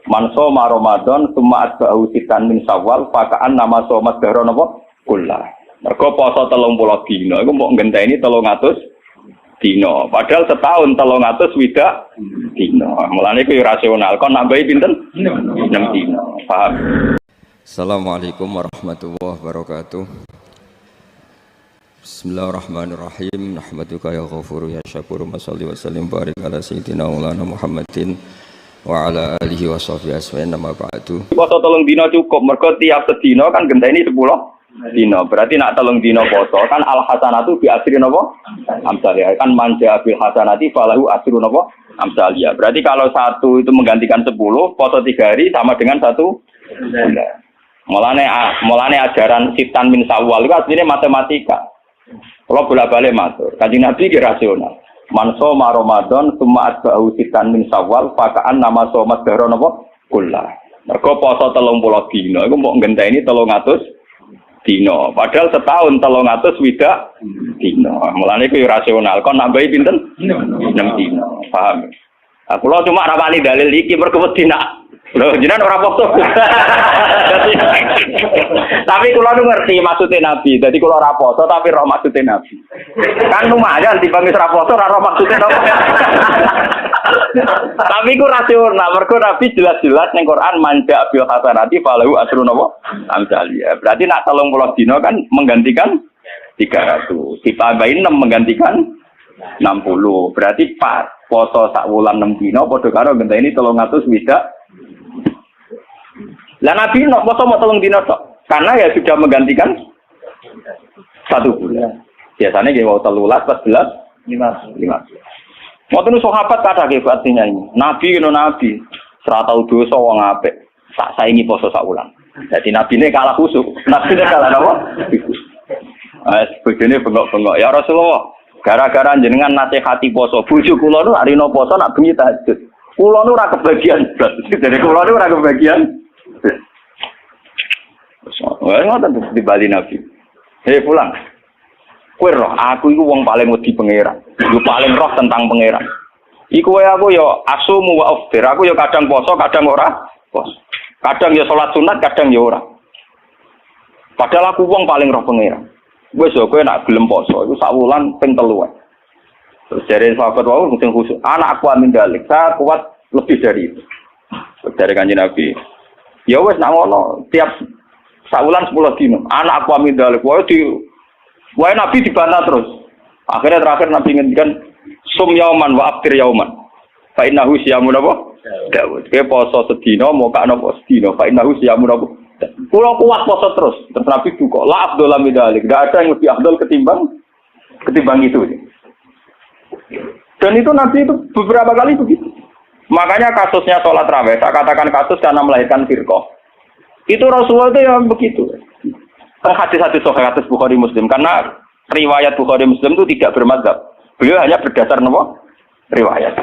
Man shoma Ramadan tsumma atba'ahu sitan min Syawal faka'an nama shoma dahra napa kullah. Mergo poso 30 dina iku mbok ngenteni 300 dina. Padahal setahun 300 swidak dina. Mulane iku rasional. Kon nambahi pinten? 6 dina. Paham? Assalamualaikum warahmatullahi wabarakatuh. Bismillahirrahmanirrahim. Nahmaduka ya ghafuru ya syakuru. Mashalli wa sallim barik ala sayyidina Maulana Muhammadin wa ala alihi wa sahbihi asma'in nama ba'du. Poso 3 dina cukup, mergo tiap sedina kan genteni 10 dina. Berarti nak 3 dina poso kan al hasanatu bi asri napa? Amsalih. Kan manja bil hasanati falahu asru napa? Amsalih. Berarti kalau satu itu menggantikan 10, poso 3 hari sama dengan 1 bulan. Mulane ajaran sitan min Syawal itu aslinya matematika. Kalau bolak-balik matur, Kanjeng Nabi ki rasional. Man shoma Ramadan tsumma atba'ahu sitan min Syawal faka'an nama shoma dahra napa kullah. Mergo poso 30 dina iku mbok ngenteni 300 dina. Padahal setahun 300 swidak dina. Mulane iku rasional. Kon nambahi pinten? 6 dina. Paham? Aku lho cuma rapani dalil iki mergo wedi nak. Lho jenengan ora poso. Tapi kula nu ngerti maksude Nabi. Dadi kula ora poso tapi roh maksude Nabi. Kan lumayan dibanding ora poso ora roh maksude napa. Tapi ku rasional mergo Nabi jelas-jelas ning Quran manja bil hasanati falahu asru napa amsalih. Berarti nak 30 dina kan menggantikan 300. Ditambahin 6 menggantikan 60. Berarti pas poso sak wulan 6 dina padha karo ngenteni 300 swidak. Lah Nabi nok poso mau 3 dina tok. Karena ya sudah menggantikan 1 bulan. Biasanya nggih wau 13, 14, 15. Moten sahabat kata nggih artinya ini. Nabi kena nabi, ora tau dosa wong apik. Tak saingi poso sak wulan. Jadi nabine kalah khusuk. Nabine kalah napa? Bojone bengok-bengok. Ya Rasulullah, gara-gara jenengan nasihati poso, bojo kula nu arina poso nak bengi tahajud. Kula nu ora kebagian blas. Jadi kula nu ora kebagian. Wah, ngoten di Bali Nabi. Hei pulang. Kowe roh, aku iku wong paling wedi pangeran. Yo paling roh tentang pangeran. Iku wae aku yo asumu wa aftir. Aku yo kadang poso, kadang ora poso. Kadang yo salat sunat, kadang yo ora. Padahal aku wong paling roh pangeran. Wis yo kowe nak gelem poso iku sak wulan ping 3. Terus jare sahabat wau mungkin khusus. Anak aku amin dalik. Saya kuat lebih dari itu. Dari Kanjeng Nabi. Ya wis nak ngono, tiap saulan 10 dino. Anak aku amin dalik. Wae Nabi dibantah terus. Akhirnya terakhir Nabi ngendikan sum yauman wa aftir yauman. Fa innahu siyamun apa? Daud. Ke poso sedina moka napa sedina. Fa innahu siyamun apa? Kulo kuat poso terus. Terus Nabi buka. La afdal min dalik. Enggak ada yang lebih afdal ketimbang itu. Dan itu Nabi itu beberapa kali begitu. Makanya kasusnya sholat raweh, saya katakan kasus karena melahirkan firqah. Itu Rasulullah itu yang begitu. Hadis-hadis sahih hadis Bukhari Muslim, karena riwayat Bukhari Muslim itu tidak bermadzhab. Beliau hanya berdasar nama riwayat.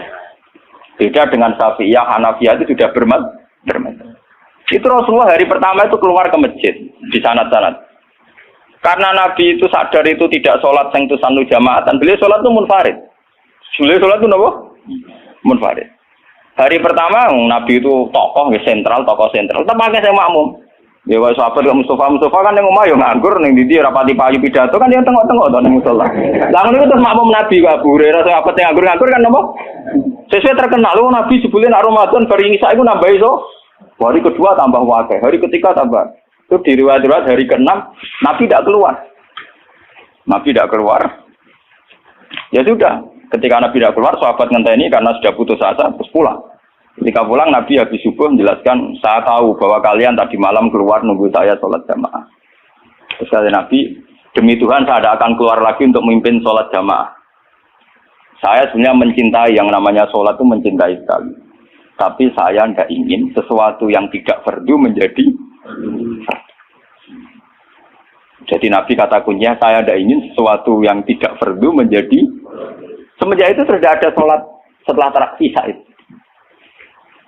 Beda dengan Syafi'iyah, Hanafiyah itu sudah bermadzhab. Itu Rasulullah hari pertama itu keluar ke masjid di sanad-sanad. Karena Nabi itu sadar itu tidak sholat yang itu sanu jamaatan, beliau sholat itu munfarid. Beliau sholat itu apa? Munfarid. Hari pertama Nabi itu tokoh sentral. Tetap pakai saya makmum. Ya wis sahabat kok Mustafa kan ning omah yo nganggur ning ndi rapati payu pidato kan yang tengok-tengok to ning musala. Lah ngono terus makmum Nabi kok Abu Hurairah sahabat yang nganggur kan napa? Sesuai terkenal Nabi sebelum Ramadan bari Isa iku nambah iso. Hari kedua tambah wakil, hari ketiga tambah. Itu di riwayat hari ke-6 Nabi tidak keluar. Ya sudah. Ketika Nabi tidak keluar, sahabat ngenteni karena sudah putus asa, terus pulang. Ketika pulang, Nabi habis subuh menjelaskan, saya tahu bahwa kalian tadi malam keluar nunggu saya sholat jamaah. Terus kata Nabi, demi Tuhan saya tidak akan keluar lagi untuk memimpin sholat jamaah. Saya sebenarnya mencintai yang namanya sholat itu mencintai sekali. Tapi saya tidak ingin sesuatu yang tidak fardu menjadi fardu. Jadi Nabi kata kuncinya, saya tidak ingin sesuatu yang tidak fardu menjadi. Semenjak itu sudah ada sholat setelah isya itu.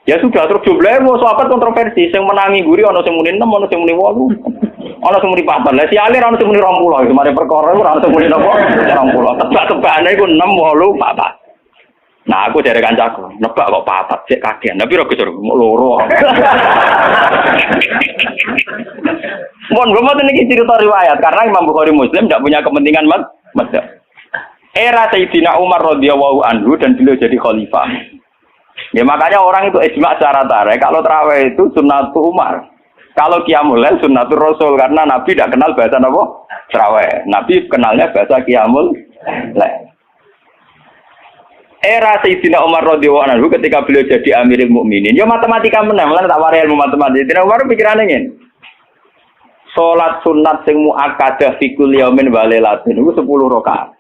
Ya sudah, terus jumlahnya mau sahabat kontroversi. Yang menangi guri, ada yang muni 6, ada yang muni 8, ada yang muni 4. Lah si alir ada yang muni 20. Kemarin perkara itu ada yang muni 20. Tebak-tebakannya itu 6, 8, 4. Nah aku dari kancaku, nebak kok papat sik kagian. Tapi ora Gus loro. Mohon gue mau ini cerita riwayat karena Imam Bukhari Muslim tidak punya kepentingan mazhab. Era Sayyidina Umar radhiyallahu anhu dan beliau jadi khalifah. Ya makanya orang itu ijma secara tarik kalau tarawih itu sunnatul Umar. Kalau qiyamul lail sunnatul Rasul karena Nabi tidak kenal bahasa apa? Tarawih. Nabi kenalnya bahasa qiyamul lail. Era Sayyidina Umar radhiyallahu anhu ketika beliau jadi Amirul Mukminin, ya matematika menang, lan tak wari ilmu matematika. Sayyidina Umar pikirane ngene. Salat sunat sing muakkadah fi kulli yaumin wa lailatin iku 10 rakaat.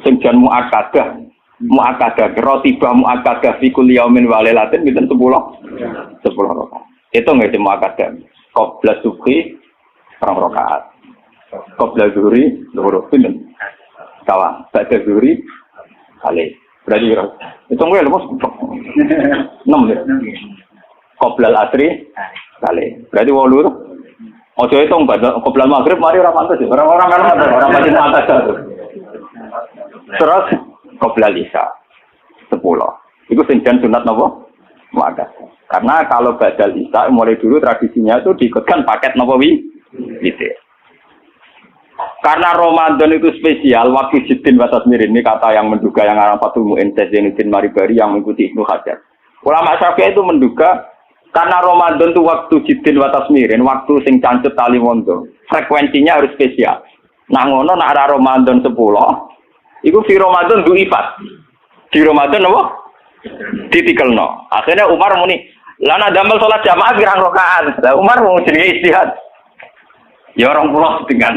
Sing jan muakkadah rotibah muakkadah fi kulli yaumin wa lailatin pinten 10 rakaat. Itu nggih sing muakkadah. Qabla subhi 2 rakaat. Qabla zuhri 2 pinten. Kawan, ba'da zuhri kali. Berarti itu gue lepas 6 ya. Qoblal asri kali. Berarti 8. Ojo hitung qoblal maghrib mari ora pantes. Orang-orang kan orang macam atas itu. Terus qoblal isya 10. Iku sing jan sunat napa? Muakkad. Karena kalau badal isya mulai dulu tradisinya itu diikutkan paket napa gitu. Karena Ramadan itu spesial, waktu Jiddin wa Tasmirin ini kata yang menduga yang arah Fathul Mu'in Zainuddin Maribari yang mengikuti Ibnu Hajar. Ulama Syafi'i itu menduga karena Ramadan itu waktu Jiddin wa Tasmirin, waktu sing cancut tali wondo, frekuensinya harus spesial. Nah ngono nak ada Ramadan 10, itu di Ramadan du'ifat. Di Ramadan apa? Ditikelno. Akhirnya Umar muni, lana damel sholat jamaah pirang rakaat. Lah Umar mau jenenge ijtihad. Ya orang pulau tinggal.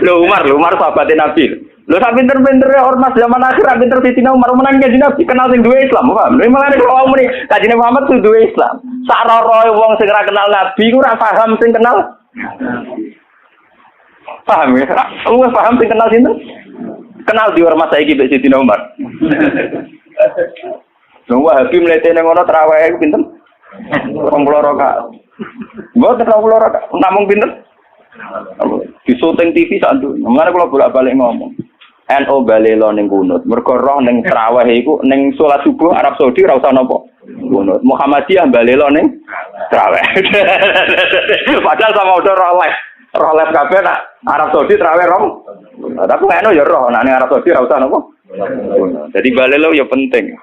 Umar sahabatnya Nabi. Lo sak pinter-pinter ormas zaman akhir pinter Sayyidina Umar menang kanjeng Nabi kenal sing duwe Islam, paham? Lha malah nek wong muni kanjeng Muhammad kudu duwe Islam. Sak roroe wong sing ora kenal Nabi ku ora paham sing kenal. Paham ya? Wong paham sing kenal sinten? Kenal di ormas saiki mbek Sayyidina Umar. Wong Wahabi mletene ngono traweh ku pinten? 20 rakaat. Mboten 20 rakaat, namung pinten? Di syuting TV santu. Mulane kula bolak-balik ngomong. NU balelo ning kunut. Mergo roh ning traweh iku ning salat subuh Arab Saudi ora usah napa. Kunut. Muhammadiyah balelo ning traweh. Padahal sama udah roh live kabeh nak Arab Saudi traweh rom. Tapi NU ya roh nak ning Arab Saudi ora usah napa. Jadi balelo ya penting.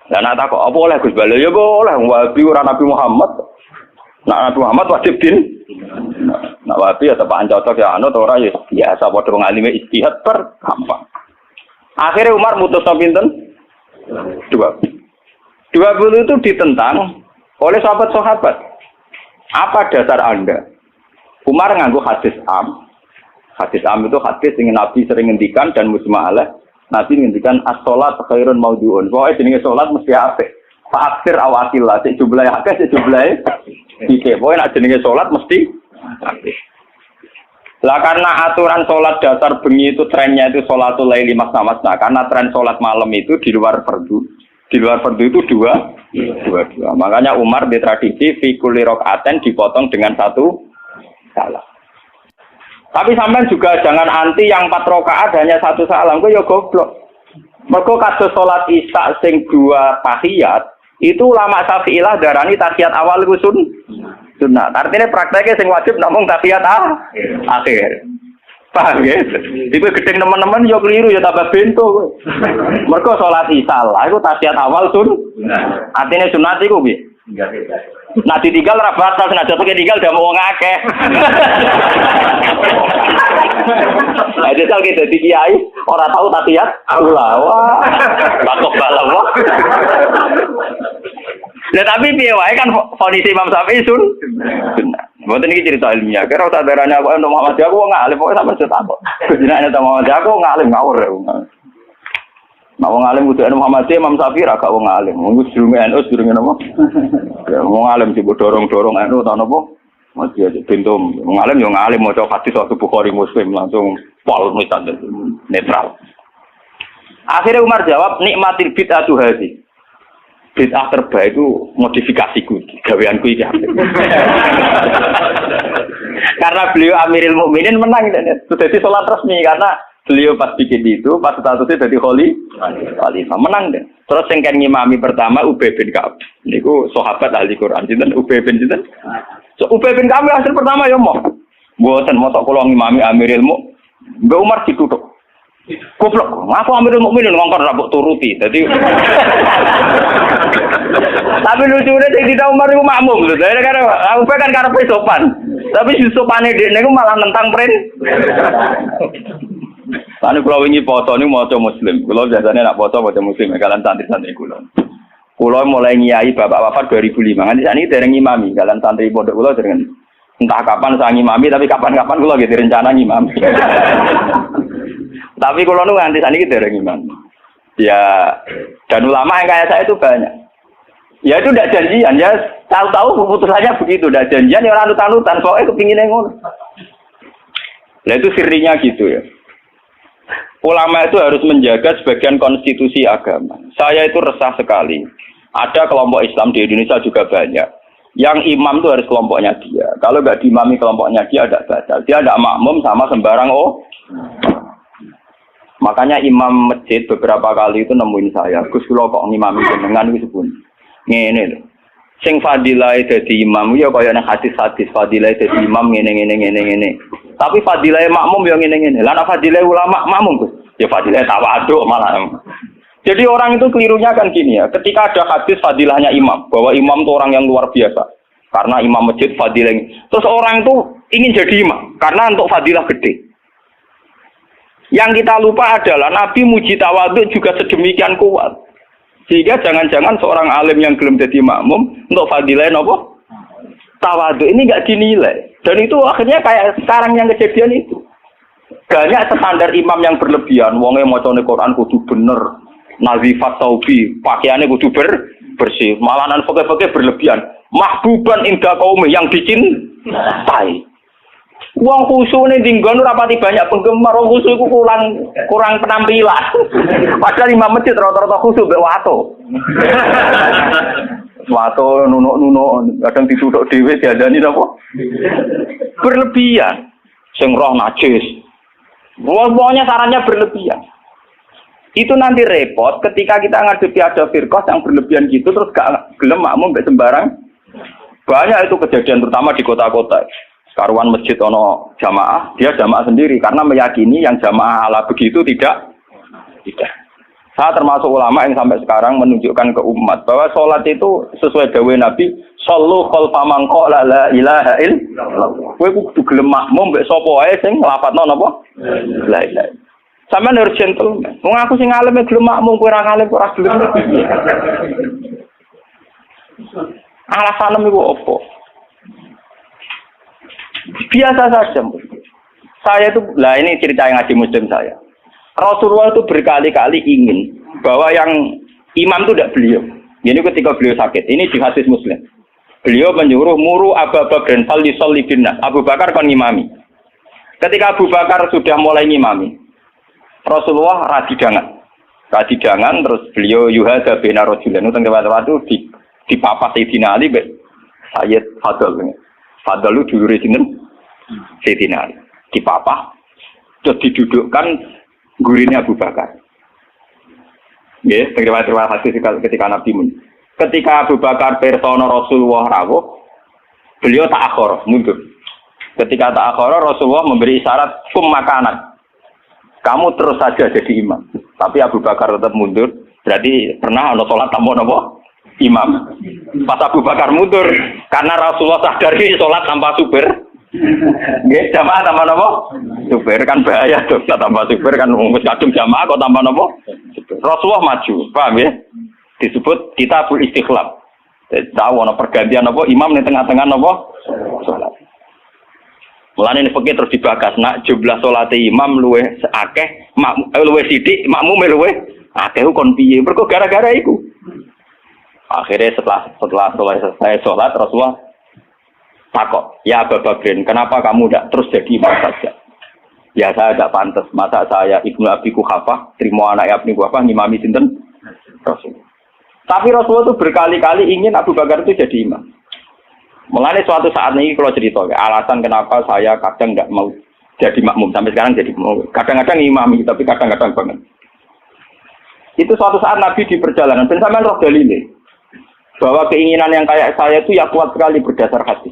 Lah nak takok apa oleh Gus Balelo ya boleh Wahabi ora Nabi Muhammad. Nak Nabi Muhammad wajib din. Nak Wahabi ya tepakan cocok ya anut ora ya biasa padha wong alime ijtihad gampang. Akhirnya Umar mutusno pinten? 20 itu ditentang oleh sahabat-sahabat. Apa dasar Anda? Umar nganggo hadis am. Hadis am itu hadis yang Nabi sering ngendikan dan mujma' alaih. Nabi ngendikan as-sholat khairun maudhu'un. Pokoke jenenge salat mesti apik. Fa'akhir awakillah sik jumlahe akeh sik jumlahe dikit. Pokoke nek jenenge salat mesti apik. Lah karena aturan salat dasar bengi itu trennya itu sholatul laili masna-masna. Karena tren salat malam itu di luar fardu. Di luar fardu itu dua. Makanya Umar di tradisi fi kulli rakaatin dipotong dengan 1 salam. Tapi sampean juga jangan anti yang 4 rakaat hanya 1 salam, kok ya goblok. Mergo kados salat Isya sing 2 tahiyat, itu ulama Syafi'iyah darani tahiyat awal iku sunnah. Artinya prakteknya sing wajib namung tahiyat akhir. Paham ya? Iku gedeng teman-teman yo keliru ya tambah bento. Mergo salat Isya lah iku tahiyat awal sunnah. Artinya sunat iku piye? Nah ditinggal ra batal senajan pakai tinggal dah mau ngakeh. Ada sal kita di kiai orang tahu tahiyat Allah wah takok balawa. Lah tapi piye wae kan kondisi Imam Syafi'i sunnah. Mboten iki cerita ilmiah. Kira sadarane aku untuk Muhammad aku wong alim pokoke sampe takok. Jenenge Muhammad aku ngalim ngawur. Nah wong alim kudu Muhammad Imam Syafi'i ra gak wong alim. Wong sedurunge NU sedurunge napa? Ya wong alim sing dorong-dorong NU ta napa? Masih aja pintum. Wong alim yo ngalim maca hadis waktu Bukhari Muslim langsung pol misal netral. Akhirnya Umar jawab nikmatil bid'atu hadhi. Bid'ah terbaik itu modifikasiku, gaweanku iki. Karena beliau Amirul Mukminin menang itu jadi salat resmi karena Beliau pas bikin itu, pas statusnya jadi khalifah, menang deh. Terus yang kan ngimami pertama Ubay bin Ka'ab. Niku sahabat ahli Quran, sinten Ubay bin sinten. So Ubay bin Ka'ab hasil pertama ya mau. Mboten mosok kula ngimami Amirul Mukminin. Mbak Umar ditutup. Goblok, aku Amirul Mukminin ngongkon ra mbok turuti. Dadi tapi lucunya tidak Umar itu makmum lho. Karena Ubay kan karepe sopan. Tapi si sopane dekne iku malah nentang prin. Lalu kalau ini foto ini mau muslim, kalau biasanya nak foto muslim, kalian santri-santri kulo. Kulo mulai ngiyai bapak wafat 2005, nanti saat ini dereng imami, kalian santri pondok kulo dereng entah kapan saya ngimami, tapi kapan-kapan kulo gitu rencana ngimami. Tapi kulo nu nanti saat ini dereng imami. Ya, dan ulama yang kayak saya itu banyak. Ya itu tidak janjian, ya tahu-tahu keputusannya begitu, tidak janjian ya orang anut-anutan, soalnya kepinginnya ngono. Nah itu sirinya gitu ya. Ulama itu harus menjaga sebagian konstitusi agama. Saya itu resah sekali. Ada kelompok Islam di Indonesia juga banyak. Yang imam itu harus kelompoknya dia. Kalau nggak diimami kelompoknya dia ada batal. Dia ada makmum sama sembarang Makanya imam masjid beberapa kali itu nemuin saya. Gus kula kok ngimami jenengan iki sepun. Ngene lho. Sing fadilah dadi imam ya kaya nang hadis-hadis fadilah dadi imam ngene. Tapi fadilah makmum ya ngene. Lah nek fadilah ulama makmum Gus, ya fadilah tawadhu malah. Jadi orang itu kelirunya kan gini ya, ketika ada hadis fadilahnya imam, bahwa imam itu orang yang luar biasa. Karena imam masjid fadilah. Terus orang itu ingin jadi imam karena untuk fadilah gede. Yang kita lupa adalah Nabi muji tawadhu juga sedemikian kuat. Sehingga jangan-jangan seorang alim yang belum jadi makmum untuk fadilah apa? Tawadhu ini enggak dinilai. Dan itu akhirnya kayak sekarang yang kejadian itu. Banyak standar imam yang berlebihan. Wonge macane Quran kudu bener. Nazifat taubi, pakaiannya kudu bersih. Malahan pakai berlebihan. Mahbuban indah kaum yang dicintai. Wong khusyuk ning dinggon ora pati banyak penggemar, wong khusyuk iku kurang penampilan. Padahal imam masjid rata-rata khusyuk mbek wato. Wato nunuk-nunuk kadang dituthuk dhewe diandani napa? Berlebihan. Sing roh najis. Pokoknya sarannya berlebihan. Itu nanti repot ketika kita ngadepi ada firqah yang berlebihan gitu terus gak gelem makmum mbek sembarang. Banyak itu kejadian terutama di kota-kota. Karuan masjid ono jamaah, dia jamaah sendiri karena meyakini yang jamaah ala begitu tidak. Saya termasuk ulama yang sampai sekarang menunjukkan ke umat bahwa sholat itu sesuai dawuh Nabi, shollu khalfa man qala la ilaha illallah. Kowe kudu gelem makmum mbek sapa wae sing nglafadzno napa? La ilaha. Sampeyan harus gentle. Wong aku sing alim gelem makmum kowe ora alim ora gelem. Alasan iku opo? Biasa saja. Saya itu, lah ini cerita yang ngaji muslim saya. Rasulullah itu berkali-kali ingin bahwa yang imam itu tidak beliau. Ini ketika beliau sakit. Ini di hadis muslim. Beliau menyuruh muru Abu Bakar fal yusalli binnas. Abu Bakar kon ngimami. Ketika Abu Bakar sudah mulai ngimami, Rasulullah radidangan terus beliau yuhadza bina rajulan teng waktu di papa Sayyidina Ali Sayyid Fadl. Fadl itu dulure sinten? Sayyidina Ali. Di papa terus didudukkan gurine Abu Bakar. Nggih, terima kasih ketika Nabi mun. Ketika Abu Bakar persona Rasulullah rawuh, beliau ta'akhir, mundur. Ketika ta'akhir Rasulullah memberi isyarat makanan. Kamu terus saja jadi imam. Tapi Abu Bakar tetap mundur. Berarti pernah ana salat tanpa napa? Imam. Pas Abu Bakar mundur karena Rasulullah sadari salat tanpa supir. Nggih, jamaah tanpa napa? Supir kan bahaya tuh, tanpa supir kan wis kadung jamaah kok tanpa napa? Rasulullah maju, paham ya? Disebut kitabul istikhlaf. Tahu ana pergantian apa imam ning tengah-tengah napa? Salat. Mulane ini fikih terus dibahas nak jumlah salate imam luwih akeh, luwih sithik, makmum luwih akeh kon piye? Mergo gara-gara iku. Akhirnya setelah selesai sholat Rasulullah takok, ya Abu Bakrin, kenapa kamu tidak terus jadi imam saja? Ya saya tidak pantas, masa saya Ibnu Abi Quhafah, terima anak Ibnu Quhafah ngimami sinten Rasulullah. Tapi Rasulullah itu berkali-kali ingin Abu Bakar itu jadi imam. Mulane suatu saat ini kalau cerita, alasan kenapa saya kadang tidak mau jadi makmum sampai sekarang jadi makmum. Kadang-kadang imami tapi kadang-kadang banget. Itu suatu saat Nabi di perjalanan, dan sampean roh dalile bahwa keinginan yang kayak saya itu ya kuat sekali berdasar hati.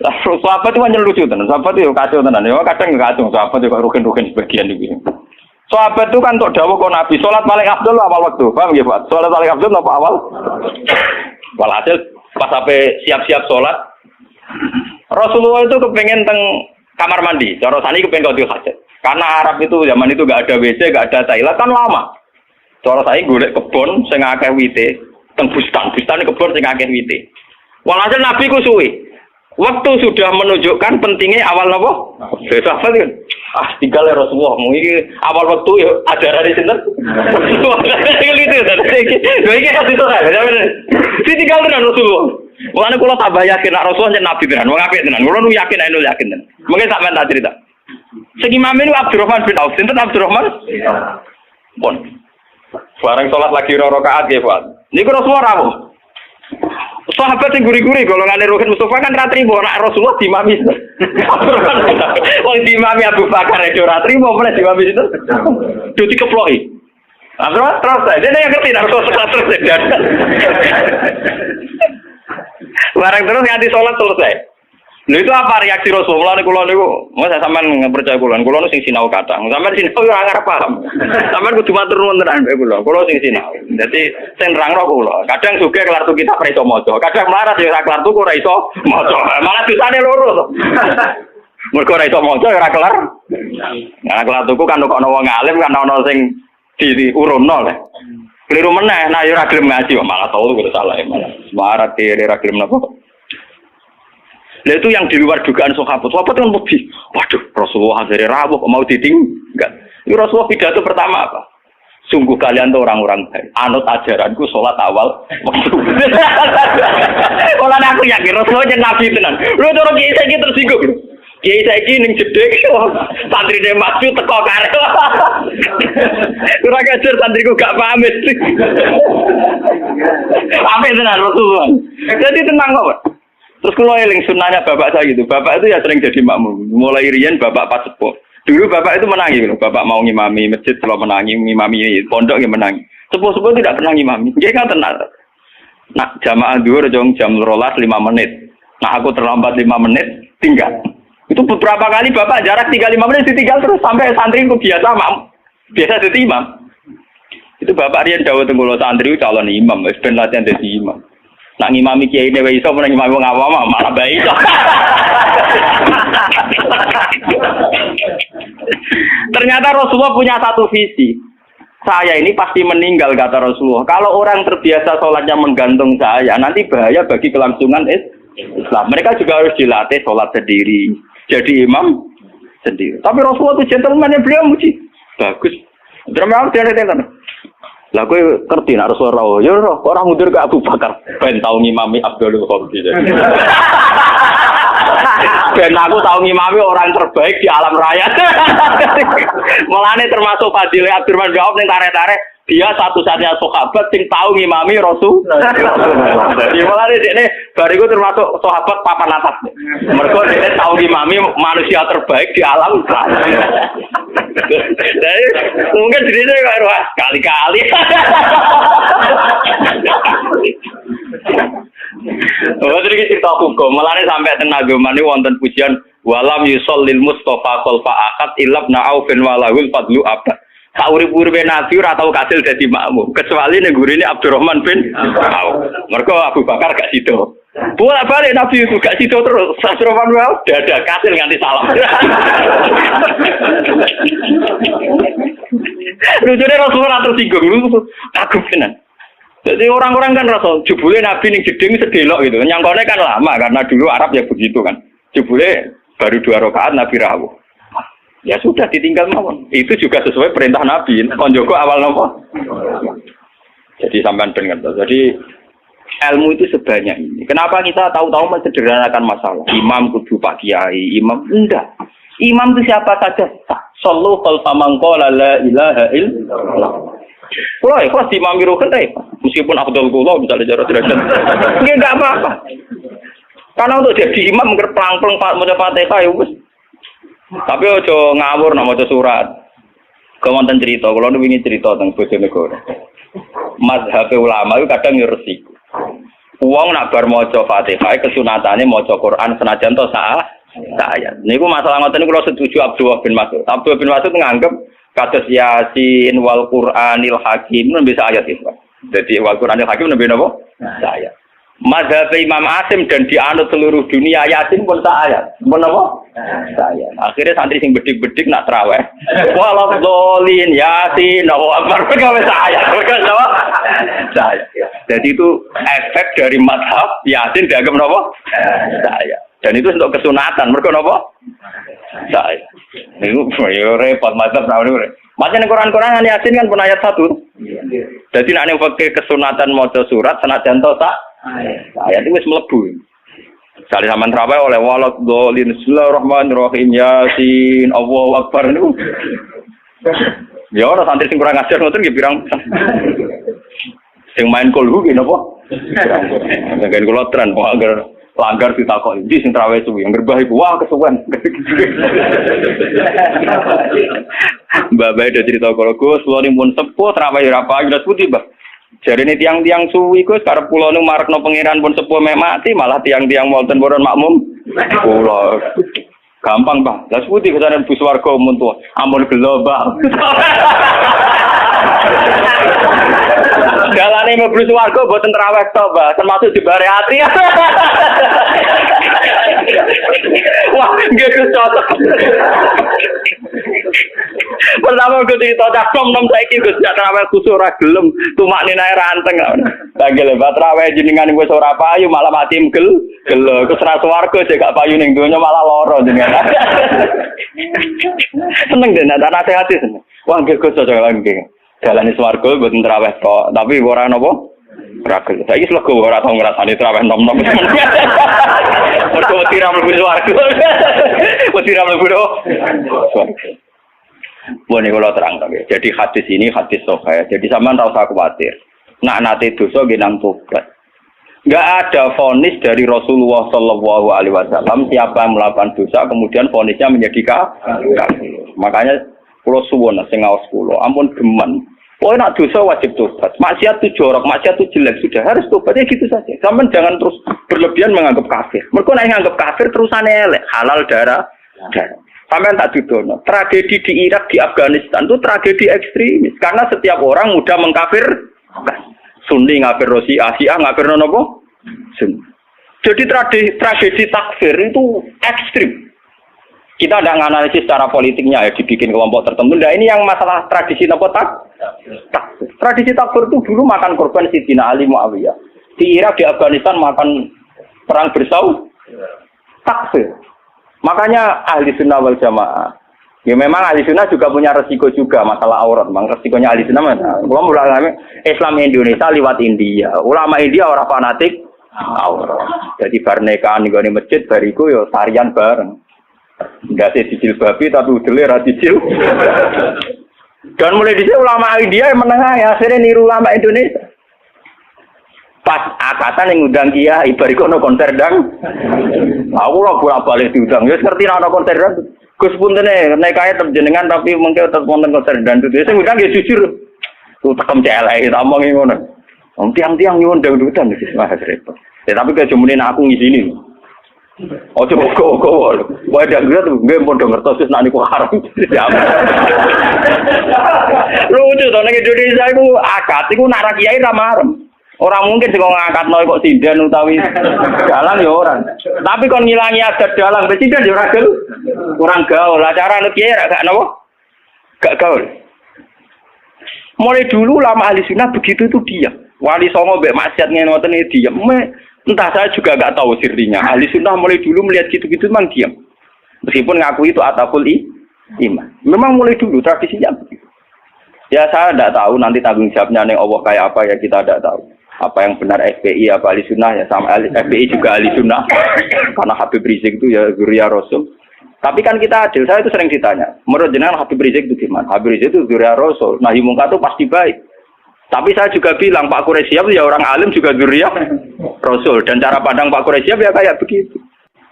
Lah sahabat itu hanya lucu tenan, sahabat itu kacau tenan. Ya kadang enggak kacau, sahabat itu rugen-rugen sebagian itu. Sahabat itu kan untuk dawuh kok Nabi, salat paling afdal awal waktu. Paham nggih, Pak? Salat paling afdal apa awal? Walhasil pas sampai siap-siap salat, Rasulullah itu kepengen teng kamar mandi. Cara sani kepengen qadhi hajat. Karena Arab itu zaman itu enggak ada WC, enggak ada toilet kan lama. Cara saya golek kebon sing akeh wite, teng bustan kebon sing akeh wite. Walhasil Nabi ku suwe. Waktu sudah menunjukkan pentingnya awal apa? Besok apa kan? Tinggal ya Rasulullah. Mungkin awal waktu ya ajaran di sini. Ini hati itu kan? Si tinggal dengan Rasulullah. Makanya kalau tambah yakin Rasulullah jadi Nabi tenan. Mengapa tenan? Kalau nu yakin, nu yakin tenan. Mungkin sampai tak cerita. Segi imam ini Abdurrahman bin Auf. Sinten Abdurrahman? Pun. Bareng sholat lagi rakaat ya Pak. Ini Rasulullah rawuh. Sahabat yang guri-guri golongan Ruhin Mustafa kan ratri mau nak Rasulullah dimami. Wong dimami Abu Bakar itu ratri mau mulai dimami itu. Duti keploki. Terus aja dia ngerti Rasulullah terus dan. Barang terus nganti sholat selesai. Lha itu apa reaksi Rasulullah kula niku? Mau saya sampean percaya kula niku sing sinau kadang. Sampean sinau ora ngarep paham. Sampean kudu matur nuwun tenan mbek kula sing sinau. Dadi sing nerangno kula. Kadang sugih kelar tuku kitab ora iso maca. Kadang melarat ya ora kelar tuku ora iso maca. Malah dosane loro to. Mergo ora iso maca ora kelar. Nah kelar tuku kan kok ana wong alim kan ana sing diurunno lho. Keliru meneh, nah ya ora gelem ngaji malah tau kudu salah malah. Semarat dhewe ora gelem napa. Nah itu yang di luar dugaan sahabat. Sahabat kan lebih, waduh Rasulullah hari Rabu mau ditinggal. Itu Rasulullah pidato pertama apa? Sungguh kalian tuh orang-orang baik. Anut ajaranku sholat awal. Kalau aku yakin Rasulullah jadi nabi tenan. Lu orang kiai saya tersinggung. Kiai saya ning jedek, santri dia maju teko kare. Kurang ajar santriku gak pamit. Apa tenan Rasulullah? Jadi tenang kok. Terus kalau eling sunnahnya bapak saya gitu, bapak itu ya sering jadi makmum. Mulai riyen bapak pas sepuh. Dulu bapak itu menangi, bapak mau ngimami masjid, kalau menangi ngimami pondok ya menangi. Sepuh-sepuh tidak pernah ngimami. Dia kan tenang. Nah jamaah dhuwur jam 12 5 menit. Nah aku terlambat 5 menit, tinggal. Itu beberapa kali bapak jarak 3-5 menit ditinggal terus sampai santri itu biasa jadi imam. Itu bapak riyen dawuh teng kula santri calon imam, wis ben latihan dadi imam. Nak ngimami kiai dhewe iso meneng ngimami wong awam malah bae iso. Ternyata Rasulullah punya satu visi. Saya ini pasti meninggal kata Rasulullah. Kalau orang terbiasa sholatnya menggantung saya, nanti bahaya bagi kelangsungan Islam. Mereka juga harus dilatih sholat sendiri, jadi imam sendiri. Tapi Rasulullah itu gentleman yang beliau muji. Bagus. Drama dia lah kowe ngerti nek Rasulullah ya orang mundur ke Abu Bakar ben tau ngimami Abdul Khalid. Ben aku tau ngimami orang terbaik di alam raya. Mulane termasuk Fadil Abdurrahman bin Auf ning tarik-tarik dia satu-satunya sahabat sing tau ngimami Rasul. Jadi mulane dekne bariku termasuk sahabat papan atas. Mergo dekne tau ngimami manusia terbaik di alam raya. Jadi mungkin dirinya kok kali-kali. Oh, jadi cerita hukum. Mulane sampai tenagoman ini wonten pujian walam yusallil Mustafa khalfa akad ilabna aufin walahul fadlu abad. Saurip-uripe Nabi ora tau kasil dadi makmum kecuali ning gurine Abdurrahman bin Auf. Mergo Abu Bakar gak sido. Bolak-balik Nabi itu gak sido terus. Abdurrahman bin Auf dadak kasil nganti salam. Lucunya Rasulullah tersinggung, kagum tenan. Jadi orang-orang kan Rasul, jebule Nabi ning jeding sedelok gitu. Nyangkone kan lama karena dulu Arab ya begitu kan. Jebule baru 2 rakaat Nabi rawuh. Ya sudah ditinggal mawon. Itu juga sesuai perintah Nabi. Konjoko awal nopo. Jadi sampean dengar. Jadi ilmu itu sebanyak ini. Kenapa kita tahu-tahu mensederhanakan masalah? Imam kudu Pak Kiai, imam enggak. Imam itu siapa saja. Sallu khalfa man qala la ilaha illallah. Kalau ikhlas di imam rukun meskipun Abdul Qullah misalnya jarak derajat. Enggak apa-apa. Karena untuk jadi imam ngerplang-plang Pak maca Fatihah ya wis. Tapi ojo ngawur nak maca surat. Kemonten cerita, kalau nu ingin cerita tentang Bojonegoro. Mazhab ulama itu kadang yo resiko. Wong nak bar maca Fatihah kesunatane maca Quran senajan to ayat. Niku masalah ngoten niku kula setuju Abdullah bin Mas'ud. Abdullah bin Mas'ud nganggep kados Yasin wal Qur'anil Hakim nembe ayat itu. Jadi wal Qur'anil Hakim nembe napa? Ayat. Mazhab Imam Asim dan dianut seluruh dunia Yasin pun ayat. Pun apa? Ayat. Akhirnya santri sing bedik-bedik nak traweh. Walal dolin Yasin Allahu Akbar gawe ayat. Ayat. Jadi itu efek dari mazhab Yasin dianggap napa? Ayat. Dan itu untuk kesunatan. Mergo napa? Ayat. Niku yo repot mazhab niku. Macam Quran-Quran Yasin kan pun ayat 1. Jadi nek ning fikih kesunatan maca surat senajan to ayat itu wis mlebu. Sale sampean traweh oleh walad dolin bismillahirrahmanirrahim Yasin Allahu Akbar niku. Ya ora santri sing kurang ajar ngoten nggih pirang. Sing main kulhu nggih napa? Nggih kula tren agar langgar ditakoki ndi sing traweh suwi ngerbah iku wah kesuwen. Mbak Bae ada cerita kalau Gus kula nimpun sepuh traweh ora payu putih, Mbah. Jarine tiang-tiang suwi Gus karep kula nu marekno pangeran pun sepuh mek mati malah tiang-tiang wonten boron makmum. Kula gampang, Bang. Lah putih kesanan bus warga mun tuwa. Ampun gelo, Bang. Dalane mlebu swarga boten traweh to, Mbah, termasuk dibare ati. Wah, nggih cocok. Pertama gue cerita cakap nom saiki Gus traweh kusuk ora gelem, tumakne nae ranteng. Lagi lebat traweh jenengan wis ora payu malah mati gelo. Gus ra swarga sik gak payu ning donya malah lara jenengan. Seneng den ana nasihati seneng. Wah nggih Gus cocok lagi. Dalane swarga mboten traweh tok, tapi ora napa? Ragil. Saiki slego ora tau ngrasani traweh nom-nom. Mergo tira mlebu swarga. Tira mlebu swarga. Boleh kalau terang tapi. Jadi hadis ini hadis sahih. Jadi sampean ora usah khawatir. Nak nate dosa genang tobat. Enggak ada vonis dari Rasulullah Shallallahu Alaihi Wasallam siapa yang melakukan dosa kemudian vonisnya menjadi kafir. Makanya kulo suwon sing ngaos kulo, ampun geman. Oh nak dosa wajib tobat. Maksiat itu jorok, maksiat itu jelek sudah harus tobat ya gitu saja. Sampeyan jangan terus berlebihan menganggap kafir. Mergo nek nganggap kafir terusane elek, halal darah. Sampeyan tak didono. Tragedi di Irak, di Afghanistan itu tragedi ekstremis karena setiap orang mudah mengkafir. Sunni ngafir Syiah, Syiah ngafir napa? Sunni. Jadi tragedi takfir itu ekstrim. Kita tidak menganalisis secara politiknya ya dibikin kelompok tertentu. Nah ini yang masalah tradisi napa takfir. Tradisi takfir itu dulu makan korban Sidina Ali Muawiyah. Di Irak, di Afghanistan makan perang bersaudara. Takfir. Makanya ahli sunnah wal jamaah. Ya memang ahli sunnah juga punya resiko juga masalah aurat. Memang resikonya ahli sunnah. Ulama Islam Indonesia lewat India. Ulama India orang fanatik aurat. Jadi bar nikahan di masjid bariku yo tarian bareng. Enggak sih dijilbabi tapi udele ra dijil. Dan mulai dhisik ulama India yang menengah ya akhirnya niru ulama Indonesia. Pas akatan yang ngundang kiai bariku ono konser dang. Aku ora bolak-balik diundang. Ya ngerti ana konser dang. Gus puntene nikahe jenengan tapi mengke tetep wonten konser dang. Sing ngundang ya jujur. Ku tekem celek tak omongi ngono. Wong tiang-tiang nyuwun dangdutan wis wah repot. Ya tapi kejemune aku ngisini. Ojo kok. Wae dak ngira tuh nggih pun ngertos wis nek niku haram. Lucu to nek Indonesia iku akad iku nak ra kiai ra marem. Ora mungkin sing ngangkatno kok sinden utawi dalang ya ora. Tapi kon ngilangi adat dalang presiden ya ora gel. Kurang gaul. Acara nek kiai ra gak napa? Gak gaul. Mulai dulu lama ahli sunnah begitu itu diam. Wali songo mbek maksiat ngene ngoten iki diam. Entah saya juga nggak tahu sirrinya. Ahli sunnah mulai dulu melihat gitu-gitu memang diam. Meskipun ngaku itu ataful iman. Memang mulai dulu tradisinya begitu. Ya saya tidak tahu nanti tanggung jawabnya nih Allah kayak apa ya kita tidak tahu. Apa yang benar FPI apa ahli sunnah ya sama FPI juga ahli sunnah. Karena Habib Rizik itu ya Zuriya Rasul. Tapi kan kita adil. Saya itu sering ditanya. Menurut jenengan Habib Rizik itu gimana? Habib Rizik itu Zuriya Rasul. Nahi mungkar itu pasti baik. Tapi saya juga bilang Pak Quraisyab ya orang alim juga Zuriyah Rasul dan cara pandang Pak Quraisyab ya kayak begitu.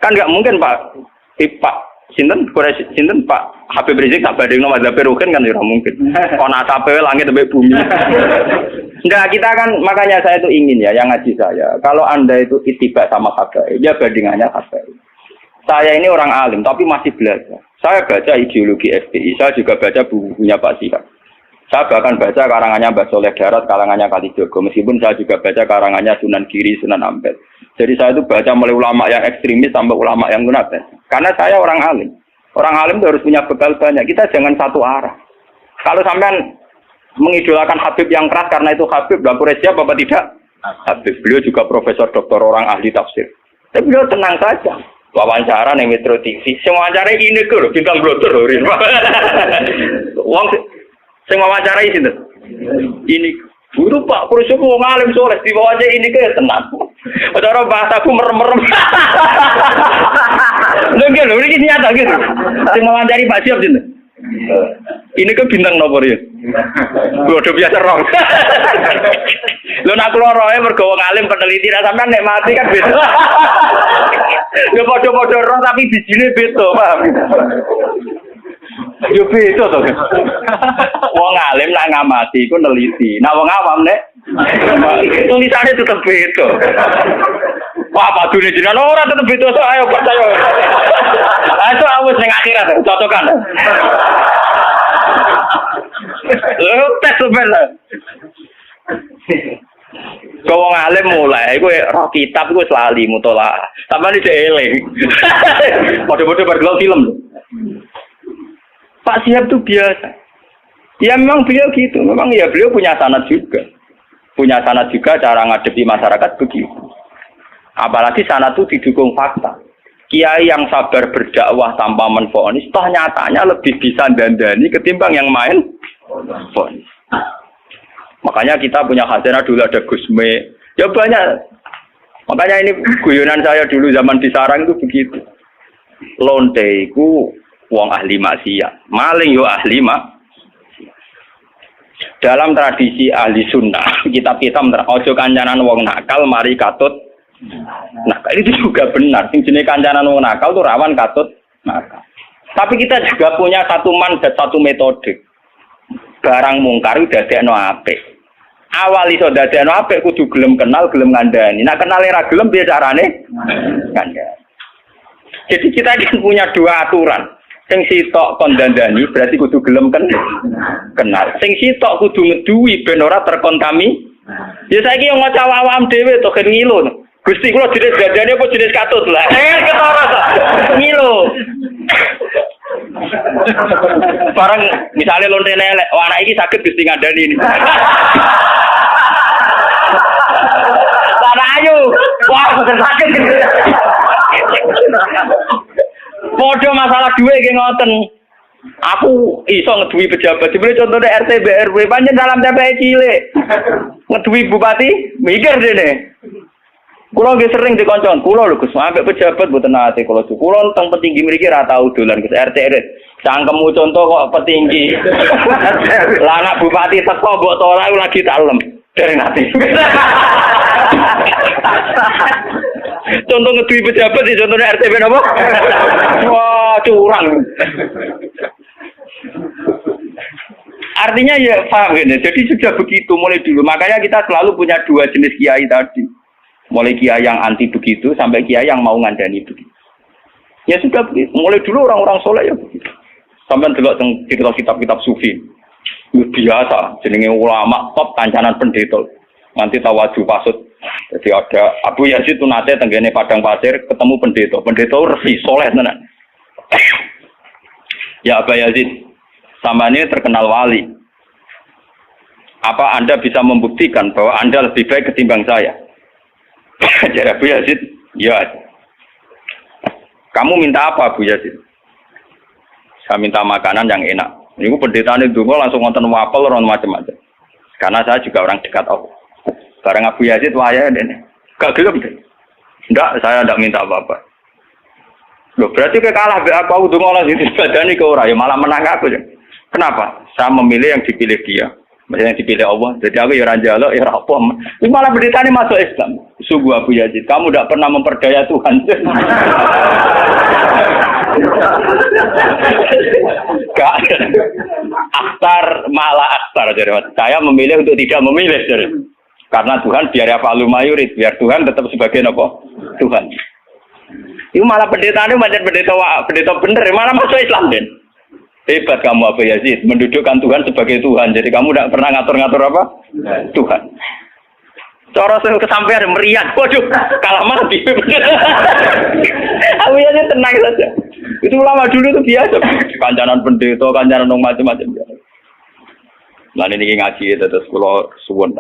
Kan nggak mungkin Pak sinten Pak Habib Rizik tak bandingno mazhab Ruhin kan ora mungkin. Ana asape langit sampai bumi. Enggak, kita kan makanya saya itu ingin ya yang ngaji saya. Kalau Anda itu ittiba sama habaib, ya bandingannya habaib. Saya ini orang alim tapi masih belajar. Saya baca ideologi FPI, saya juga baca bukunya Pak Sihab. Saya bahkan baca karangannya Mbah Soleh Darat, karangannya Kalijogo. Meskipun saya juga baca karangannya Sunan Giri, Sunan Ampel. Jadi saya itu baca mulai ulama yang ekstremis sampai ulama yang gunakan. Karena saya orang alim. Orang alim itu harus punya bekal banyak. Kita jangan satu arah. Kalau sampean mengidolakan Habib yang keras karena itu Habib, Mbak Quraisy apa tidak? Habib. Beliau juga profesor doktor orang ahli tafsir. Tapi beliau tenang saja. Wawancara ning Metro TV. Sing wawancara ini kok bintang blotor lho. Wong sing wawancarai sinten? Ini guru Pak Quraisy wong alim soleh diwawancari ini ke tenang. Cara bahasaku merem-merem. Lho lho iki nyata gitu. Sing wawancari Pak Siap sinten? Ini ke bintang nomor ya. Bodoh biasa rong. Lho nak kula roe mergo wong alim peneliti ra sampean nek mati kan beda. Lho padha-padha rong tapi bijine beda, paham? Yo beda to. Wong alim nak ngamati iku neliti. Nak wong awam nek tulisane tetep beda. Wah, padune jenengan ora tetep beda so ayo percaya. Ayo awes ning akhirat cocokan. Lho tes sebenarnya. Kau wong alim mulai, gue roh kitab gue selalu mutola. Tambah di eling. Bodoh-bodoh bergelau film. Pak Siap tuh biasa. Ya memang beliau gitu. Memang ya beliau punya sanad juga. Punya sanad juga cara ngadepi masyarakat begitu. Apalagi sanad itu didukung fakta. Kiai yang sabar berdakwah tanpa menfonis, toh nyatanya lebih bisa dandani ketimbang yang main fonis. Makanya kita punya khazanah dulu ada Gusme. Ya banyak. Makanya ini guyonan saya dulu zaman di Sarang itu begitu. Lonte iku wong ahli maksiat, maling yo ahli maksiat. Dalam tradisi ahli sunnah, kitab-kitab ojo kancanan wong nakal mari katut. Nah, itu juga benar. Sing jenenge kancanan wong nakal tuh rawan katut nakal. Tapi kita juga punya satu mandat, satu metode. Barang mungkar dadekno apik. Awal iso dadekno apik kudu gelem kenal, gelem ngandani. Nek kenal ora gelem piye carane? Ngandani. Jadi kita kan punya dua aturan. Sing sitok kon dandani berarti kudu gelem kenal. Sing sitok kudu ngeduwi ben ora terkontami. Ya saiki yo ngaca awam dhewe to gen ngilu. Gusti kula jenis dandani apa jenis katut lah. Ketara to. Ngilu. Barang misalnya lonte elek, wah anak iki sakit Gusti ngandani ini. Lah ayo, wah sakit. Podo masalah duwe iki ngoten. Aku iso ngeduwi pejabat. Dibeli contohnya RT BRW pancen salam TPI cilik. Ngeduwi bupati mikir dene. Kulo nggih sering dikoncon, kulo lho Gus, ambek pejabat mboten nate kulo. Kulo teng petinggi mriki ra tau dolan Gus RT RT. Cangkemmu contoh kok petinggi. Lah anak bupati teko mbok ora lagi tak lem. Dari nate. Contoh ngeduwi pejabat di contohnya RT napa? Wah, curang. Artinya ya paham gitu. Jadi sudah begitu mulai dulu. Makanya kita selalu punya dua jenis kiai tadi. Mulai kiai yang anti begitu sampai kiai yang mau ngandani begitu. Ya sudah begitu. Mulai dulu orang-orang soleh ya begitu. Sampai delok teng kitab-kitab sufi. Biasa jenenge ulama top kancanan pendeta. Nanti tawaju pasut. Jadi ada Abu Yazid itu nate tenggene padang pasir ketemu pendeta. Pendeta resi soleh tenan. Ya Abu Yazid, sama ini terkenal wali. Apa Anda bisa membuktikan bahwa Anda lebih baik ketimbang saya? Jadi Abu Yazid, ya. Kamu minta apa Abu Yazid? Saya minta makanan yang enak. Ini pendeta ini dulu langsung nonton wapel orang macam-macam. Karena saya juga orang dekat Allah. Barang Abu Yazid waya dene. Gak gelem deh. Enggak, saya enggak minta apa-apa. Loh, berarti kalah be aku ndonga lan dibadani ke ora ya malah menang aku ya. Kenapa? Saya memilih yang dipilih dia. Maksudnya yang dipilih Allah. Jadi aku ya ora njaluk ya ora apa. Ini malah pendetane masuk Islam. Sungguh Abu Yazid, kamu enggak pernah memperdaya Tuhan. Gak akhtar malah akhtar jadi Mas. Saya memilih untuk tidak memilih jadi. Karena Tuhan biar apa lumayurit, biar Tuhan tetap sebagai apa? Tuhan. Itu malah pendetanya macam pendeta bener, malah masuk Islam Den. Hebat kamu Abu Yazid, mendudukkan Tuhan sebagai Tuhan. Jadi kamu tidak pernah ngatur-ngatur apa? Tuhan. Cara saya kesampaian meriah, waduh, kalah mati. Abu Yazid tenang saja. Itu ulama dulu itu biasa, kancanan pendeta, kancanan macam-macam. Nah ini ngaji terus kalau suwun.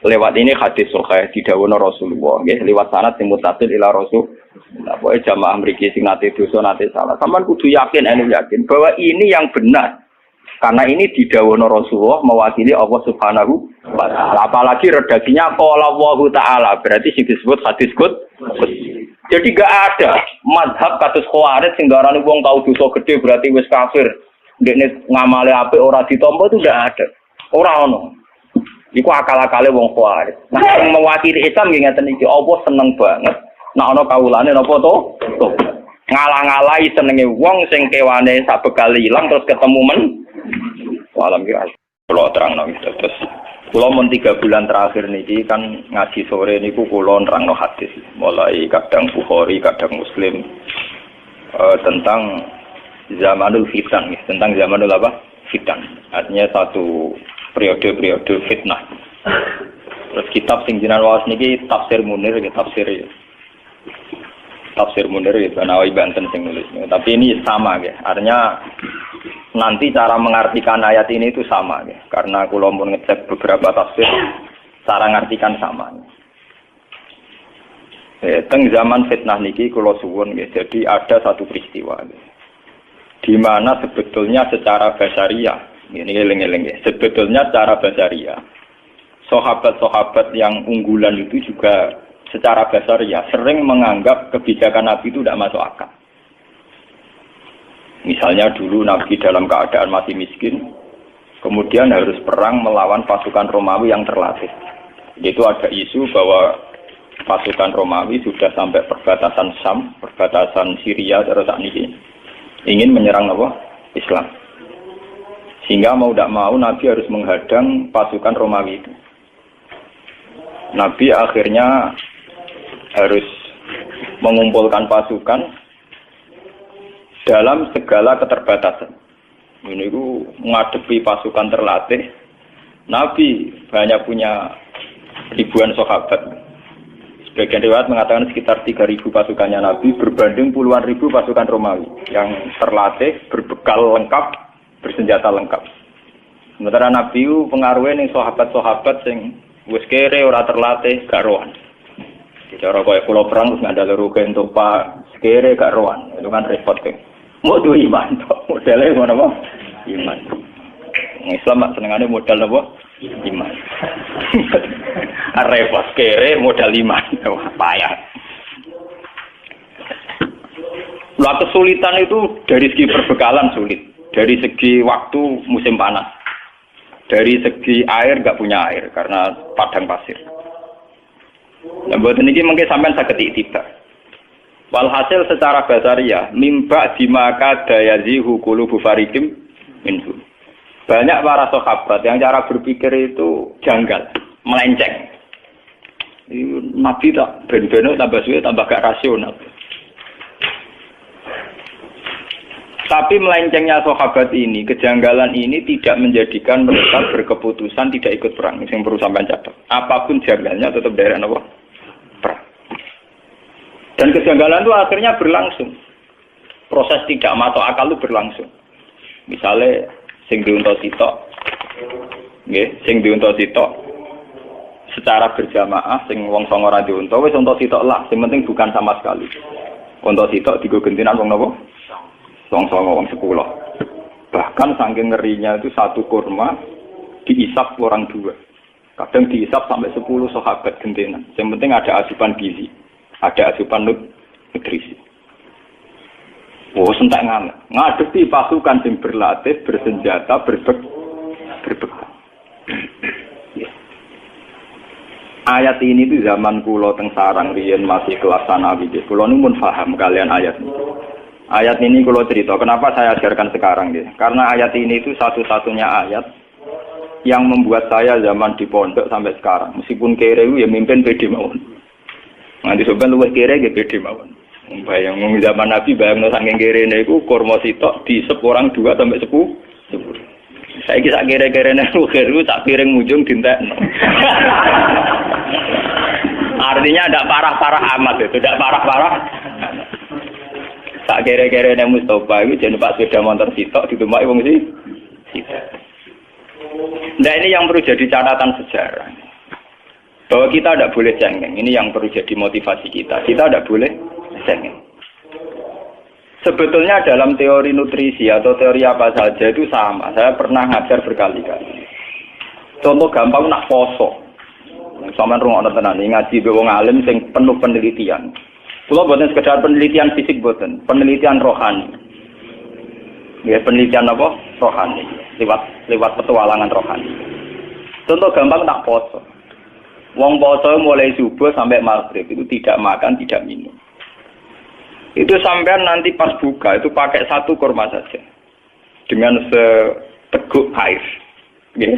Lewat ini hadis sahih didhawuhna Rasulullah, nggih, lewat sanad sing muttasil ila Rasul. Nah, pokoke jamaah mriki sing nate dosa nate salah. Sampeyan kudu yakin bahwa ini yang benar. Karena ini didhawuhna Rasulullah mewakili Allah Subhanahu wa taala. Apalagi redaksinya qala Allahu taala, berarti sing disebut hadis qudsi. Jadi gak ada mazhab kados Khawarij sing darani wong tau dosa gede berarti wis kafir. Ndekne ngamale apik ora ditampa itu ndak ada. Ora ono. Iku akal-akale wong Khawarij. Nah, yang mewakili Islam nggih ngeten iki, Allah seneng banget nek ana kawulane napa to? Ngalah-ngalahi senenge wong sing kewane sabekal ilang terus ketemu men. Walam ya. Kula terangno terus. Kula mun 3 bulan terakhir niki kan ngaji sore niku kula nerangno hadis. Mulai kadang Bukhari, kadang Muslim tentang zamanul fitan, tentang zamanul apa? Fitan. Artinya satu periode fitnah. Terus kitab sing jenengan waos niki Tafsir Munir, Tafsir Munir Banawi Banten sing nulis. Tapi ini sama ya. Artinya nanti cara mengartikan ayat ini itu sama ya. Karena kula mun ngecek beberapa tafsir cara ngartikan sama. Teng zaman fitnah niki kula suwun ya. Jadi ada satu peristiwa ya. Di mana sebetulnya secara basariah ini eling-eling ya. Sebetulnya secara basaria, sahabat-sahabat yang unggulan itu juga secara basaria sering menganggap kebijakan Nabi itu tidak masuk akal. Misalnya dulu Nabi dalam keadaan masih miskin, kemudian harus perang melawan pasukan Romawi yang terlatih. Itu ada isu bahwa pasukan Romawi sudah sampai perbatasan Syam, perbatasan Syria terus ini ingin menyerang apa? Islam. Sehingga mau tidak mau Nabi harus menghadang pasukan Romawi itu. Nabi akhirnya harus mengumpulkan pasukan dalam segala keterbatasan. Ini itu menghadapi pasukan terlatih. Nabi banyak punya ribuan sahabat. Sebagian riwayat mengatakan sekitar 3.000 pasukannya Nabi berbanding puluhan ribu pasukan Romawi yang terlatih, berbekal lengkap, bersenjata lengkap. Sementara Nabi itu pengaruhnya nih sahabat-sahabat sing wis kere ora terlatih gak rohan. Cara kaya kula perang terus ngandel ruke entuk Pak kere gak rohan. Itu kan repot kan. Mau duwe iman tok. Modele ngono apa? Iman. Islam mak senengane modal apa? Iman. Repot kere modal iman. Wah, payah. Lah kesulitan itu dari segi perbekalan sulit. Dari segi waktu musim panas, dari segi air nggak punya air karena padang pasir. Nah buat ini mungkin sampai sakit tiba. Walhasil secara basaria, mimba dimaka dayazihu qulubu fariqim minhum. Banyak para sahabat yang cara berpikir itu janggal, melenceng. Nabi tak ben-beno tambah suwe tambah gak rasional. Tapi melencengnya sahabat ini, kejanggalan ini tidak menjadikan mereka berkeputusan tidak ikut perang. Yang perlu sampai catat. Apapun janggalnya tetap daerah apa? Perang. Dan kejanggalan itu akhirnya berlangsung. Proses tidak masuk akal itu berlangsung. Misalnya, sing diunta sitok, sing diunta sitok, secara berjamaah, sing wong songo ra diunta, wis unta sitok lah. Yang penting bukan sama sekali. Unta sitok digo gentinan wong napa? Songo-songo wong 10. Bahkan saking ngerinya itu satu kurma diisap orang 2. Kadang diisap sampai 10 sahabat gentenan. Yang penting ada asupan gizi, ada asupan nutrisi. Oh, sentak ngadepi pasukan yang berlatih, bersenjata, berbekal. Ayat ini itu zaman kula teng sarang riyen masih kelas sanawi. Kula nu pun paham kalian ayat ini. Ayat ini kalau cerita, kenapa saya ajarkan sekarang ya? Karena ayat ini itu satu-satunya ayat yang membuat saya zaman di pondok sampai sekarang. Meskipun kere ya mimpin pede mawon. Nanti sopan luwih kere ya pede mawon. Bayang zaman Nabi bayang saking kere niku kurma sitok diisep orang 2 sampai 10. Saya kisah kere-kerene luweru sak piring mujung dintekno. Artinya tidak parah-parah amat itu, tidak parah-parah. Tak kere-kerene Mustafa itu jeneng Pak sepeda motor sitok ditumpaki wong sitok. Nah ini yang perlu jadi catatan sejarah. Bahwa kita tidak boleh cengeng. Ini yang perlu jadi motivasi kita. Kita tidak boleh cengeng. Sebetulnya dalam teori nutrisi atau teori apa saja itu sama. Saya pernah ngajar berkali-kali. Contoh gampang nak poso. Sampeyan rungokno tenan ngaji be wong alim sing penuh penelitian. Kula boten sekedar penelitian fisik boten, penelitian rohani. Ya penelitian apa? Rohani. Lewat petualangan rohani. Contoh gampang tak poso. Wong poso mulai subuh sampai maghrib itu tidak makan, tidak minum. Itu sampean nanti pas buka itu pakai 1 kurma saja. Dengan seteguk air. Ya.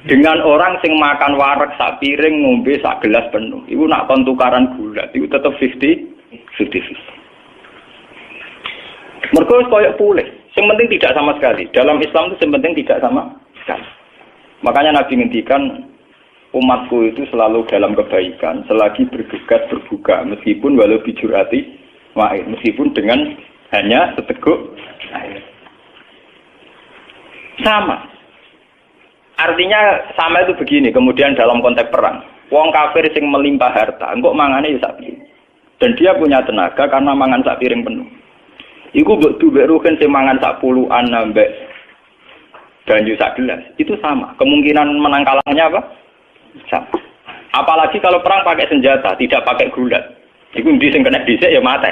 Dengan orang sing makan wareg sak piring ngombe sak gelas penuh. Iku nak kon tukaran gula, iku tetep 50-50. Mergo koyo pulih. Yang penting tidak sama sekali. Dalam Islam itu yang penting tidak sama sekali. Makanya Nabi ngendikan umatku itu selalu dalam kebaikan selagi bergegas berbuka meskipun walau bijurati ma'in, meskipun dengan hanya seteguk air. Sama. Artinya sama itu begini, kemudian dalam konteks perang. Wong kafir sing melimpah harta, engkok mangane ya sak piring. Dan dia punya tenaga karena mangan sak piring penuh. Iku mbok duwe rugen sing mangan sak puluhan ambek banyu sak gelas. Itu sama. Kemungkinan menang kalahnya apa? Sama. Apalagi kalau perang pakai senjata, tidak pakai gulat. Iku ndi sing kena dhisik ya mate.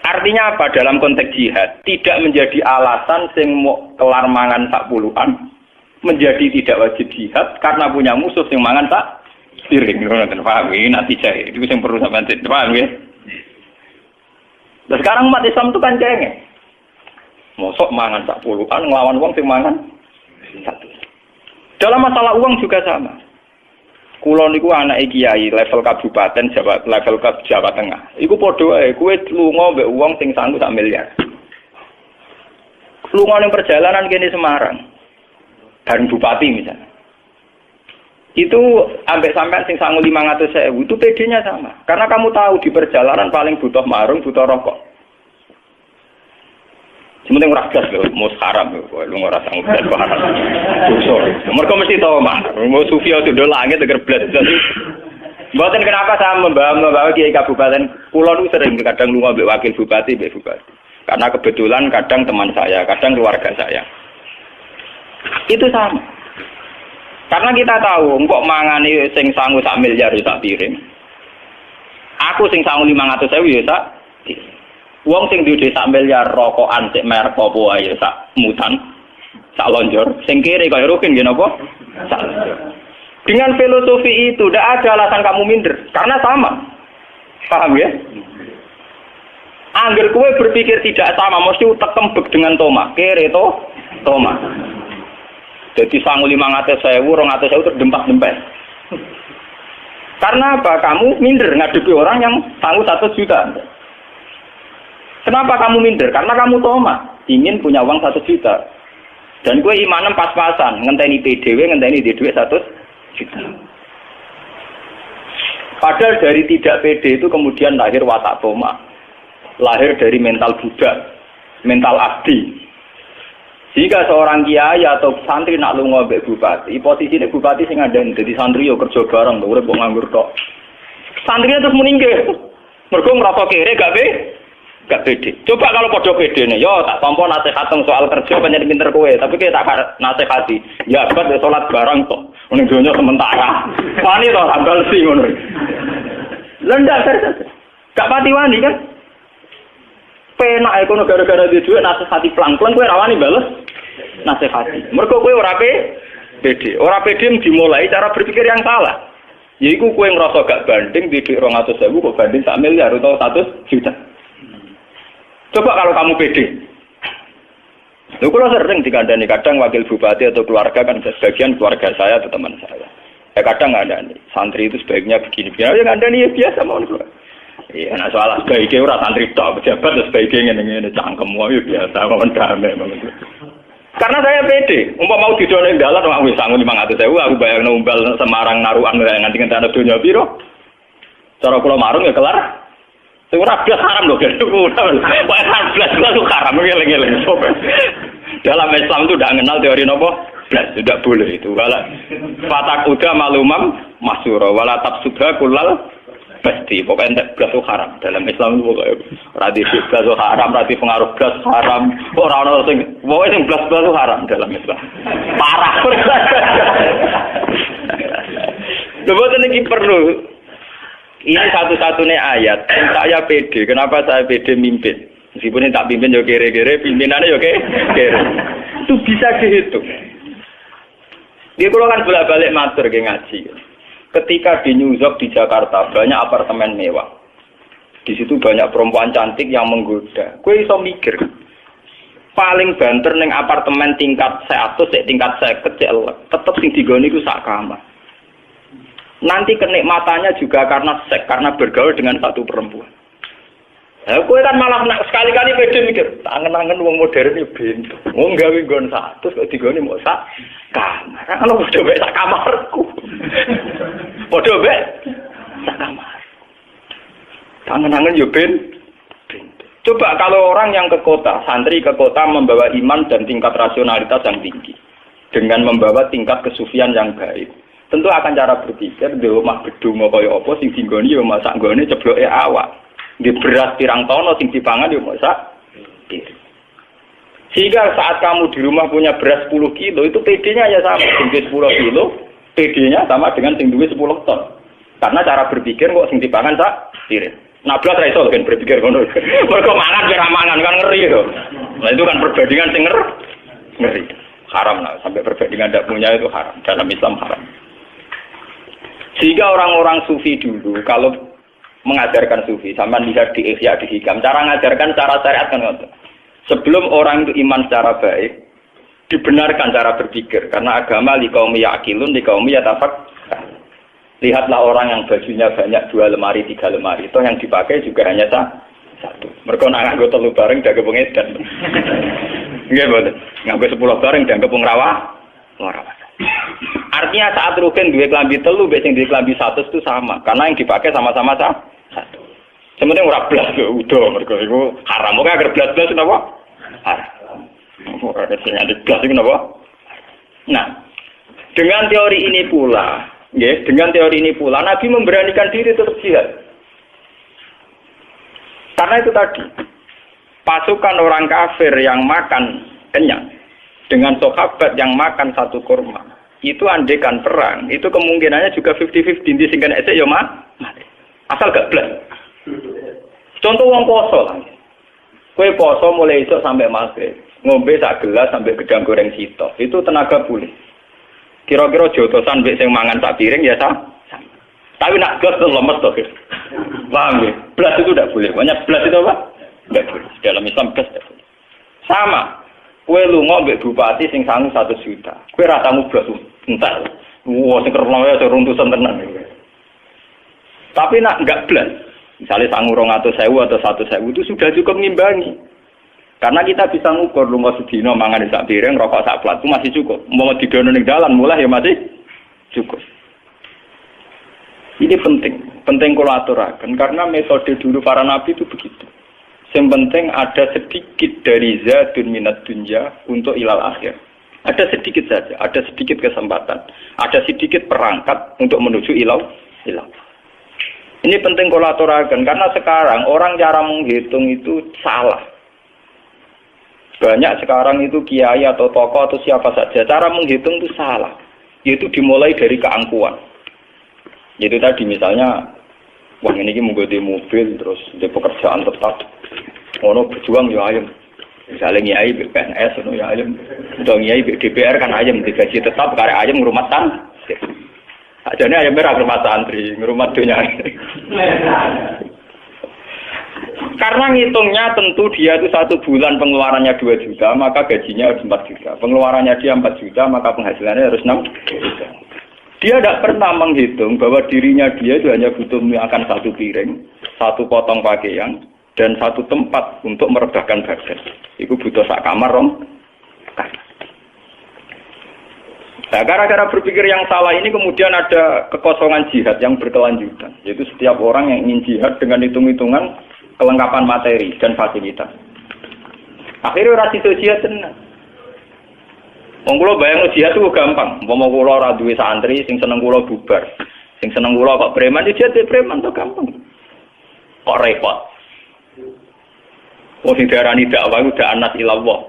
Artinya apa dalam konteks jihad? Tidak menjadi alasan sing mau kelar mangan sak puluhan menjadi tidak wajib jihad karena punya musuh sing mangan sak piring. Ngoten paham iki nanti jae. Itu sing perlu sampean paham ya. Nah, sekarang umat Islam itu kan cengeng. Mosok mangan sak puluhan nglawan wong sing mangan satu. Dalam masalah uang juga sama. Kulo niku anake kiai level kabupaten level Jawa Tengah. Iku padha wae kowe lunga mbek wong sing sanggup sak miliar. Lunga ning perjalanan kene Semarang. Bareng bupati misalnya. Itu ambek sampean sing sangu 500.000 itu PD-nya sama. Karena kamu tahu di perjalanan paling butuh marung, butuh rokok. Sementing ora gas lho, mus haram lho, lu ora sanggup dan haram. Dosa. Mergo mesti tau mah, mau sufi itu do langit teger blas. Mboten kenapa saya membawa kiai kabupaten, kula niku sering kadang lunga mbek wakil bupati, mbek bupati. Karena kebetulan kadang teman saya, kadang keluarga saya. Itu sama. Karena kita tahu, engkok mangani sing sangu sak miliar sak piring. Aku sing sangu 500.000 ya sak. Wong sing duwe sak miliar rokokan sik merek apa wae sak mutan, sak lonjor. Sing kere kaya rukin nggih napa? Sak lonjor. Dengan filosofi itu tidak ada alasan kamu minder karena sama. Paham ya? Angger kowe berpikir tidak sama, mesti utek kembek dengan Toma. Kere to Toma. Jadi sangu 500.000, 200.000 terdempak-dempet. Karena apa? Kamu minder ngadepi orang yang sangu 1 juta. Kenapa kamu minder? Karena kamu Toma, ingin punya uang 1 juta. Dan gue imanem pas-pasan, ngenteni PDW, ngenteni DDW 1 juta. Padahal dari tidak PD itu kemudian lahir watak Toma. Lahir dari mental budak, mental abdi. Jika seorang kiai atau santri nak lunga mbek bupati, posisine bupati sing ngandani dadi santri yo kerja bareng, urip kok nganggur tok. Santrinya terus meninggal. Mergo ngrasa kere gak pede. Coba kalau padha pedene, yo tak tampa nasihat soal kerja pancen pinter kowe, tapi kowe tak nasihati. Ya abad salat bareng kok. Ning donya sementara. Wani to ambal sing ngono. Lendak terus. Gak pati wani kan? Penak ekono gara-gara dia duit nasihati pelan-pelan kowe rawani bales nasihati. Mergo kowe ora pede. Ora pede dimulai cara berpikir yang salah. Yaiku kowe ngrasa gak banding di 200.000 kok banding 1 miliar atau 100 juta. Coba kalau kamu pede. Lho kula sering dikandani kadang wakil bupati atau keluarga kan sebagian keluarga saya atau teman saya. Ya kadang ngandani santri itu sebaiknya begini. Ya ngandani ya biasa mohon keluar. Iya, nah soal sebaiknya ora santri tok pejabat terus sebaiknya ngene-ngene cangkem wae biasa mohon damai. Karena saya pede, mau didono ning dalan wis sangun 500.000 aku bayangno umbal Semarang narukan nganti ngenteni donya piro. Cara kula marung ya kelar. Sing ora blas haram lho kan. Wah, blas itu haram ngeleng-eleng. Dalam Islam itu tidak mengenal teori nopo blas, tidak boleh itu. Wala fatakuda malumam masyura wala tabsudha kullal pasti pokoknya blas itu haram. Dalam Islam itu pokoknya radi blas itu haram, radi pengaruh blas haram. Orang-orang sing pokoknya sing blas itu haram dalam Islam. Parah. Coba ini perlu. Ini satu-satunya ayat yang saya pede. Kenapa saya pede mimpin? Meskipun ini tak pimpin ya kere-kere, pimpinannya ya kere. Itu bisa dihitung. Dia kalau kan bolak-balik matur ke ngaji. Ketika di New York di Jakarta banyak apartemen mewah. Di situ banyak perempuan cantik yang menggoda. Gue iso mikir. Paling banter ning apartemen tingkat 100, tingkat 50, tetep sing digoni ku sak kamar. Nanti kenikmatannya juga karena seks, karena bergaul dengan satu perempuan. Kowe kan malah sekali-kali pede mikir, angen-angen wong modern iki bento. Wong gawe nggon 100 kok digone mok sak kamar. Ana padha mek sak kamarku. Padha mek sak kamar. Angen-angen yo bento. Coba kalau orang yang ke kota, santri ke kota membawa iman dan tingkat rasionalitas yang tinggi dengan membawa tingkat kesufian yang baik. Tentu akan cara berpikir di rumah gedung kaya apa sing dinggoni yo masak nggone cebloke awak. Di beras pirang tono sing dipangan yo masak. Sehingga saat kamu di rumah punya beras 10 kilo itu PD-nya ya sama, sing 10 kilo, PD-nya sama dengan sing duwe 10 ton. Karena cara berpikir kok sing dipangan sak piring. Nah, belas ra iso kan berpikir ngono. Mergo mangan kira mangan kan ngeri to. Nah, itu kan perbandingan sing ngeri. Haram lah, sampai perbandingan tidak punya itu haram. Dalam Islam haram. Sehingga orang-orang sufi dulu kalau mengajarkan sufi, sama lihat di Ihya di Hikam, cara mengajarkan cara syariat kan ngoten. Sebelum orang itu iman secara baik, dibenarkan cara berpikir karena agama liqaumi yaqilun liqaumi yatafak. Lihatlah orang yang bajunya banyak 2 lemari, 3 lemari, itu yang dipakai juga hanya satu. Mereka nak nganggo 3 bareng dianggap pengedan. Nggih mboten. Nganggo 10 bareng dianggap wong rawah. Artinya saat rugen duwe klambi 3 mbek sing duwe klambi 100 itu sama, karena yang dipakai sama-sama satu. Sementing ora blas yo udo mergo iku haram. Kok agar blas-blas napa? Haram. Ora sing ada blas iku napa? Nah, dengan teori ini pula, nggih, dengan teori ini pula Nabi memberanikan diri tetap jihad. Karena itu tadi pasukan orang kafir yang makan kenyang dengan sahabat yang makan satu kurma, itu andekan perang, itu kemungkinannya juga 50-50 di singkan esek ya mati. Asal gak blas. Contoh wong poso lah. Kowe poso mulai esuk sampai maghrib, ngombe sak gelas sampai gedang goreng sitok. Itu tenaga pulih. Kira-kira jotosan mbek sing mangan sak piring ya sama. Tapi nak blas itu lemes toh. Paham ya? Blas itu tidak boleh. Banyak blas itu apa? Tidak boleh. Dalam Islam blas tidak boleh. Sama. Kowe lunga mbek bupati sing sangu 100 juta. Kowe ra sangu blas entar. Wah, sing kerno ya runtusan tenan. Tapi nak enggak blas. Misalnya sangu 200.000 atau 100.000 itu sudah cukup ngimbangi. Karena kita bisa ngukur lunga sedina mangan sak piring, rokok sak plat itu masih cukup. Mau didono ning dalan mulai ya masih cukup. Ini penting kalau aturakan karena metode dulu para nabi itu begitu. Yang penting ada sedikit dari zadun minat dunya untuk ilal akhir. Ada sedikit saja, ada sedikit kesempatan, ada sedikit perangkat untuk menuju ilal. Ini penting kalau aturakan karena sekarang orang cara menghitung itu salah. Banyak sekarang itu kiai atau tokoh atau siapa saja cara menghitung itu salah. Yaitu dimulai dari keangkuhan. Yaitu tadi misalnya, wah ini mengganti mobil terus di pekerjaan tetap. Ono berjuang ya ayam. Misalnya nyai PNS ono ya ayam. Udah nyai DPR kan ayam digaji tetap karena ayam ngrumat tan. Ajane ayam merah ke rumah santri, ngrumat dunya. Karena ngitungnya tentu dia itu 1 bulan pengeluarannya 2 juta, maka gajinya harus 4 juta. Pengeluarannya dia 4 juta, maka penghasilannya harus 6 juta. Dia tidak pernah menghitung bahwa dirinya dia itu hanya butuh makan 1 piring, 1 potong pakaian, dan 1 tempat untuk merebahkan badan. Itu butuh sak kamar, Rom. Nah, gara-gara berpikir yang salah ini kemudian ada kekosongan jihad yang berkelanjutan. Yaitu setiap orang yang ingin jihad dengan hitung-hitungan kelengkapan materi dan fasilitas. Akhirnya orang situ jihad tenang. Wong kula bayang jihad itu gampang. Umpama kula ora duwe santri sing seneng kula bubar, sing seneng kula kok preman jihad preman to gampang. Kok repot. Wong sing diarani dakwah iku dak anas ilallah.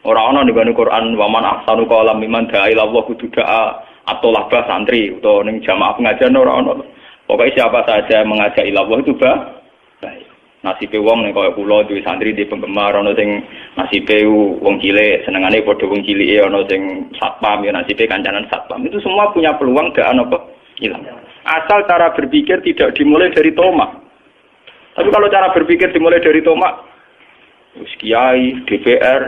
Ora ana ning Quran wa man ahsanu qalam mimman da'a ilallah kudu da'a atollah bah santri utawa ning jamaah pengajian ora ana. Pokoke siapa saja mengajak ilallah itu baik. Nasibe wong nek kaya kula duwe santri di penggemar ana sing nasibe wong cilik senengane padha wong cilike ana sing satpam ya nasibe kancanan satpam. Itu semua punya peluang daan apa? Hilang. Asal cara berpikir tidak dimulai dari tomak. Tapi kalau cara berpikir dimulai dari tomak, kiai, DPR,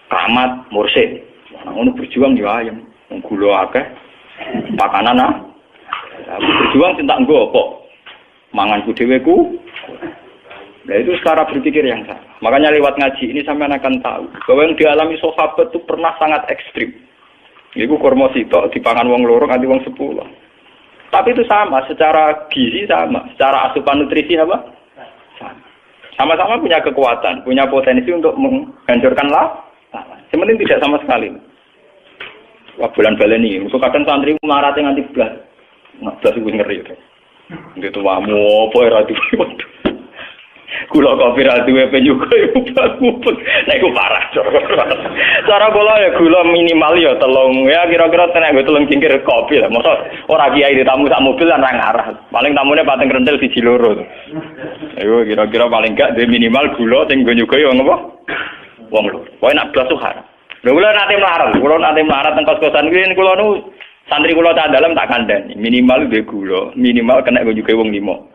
keramat, mursyid. Nah, ngono berjuang yo ayem. Wong gula akeh, pakanan ah. Aku berjuang cinta nggo apa? Manganku dheweku. Nah itu cara berpikir yang salah. Makanya lewat ngaji ini sampean akan tahu bahwa yang dialami sahabat itu pernah sangat ekstrim. Iku kurma sitok dipangan wong loro nganti wong 10. Tapi itu sama, secara gizi sama, secara asupan nutrisi apa? Sama. Sama-sama punya kekuatan, punya potensi untuk menghancurkan lawan. Sementing tidak sama sekali. Wah bulan baleni, musuh kadang santri marate nganti blas. Blas iku ngeri. Gitu wamu apa ora duwe. Kula kopi ra duwe penyuga iku mupet. Nek iku parah. Cara kula ya gula minimal ya telung. Ya kira-kira tenek nggo telung cingkir kopi lah. Mosok ora kiai ditamu sak mobil lan ra ngarah. Paling tamune pating rentil 1 loro. Ayo kira-kira paling gak duwe minimal gula sing nggo nyuga ya ngopo? Wong lho. Pokoke nak blas tuh haram. Lha kula nate melarat teng kos-kosan kuwi kula nu santri kula tak dalam tak kandhani. Minimal duwe gula, minimal kena nggo nyuga wong 5.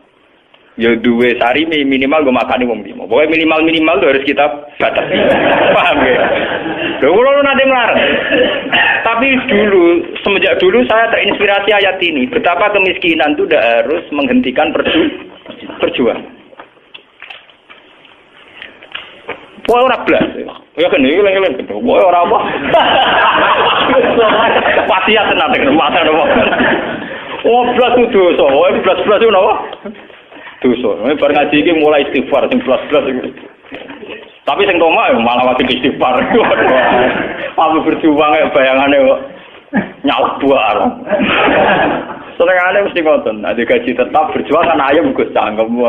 Ya duwe sari minimal gue makani wong 5. Pokoknya minimal itu harus kita batasi. Paham ya? Lho kula nanti melarang. Tapi semenjak dulu saya terinspirasi ayat ini. Betapa kemiskinan itu tidak harus menghentikan perjuangan. Pokoke ora blas. Ya kan iki leng-leng gitu. Pokoke ora apa. Wasiat tenan nek mata apa. Oh blas itu dosa. Oh blas-blas itu napa? Dosa. Bar ngaji iki mulai istighfar sing blas-blas iki. Tapi sing tomak malah wajib istighfar. Aku berjuang kaya bayangane kok nyalak buar. Senengane mesti ngoten. Nek gaji tetap berjuang kan ayam Gus cangkemmu.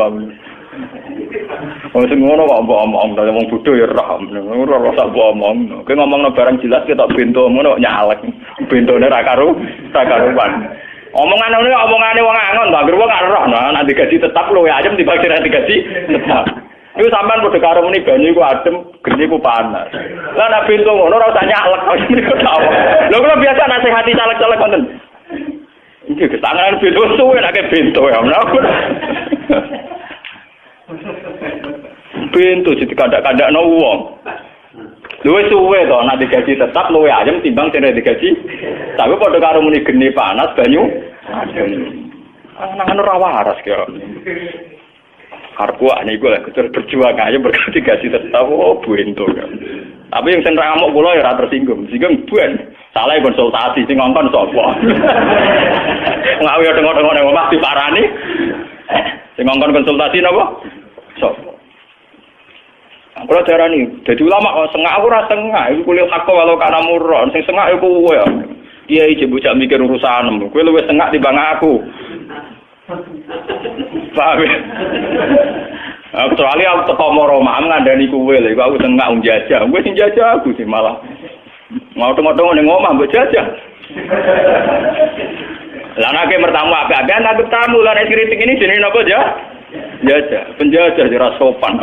Wong sing ngono kok mbok omong, wong bodho ya roh. Ora rasa mbok omong. Kowe ngomongno barang jelas ketok bento ngono nyalek. Bentone ra karuan. Omongane wong angon to, anggere wong gak roh. Nah, nek digaji tetap luwe ayem dibagi nek digaji tetap. Iku sampean padha karo muni banyu iku adem, geni iku panas. Lah nek bento ngono ora usah nyalek niku tau. Lho kula biasa nasihati caleg-caleg wonten. Iki kesangan bento suwe nek bento ya. Bento dikandak-kandakno wong. Luwe suwe to nek digaji tetap luwe ayem timbang sing digaji. Tapi padha karo muni geni panas banyu adem. Nang ora waras kaya. Karku ane iku lek berjuang aja berganti gaji tetap bento kan. Tapi yang sing ra ngamuk kula ya ora tersinggung. Singgung buen. Salah konsultasi sing ngongkon sapa. Ngawi tengok-tengok nang omah diparani. Sing ngongkon konsultasi napa? Sapa? Kalau darani, jadi ulama sengak aku rasa sengak. Iku kuliah hakko walau kana murron. Sing sengak iku kowe. Dia iki bocah mikir urusan. Kowe luwih sengak dibanding aku. Paham ya? Kecuali aku teko Roma ngandani kowe lho, aku sengak njajah. Kowe sing jajah aku sih malah. Mau tengok-tengok ning omah mbok jajah. Lah nek mertamu apik-apik aku tamu lan kritik ini jenenge napa ya? Jajah, penjajah ora sopan.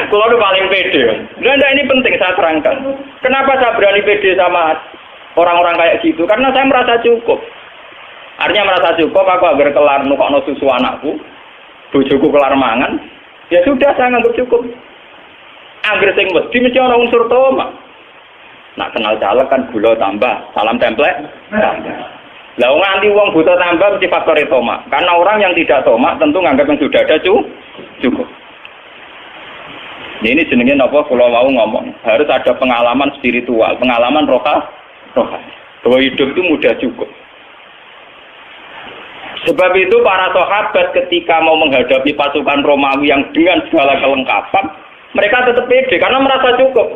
Kalau itu paling pede. Nah, ini penting saya terangkan. Kenapa saya berani pede sama orang-orang kayak gitu karena saya merasa cukup. Artinya merasa cukup, aku agar kelar nukokno susu anakku, bojoku kelar mangan, ya sudah saya anggap cukup. Angger sing wedi mesti ana unsur toma. Nak kenal caleg kan gula tambah, salam template tambah. Lah nganti wong buta tambah mesti faktor toma. Karena orang yang tidak toma tentu nganggap yang sudah ada cukup. Ini jenenge napa kula mau ngomong, harus ada pengalaman spiritual, pengalaman rohani. Bahwa hidup itu mudah cukup. Sebab itu para sahabat ketika mau menghadapi pasukan Romawi yang dengan segala kelengkapan, mereka tetap pede karena merasa cukup.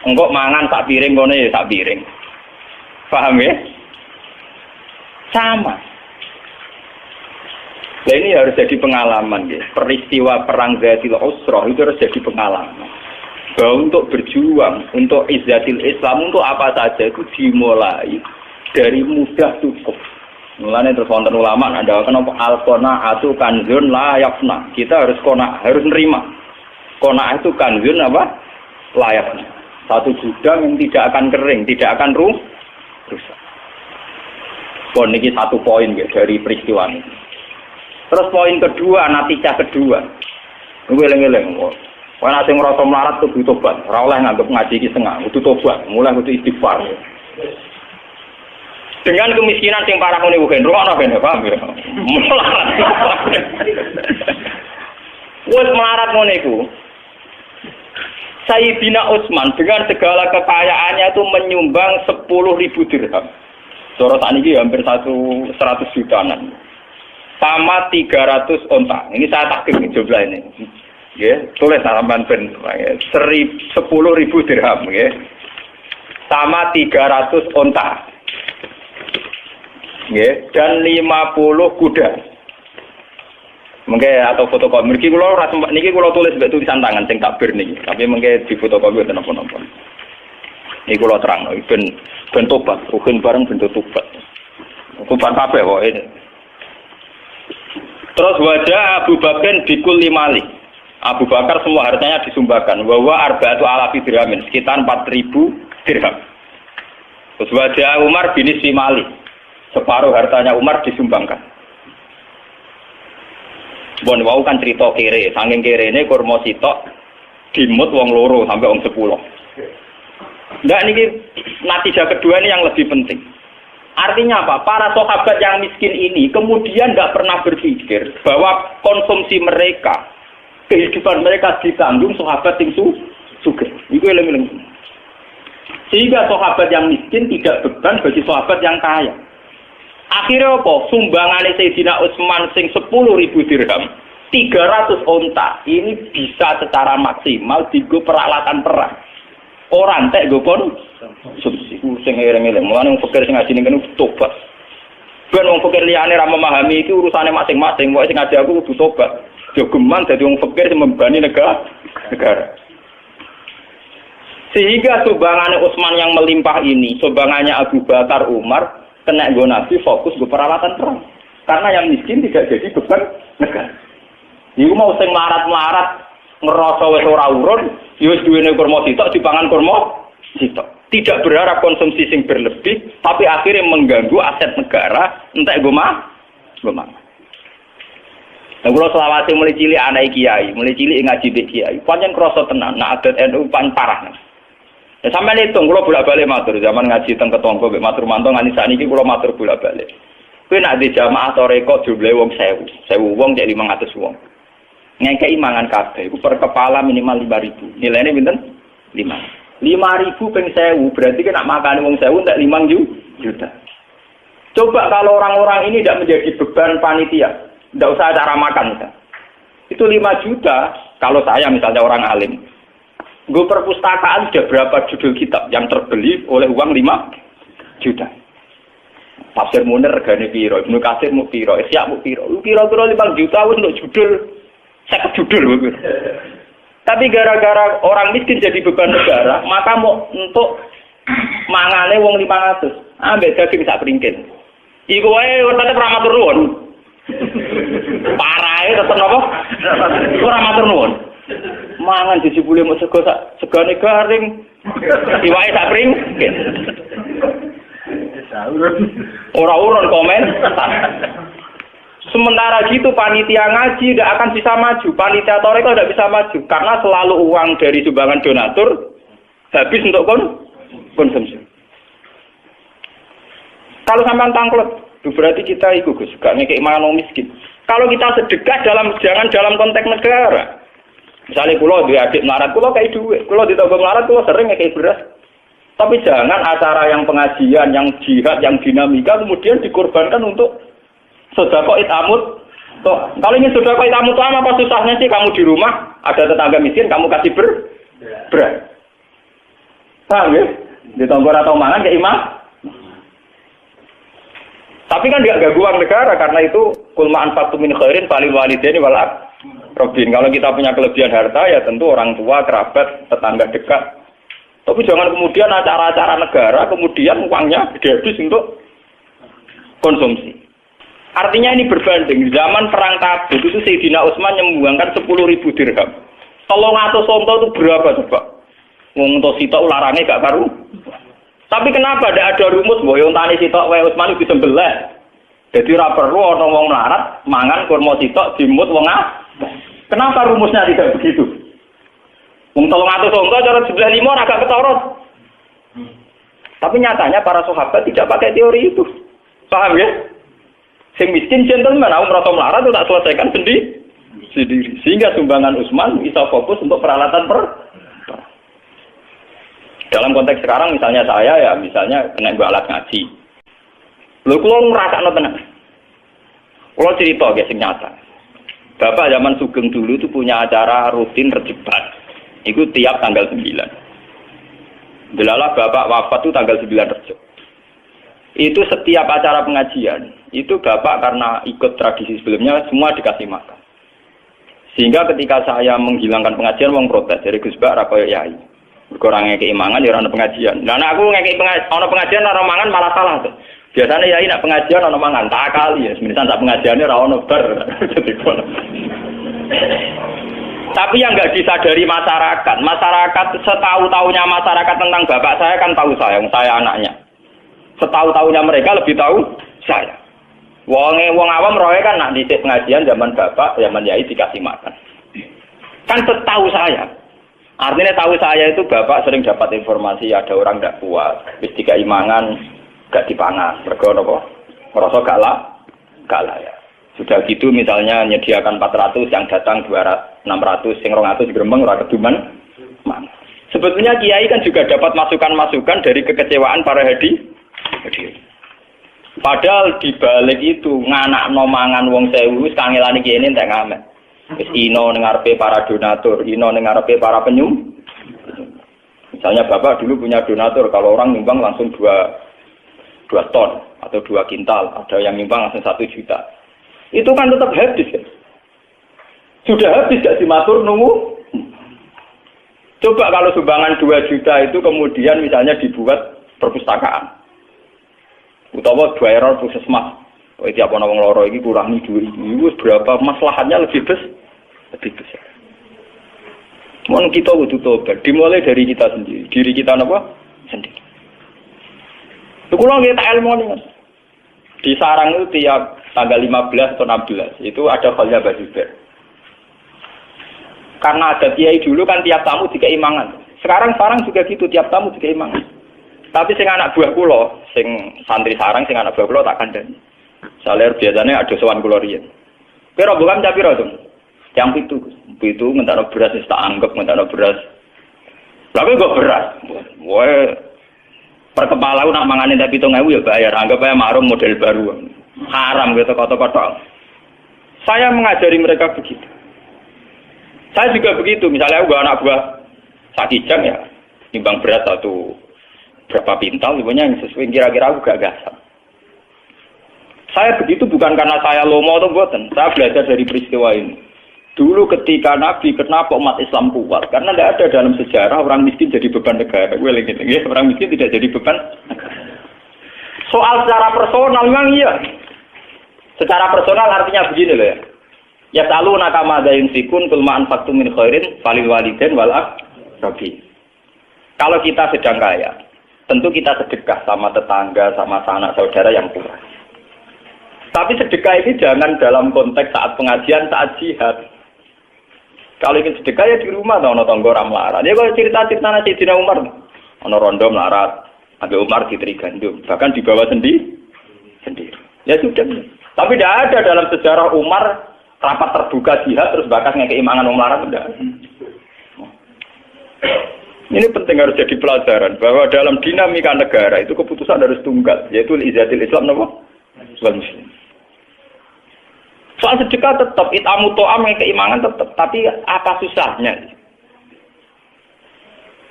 Enggak mangan sak piring ngene ya sak piring. Paham ya? Sama. Nah ini harus jadi pengalaman ya. Peristiwa perang Zatil Usrah itu harus jadi pengalaman. Bahwa untuk berjuang, untuk izzatil Islam, untuk apa saja itu dimulai dari mudah cukup. Mulanya terus wonten ulama ada kenapa al-qanaatu kanzun la yafna. Kita harus harus nerima. Qanaah itu kanzun apa? Layaknya. Satu gudang yang tidak akan kering, tidak akan rusak. Ini satu poin ya, dari peristiwa ini. Terus poin kedua, natijah kedua. Ngeleng-ngeleng. Wah, nasi ngerasa melarat itu butuh tobat. Ora oleh nganggep ngaji iki setengah, butuh tobat. Mulai butuh istighfar. Dengan kemiskinan yang parah ngene bukan rono ben paham ya. Wes melarat ngene iku. Sayyidina Utsman dengan segala kekayaannya itu menyumbang 10.000 dirham. Cara sakniki hampir 100 jutaan. Sama 300 onta. Ini saya takdir jumlah ini. Ya, tulis halaman ben 10.000 dirham ya. Sama 300 onta. Ya, dan 50 kuda. Mengke atau fotokopi. Niki kula tulis mbek tulisan tangan sing takbir niki. Tapi mengke di fotokopi ten napa-napa. Niki kula terangno ben tobat, rukun bareng ben tobat. Tobat kabeh kok ini. Terus wajah Abu Bakar bikul limali. Abu Bakar semua hartanya disumbangkan. Bahwa arba'atu alafi dirhamin, sekitar 4.000 dirham. Terus wajah Umar bin Simali. Separuh hartanya Umar disumbangkan. Bon wau kan cerita kere, saking kere ini kurma sitok dimut wong loro sampai wong 10. Nah ini natijah kedua ini yang lebih penting. Artinya apa? Para sahabat yang miskin ini kemudian nggak pernah berpikir bahwa konsumsi mereka, kehidupan mereka ditanggung sahabat yang sugih. Itu eleng-eleng. Sehingga sahabat yang miskin tidak beban bagi sahabat yang kaya. Akhirnya apa? Sumbangan Sayyidina Utsman sing 10.000 dirham, 300 onta. Ini bisa secara maksimal digo peralatan perang. Orang tek go konsumsi. Sing eleng-eleng. Mulane wong fakir sing ngaji ning kene tobat. Ben wong fakir liyane ra memahami iki urusane masing-masing. Pokoke sing ngaji aku kudu tobat. Jogeman dadi wong fakir sing membani negara. Sehingga sumbangannya Utsman yang melimpah ini, sumbangannya Abu Bakar, Umar, kena go Nabi fokus ke peralatan perang. Karena yang miskin tidak jadi beban negara. Iku mau sing melarat-melarat ngerasa wis ora urun, ya wis duwene kurma sitok dipangan kurma sitok. Tidak berharap konsumsi sing berlebih, tapi akhirnya mengganggu aset negara, entek go mah. Nah, kalau selawase mulai cilik anak kiai, mulai cilik ngaji be kiai, pancen krasa tenan, nak adat NU paling parah. Ya sampeyan hitung kula bolak-balik matur zaman ngaji teng ketangga mek matur mantong nganti sakniki kula matur bolak-balik. Kuwi nek di jamaah toreko jumlahe wong 1000 wong cek 500 wong. Ngekeki mangan kabeh iku per kepala minimal 5.000. Nilainya pinten? 5.000 ping 1000 berarti nek makane wong 1000 entek 5 juta. Coba kalau orang-orang ini tidak menjadi beban panitia, tidak usah cara makan misalnya. Itu 5 juta kalau saya misalnya orang alim. Gue perpustakaan sudah berapa judul kitab yang terbeli oleh uang 5 juta. Tafsir Munir regane piro, Ibnu Katsir mu piro, Ihya mu piro. Kira-kira 5 juta untuk judul 50 judul. Tapi gara-gara orang miskin jadi beban negara, maka mau untuk mangane wong 500. Ambek daging sak pringkin. Iku wae tetep ra matur nuwun. Parahe tetep napa? Ora matur nuwun. mangan dijebule mok segane garing. Iwake sak pring. Ora urun komen. Sementara gitu panitia ngaji tidak akan bisa maju, panitia toreko tidak bisa maju karena selalu uang dari sumbangan donatur habis untuk konsumsi. Kalau sampean tangklet, berarti kita ikut Gus, gak ngekek mangan miskin. Kalau kita sedekah jangan dalam konteks negara. Misalnya kulo di adik melarat, kulo kayak duit, kulo di toko melarat, kulo sering kayak beras. Tapi jangan acara yang pengajian, yang jihad, yang dinamika kemudian dikorbankan untuk sedekah itamut. Kalau ingin sedekah itamut apa susahnya sih? Kamu di rumah ada tetangga miskin, kamu kasih beras. Paham ya? Di toko atau mangan kayak imam. Tapi kan tidak ganggu uang negara karena itu kulma anfaqtum min khairin falil walidaini wal aqrabin. Kalau kita punya kelebihan harta ya tentu orang tua, kerabat, tetangga dekat. Tapi jangan kemudian acara-acara negara kemudian uangnya habis untuk konsumsi. Artinya ini berbanding. Zaman perang Tabuk itu Sayyidina Utsman menyumbangkan 10.000 dirham. 300 onto itu berapa coba? Wong to sitok larange gak karu. Tapi kenapa tidak ada rumus bahwa yang tani sitok wae Utsman itu disembelih. Jadi ora perlu ana wong melarat mangan kurma sitok dimut wong Kenapa rumusnya tidak begitu? Wong 300 onto cara sebelah 5 agak ketorot. Tapi nyatanya para sahabat tidak pakai teori itu. Paham ya? Sing miskin gentleman, aku merasa melarat itu tak selesaikan sendiri. Sehingga sumbangan Utsman bisa fokus untuk peralatan Dalam konteks sekarang misalnya saya ya misalnya kena gue alat ngaji. Lho kula ngrasakno tenan. Kula cerita guys sing nyata. Bapak zaman Sugeng dulu itu punya acara rutin Rejeban. Itu tiap tanggal 9. Delalah bapak wafat itu tanggal 9 Rejab. Itu setiap acara pengajian, itu bapak karena ikut tradisi sebelumnya semua dikasih makan. Sehingga ketika saya menghilangkan pengajian wong protes dari Gus Bak ra koyo yai. Kurang ngekei mangan ya ana pengajian. Lah nek aku ngekei pengajian ana mangan malah salah tuh. Biasanya yai nek pengajian ana mangan tak kali ya. Semisal tak pengajiannya ora ono bar. Tapi yang enggak disadari masyarakat setahu-tahunya masyarakat tentang bapak saya kan tahu saya anaknya. Setahu-tahunya mereka lebih tahu saya. Wong awam roe kan nak dhisik pengajian zaman bapak, zaman yai dikasih makan. Kan setahu saya. Artinya tahu saya itu bapak sering dapat informasi ada orang tidak kuat, wis dikai mangan gak dipangan, mergo napa? Ngrasa gak layak. Sudah gitu misalnya menyediakan 400 yang datang 600, sing 200 gremeng ora keduman. Sebetulnya kiai kan juga dapat masukan-masukan dari kekecewaan para hadirin. Padahal di balik itu nganakno mangan wong 1000 wis kangelane kiai entek ngamen. Wis ino ning ngarepe para donatur, ino ning ngarepe para penyum. Misalnya Bapak dulu punya donatur, kalau orang nyumbang langsung 2 ton atau 2 kintal, ada yang nyumbang langsung 1 juta. Itu kan tetap habis kan? Sudah habis gak dimatur nunggu? Coba kalau sumbangan 2 juta itu kemudian misalnya dibuat perpustakaan. Utawa daerah puskesmas. Tiap ana wong loro iki kurangi duit iki wis berapa maslahatnya lebih besar. Mun kita kudu tobat, dimulai dari kita sendiri. Diri kita napa? Sendiri. Kula nggih tak ilmu nih Mas. Di sarang itu tiap tanggal 15 atau 16 itu ada khalya bazuber. Karena ada kiai dulu kan tiap tamu dikai mangan. Sekarang juga gitu tiap tamu dikai mangan. Tapi sing anak buah kula, sing santri sarang sing anak buah kula tak kandhani. Saler biasanya ada sowan kula riyen. Kira bukan capira to. Yang itu ngentakno beras wis tak anggap ngentakno beras. Lha kok beras. Woe per kepala nak mangane tak 7.000 ya bayar. Anggap aja marung model baru. Haram gitu kotok-kotok. Saya mengajari mereka begitu. Saya juga begitu. Misalnya aku anak buah sakijang ya, nimbang beras satu berapa pintal, sebenarnya yang sesuai kira-kira aku gak gasam. Saya begitu bukan karena saya lomo atau buatan. Saya belajar dari peristiwa ini. Dulu ketika Nabi, kenapa umat Islam kuat? Karena tidak ada dalam sejarah orang miskin jadi beban negara. Orang miskin tidak jadi beban negara. Soal secara personal memang iya. Secara personal artinya begini loh ya. Ya selalu nakama dayun fikun kulmaan faktu min khairin falil waliden wal aqrabin. Kalau kita sedang kaya, tentu kita sedekah sama tetangga, sama sanak saudara yang kurang. Tapi sedekah ini jangan dalam konteks saat pengajian, saat jihad. Kalau ingin sedekah ya di rumah, ada tonggo melarat. Ya kalau cerita-cerita nasi Sayyidina Umar, ada rondo melarat, ada Umar diteri gandum, bahkan dibawa sendiri. Ya sudah. Tapi tidak ada dalam sejarah Umar rapat terbuka jihad terus bakas ngekei mangan wong melarat tidak. Ini penting harus jadi pelajaran bahwa dalam dinamika negara itu keputusan harus tunggal, yaitu izatil Islam napa? Islam Muslim. Soal sedekah tetap itamu to'am ngekei mangan tetap, tapi apa susahnya?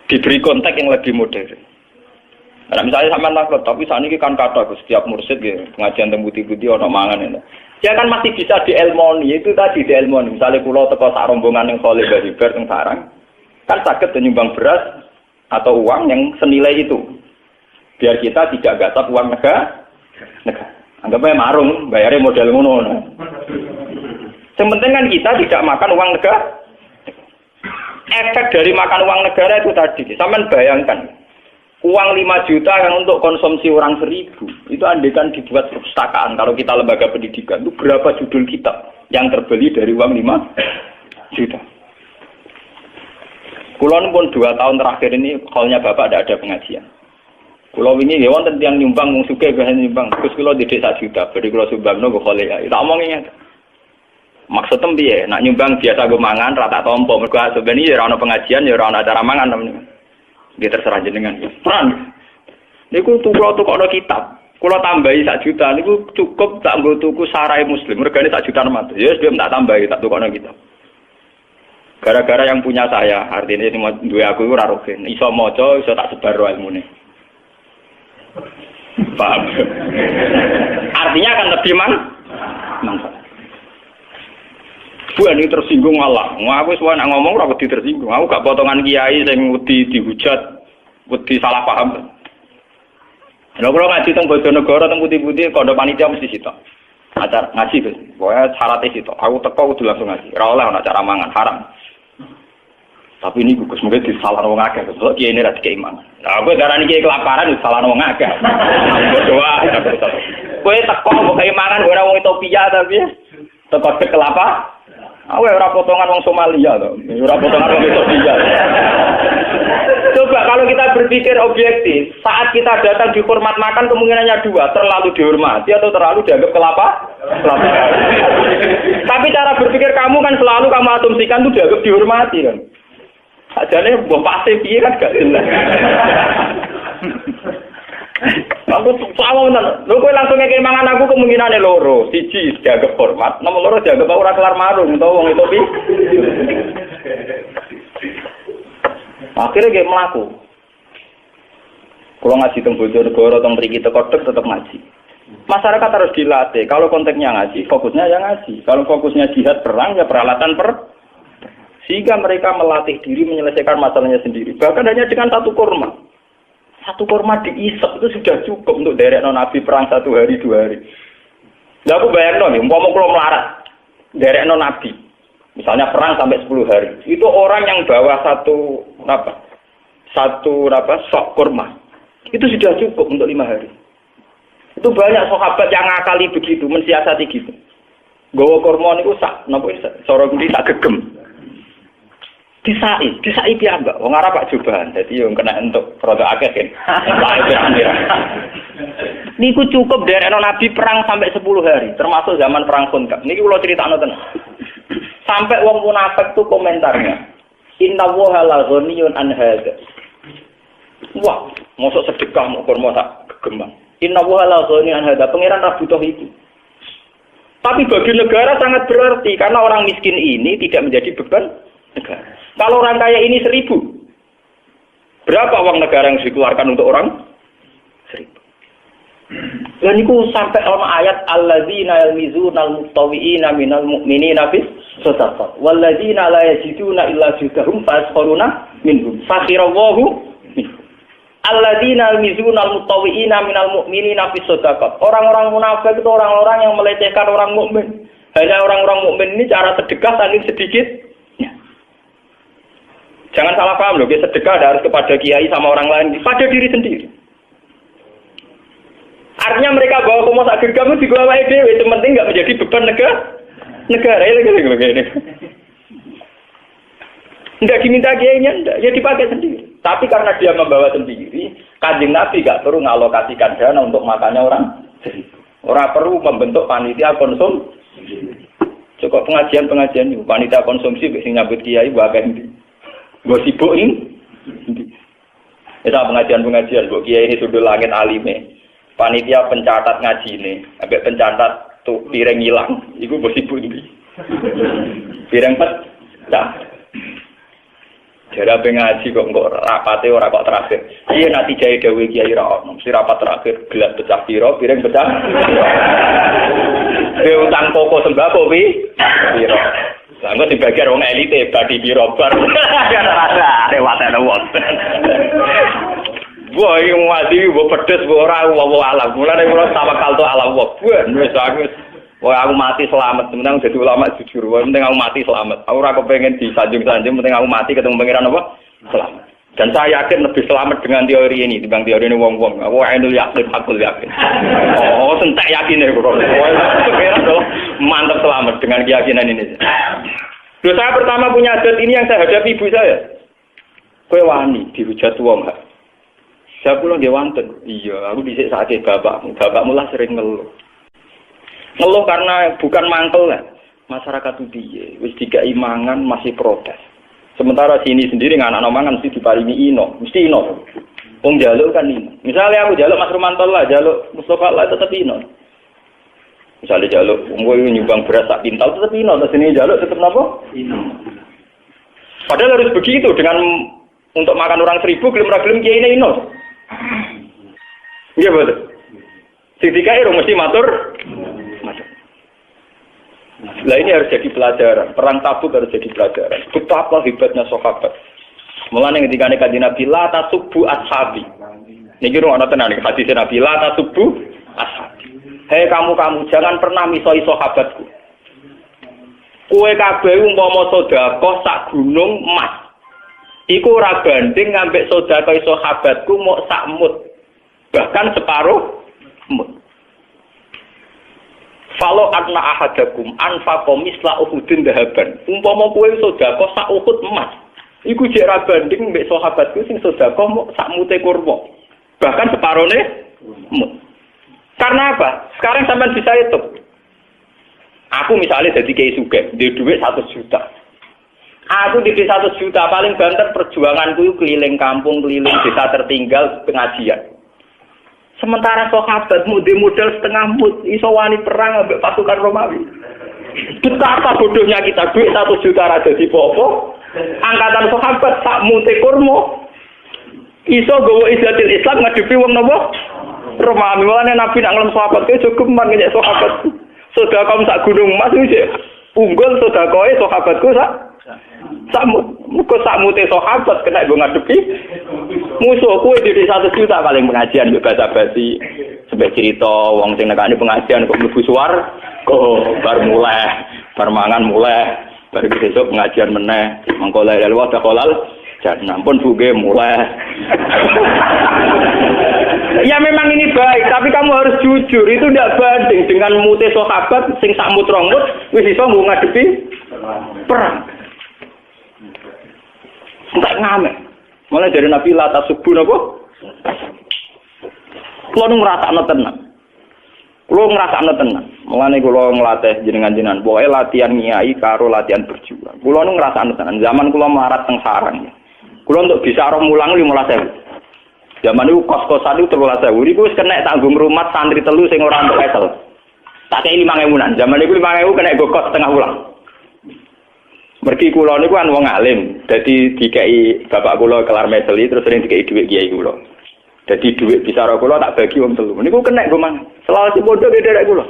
Diberi konteks yang lebih modern. Nah, misalnya sama takut, tapi saat ini kan kata setiap mursyid ya, pengajian tembuti-buti ono mangan itu. Dia kan masih bisa dielmoni, itu tadi dielmoni. Misalnya pulau teko sak rombongan yang soleh dari ber teng sarang, kan sakit menyumbang beras atau uang yang senilai itu. Biar kita tidak gasap uang negara. Anggapnya marung, bayarnya modal ngono. Yang penting kan kita tidak makan uang negara. Efek dari makan uang negara itu tadi, sampean bayangkan. Uang 5 juta yang untuk konsumsi orang 1000 itu andaikan dibuat perpustakaan kalau kita lembaga pendidikan itu berapa judul kitab yang terbeli dari uang 5 juta. Kulon pun 2 tahun terakhir ini halnya bapak tidak ada pengajian. Kulo ini ya wonten tiyang nyumbang wong sugih bahan nyumbang terus kulo didik 1 juta beri kulo sumbangno go khole ya. Tak omongi ngene. Maksudem piye? Nak nyumbang biasa go mangan rata tompo mergo sebenarnya ya ora ono pengajian ya ora ono acara mangan temen. Dia terserah jenengan. Peran. Niku tukokno kitab. Kula tambahi 1 juta niku cukup tak nggo tuku sarai muslim. Regane 1 juta nemat. Ya wis tak tambahi tak tukokno kitab. Gara-gara yang punya saya, artinya sing duwe aku iku ora rogen. Iso maca, iso tak sebar ilmune. Paham? Artinya akan lebih manfaat. Bu ini tersinggung Allah. Aku suwe nak ngomong ora wedi tersinggung. Aku gak potongan kiai sing wedi dihujat, wedi salah paham. Lha kula ngaji teng Bojonegoro teng putih-putih kondo panitia mesti sitok. Acara ngaji Gus. Pokoke syaratnya sitok. Aku teko kudu langsung ngaji. Ora oleh ana acara mangan, haram. Tapi ini Gus mungkin disalahno wong akeh. Kok kiai ini ra dikei mangan. Lah aku darani kiai kelaparan disalahno wong akeh. Berdoa. Kowe teko kok kiai mangan ora wong Ethiopia tapi teko kelapa. Aku ora potongan wong Somalia to. Ora potongan wong Ethiopia. Coba kalau kita berpikir objektif, saat kita datang dihormat makan kemungkinannya 2, terlalu dihormati atau terlalu dianggap kelapa. Tapi cara berpikir kamu kan selalu kamu asumsikan itu dianggap dihormati kan. Sajane mbok pasti piye kan gak jelas. Aku sama bener. Lho kowe langsung ngekek mangan aku kemungkinane loro. Siji dianggap hormat, nomor loro dianggap ora kelar marung utawa wong itu pi. Akhirnya kayak melaku. Kalau ngaji teng Bojonegoro teng mriki teko tetep ngaji. Masyarakat harus dilatih. Kalau konteksnya ngaji, fokusnya ya ngaji. Kalau fokusnya jihad perang ya peralatan sehingga mereka melatih diri menyelesaikan masalahnya sendiri. Bahkan hanya dengan 1 kurma. 1 kurma diisep itu sudah cukup untuk derekno Nabi perang 1 hari 2 hari. Lah aku bayangno nih, umpama kula melarat derekno Nabi. Misalnya perang sampai 10 hari. Itu orang yang bawa satu sok kurma. Itu sudah cukup untuk 5 hari. Itu banyak sahabat yang ngakali begitu, mensiasati gitu. Gawa kurma niku sak napa cara kuwi sak gegem. Disai piyambak. Wong Arab Pak Jubahan. Dadi yo kena entuk rada akeh kan. Niku cukup derekno Nabi perang sampai 10 hari, termasuk zaman perang Khandaq. Niki kula critakno tenan. Sampai wong munafik tuh komentarnya. Inna woha la ghaniyun an hadza. Wah, mosok sedekah mau kurma tak gegembang. Inna woha la ghaniyun an hadza. Pangeran ra butuh itu. Tapi bagi negara sangat berarti karena orang miskin ini tidak menjadi beban negara. Kalau orang kaya ini 1000, berapa uang negara yang dikeluarkan untuk orang? 1000. Dan itu sampai ayat alladzina yalmizunal mutawwi'ina minal mu'minina bis shadaqah walladzina la yajiduna illa judahum fasqaruna minhum sakhirallahu minhum. Alladzina yalmizunal mutawwi'ina minal mu'minina bis shadaqah. Orang-orang munafik itu orang-orang yang melecehkan orang mukmin. Hanya orang-orang mukmin ini cara sedekah saking sedikit. Jangan salah paham loh, sedekah harus kepada kiai sama orang lain, pada diri sendiri. Artinya mereka bawa pemosak gegam itu digawa dewe, itu penting nggak menjadi beban negara ini. Nggak diminta kiainya, ya dipakai sendiri. Tapi karena dia membawa sendiri, Kanjeng Nabi nggak perlu ngalokasikan dana untuk makannya orang. Orang perlu membentuk panitia konsum. Cukup pengajian itu, panitia konsumsi, biasanya nyambut kiai, bahkan gue sibuk ini. Itu pengajian, bu kiai ini sudut langit alime. Panitia pencatat ngaji ini, agak pencatat tuh piring hilang, itu gue sibuk ini. Piring pecah. Jadi apa ngaji kok rapate ora kok terakhir. Iya nanti jahit dawe kiai ra ono, mesti rapat terakhir gelas pecah piro, piring pecah. Utang pokok sembako piro. Lah engko dibagi wong elite badi piro bar. Lewat ana wong. Wah, iki ngaji mbok pedes mbok ora alam. Mulane kula tawakal to alam wong. Wis aku mati selamat, penting jadi ulama jujur. Penting aku mati selamat. Aku ora kepengin disanjung-sanjung, penting aku mati ketemu pangeran apa? Selamat. Dan saya yakin lebih selamat dengan teori ini dibanding teori ini wong-wong. Aku ainul yakin, hakul yakin. Oh, sentek yakin ya, Bro. Mantap selamat dengan keyakinan ini. Loh, saya pertama punya adat ini yang saya hadapi ibu saya. Kowe wani dihujat wong gak? Saya pulang dia wonten. Iya, aku dhisik sakit bapakmu. Bapakmu lah sering ngeluh karena bukan mangkel lah. Masyarakat itu piye? Wis dikai mangan masih protes. Sementara sini sendiri anak-anak mangan mesti diparingi ino, mesti ino. Wong njaluk kan ino. Misalnya aku njaluk Mas Romanto lah, njaluk Mustofa lah tetep ino. Misalnya njaluk wong nyumbang beras sak pintal tetep ino, terus ini njaluk tetep napa? Ino. Padahal harus begitu dengan untuk makan orang 1000 gelem-gelem kiai ini ino. Iya betul. Sing dikai mesti matur. Nah ini harus jadi pelajaran. Perang Tabuk harus jadi pelajaran. Betapa hebatnya sahabat. Mulane ketika Kanjeng Nabi la tasubbu ashabi. Niki ruang tenan iki hadis Nabi la tasubbu ashabi. Hei kamu jangan pernah misoi sahabatku. Kowe kabeh umpama sedekah sak gunung emas. Iku ora banding ngambek sedekah sahabatku mok sak mut. Bahkan separuh mut. Falo anna ahadakum anfaqa misla uhudin dahaban. Umpama kowe sedekah sak uhud emas. Iku jek ra banding mbek sahabatku sing sedekah mok sak mute kurma. Bahkan separone mut. Karena apa? Sekarang sampean bisa hitung. Aku misalnya jadi kiai sugih, duwe dhuwit 100 juta. Aku di 100 juta paling banter perjuanganku keliling kampung, keliling desa tertinggal pengajian. Sementara sahabat model setengah mut iso wani perang ambek pasukan Romawi. Betapa bodohnya kita, duit 1 juta ra dadi popo. Angkatan sahabat sak mute kurma. Iso gowo izatil Islam ngadepi wong napa? Romawi. Mulane Nabi nak ngelem sahabat ke cukup man nyek sahabat. Sedekah sak gunung emas iki unggul sedekahe sahabatku sak muga sak mute sahabat kena go ngadepi musuh kowe di 100 juta paling pengajian mbek basa-basi sampai cerita wong sing nekani pengajian kok mlebu suar kok bar mulai bar mangan mulai bar besok pengajian meneh mengko la ilaha illallah kolal jangan pun buge mulai. Ya memang ini baik, tapi kamu harus jujur. Itu tidak banding dengan mute sahabat sing sak mut rong mut wis iso nggo ngadepi perang. Enggak ngamek. Mulai dari Nabi lata subuh napa? Kulo ngrasakno tenan. Mulane kulo nglatih jenengan-jenengan. Pokoke latihan nyai karo latihan berjuang. Kulo ngrasakno tenan. Zaman kulo melarat teng sarang. Kulo untuk bisa roh mulang 15.000. Zaman itu kos-kosan itu 13.000. Iku wis kena tanggung rumah santri telu sing ora entuk esel. Tak kei 5.000-an. Zaman iku 5.000 kena go kos setengah wulan. Mergi kula niku kan wong alim. Dadi dikei bapak kula kelar meseli terus sering dikei dhuwit kiai kula. Dadi dhuwit bisa ro kula tak bagi wong telu. Niku kena go mang. Selawase bodoh beda kula.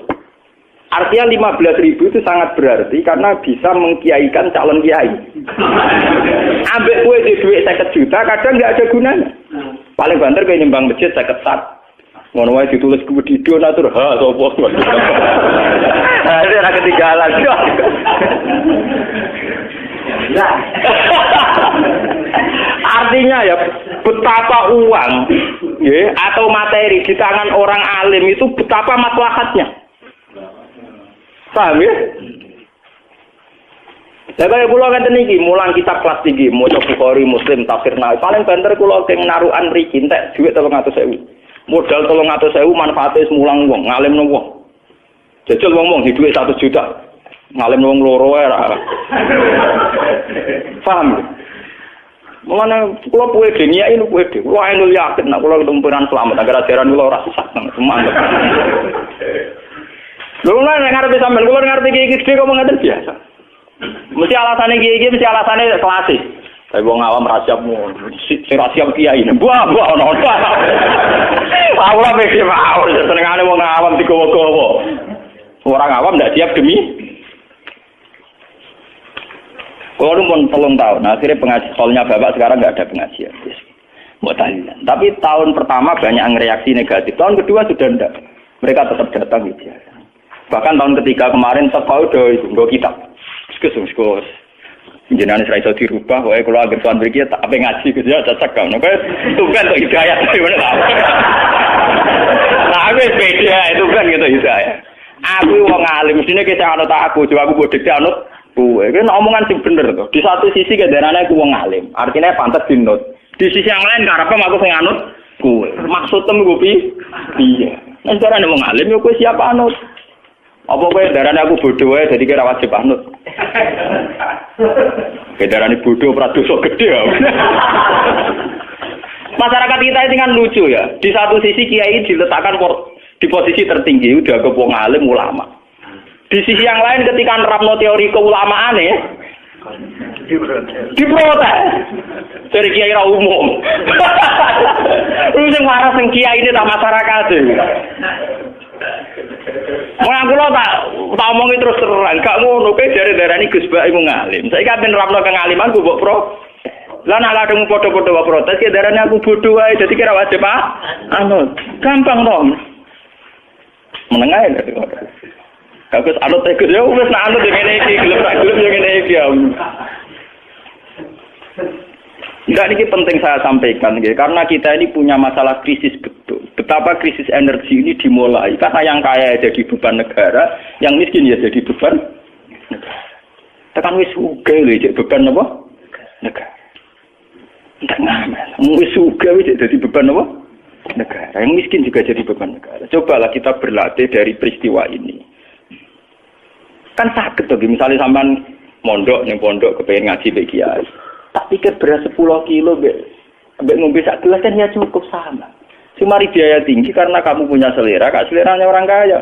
Artinya 15.000 itu sangat berarti karena bisa mengkiaikan calon kiai. Ambek kowe di dhuwit 50 juta kadang enggak ada gunanya. Paling banter kayak nyembang masjid 50 sak. Ngono wae ditulis ku di donatur ha sapa. Dia ora ketinggalan. Artinya ya betapa uang ya, atau materi di tangan orang alim itu betapa maslahatnya. Paham ya? Lah kaya kula ngeten iki, mulang kitab kelas tinggi, maca Bukhari, Muslim, tafsir Nawawi. Paling banter kula teng narukan mriki entek dhuwit 300.000. Modal 300.000 manfaate mulang wong, ngalimno wong. Jajal wong-wong di dhuwit 1 juta. Ngalimno wong loro ae ra. Paham? Mulane kula puwe deniai niku puwe. Kula anu yakin nek kula tumpuran selamat agar ajaran kula ora sesat semangat. Lho nek ngarepe sampean kula ngerti iki gede kok ngoten biasa. Mesti alasannya kiai mesti alasannya klasik. Tapi wong awam rasiapmu, sing rasiap kiai ini, buah ono. Aku lah mesti mau, senengane wong awam digowo-gowo. Orang awam tidak siap demi. Kalau pun 3 tahun, akhirnya pengajian, soalnya bapak sekarang nggak ada pengajian. Tapi tahun pertama banyak yang reaksi negatif, tahun kedua sudah tidak. Mereka tetap datang gitu. Bahkan tahun ketiga kemarin sekolah itu nggak kitab. Sekus. Jenengan ora iso dirubah, wae kula anggere tuan mriki tak ape ngaji gitu ya cocok kan. Nek tugan kok hidayah bener. Nah, aku beda itu kan gitu hidayah. Aku wong alim, mestine ki sing anut aku, coba aku bodhe anut kowe. Iki omongan sing bener to. Di satu sisi kendarane aku wong alim, artinya pantes dinut. Di sisi yang lain karepe aku sing anut kowe. Maksudem iku piye? Nek darane wong alim yo kowe siap anut. Apa kowe darane aku bodoh wae dadi kira wajib anut. Darane bodoh ora dosa gede ya. Masyarakat kita ini kan lucu ya. Di satu sisi kiai diletakkan di posisi tertinggi udah ke wong alim ulama. Di sisi yang lain ketika nerapno teori keulamaane diprotes. Dari kiai ra umum. Lu sing waras sing kiai ini tak masyarakat. Mulai kula tak omongi terus terang, gak ngono kowe jare-jarani Gus Bak iku ngalim. Saiki apen nerapno kengaliman ku mbok pro. Lah nek ladeng padha-padha wae protes ki darane aku bodho wae dadi kira wajib anut. Gampang to. Menengah ya kok. Kagus anut Gus ya wis nak anut ngene iki, gelem tak gelem yo ngene iki. Enggak, ini penting saya sampaikan, karena kita ini punya masalah krisis betul. Betapa krisis energi ini dimulai karena yang kaya jadi beban negara, yang miskin ya jadi beban negara. Tekan wis sugih lho jadi beban apa? Negara. Enggak ngamen. Wis sugih wis jadi beban apa? Negara. Yang miskin juga jadi beban negara. Cobalah kita berlatih dari peristiwa ini. Kan sakit tuh, misalnya sampean mondok kepengen ngaji mbek kiai. Tak pikir beras 10 kilo mbek ngombe sak gelas kan ya cukup sama. Cuma biaya tinggi karena kamu punya selera, kak seleranya orang kaya.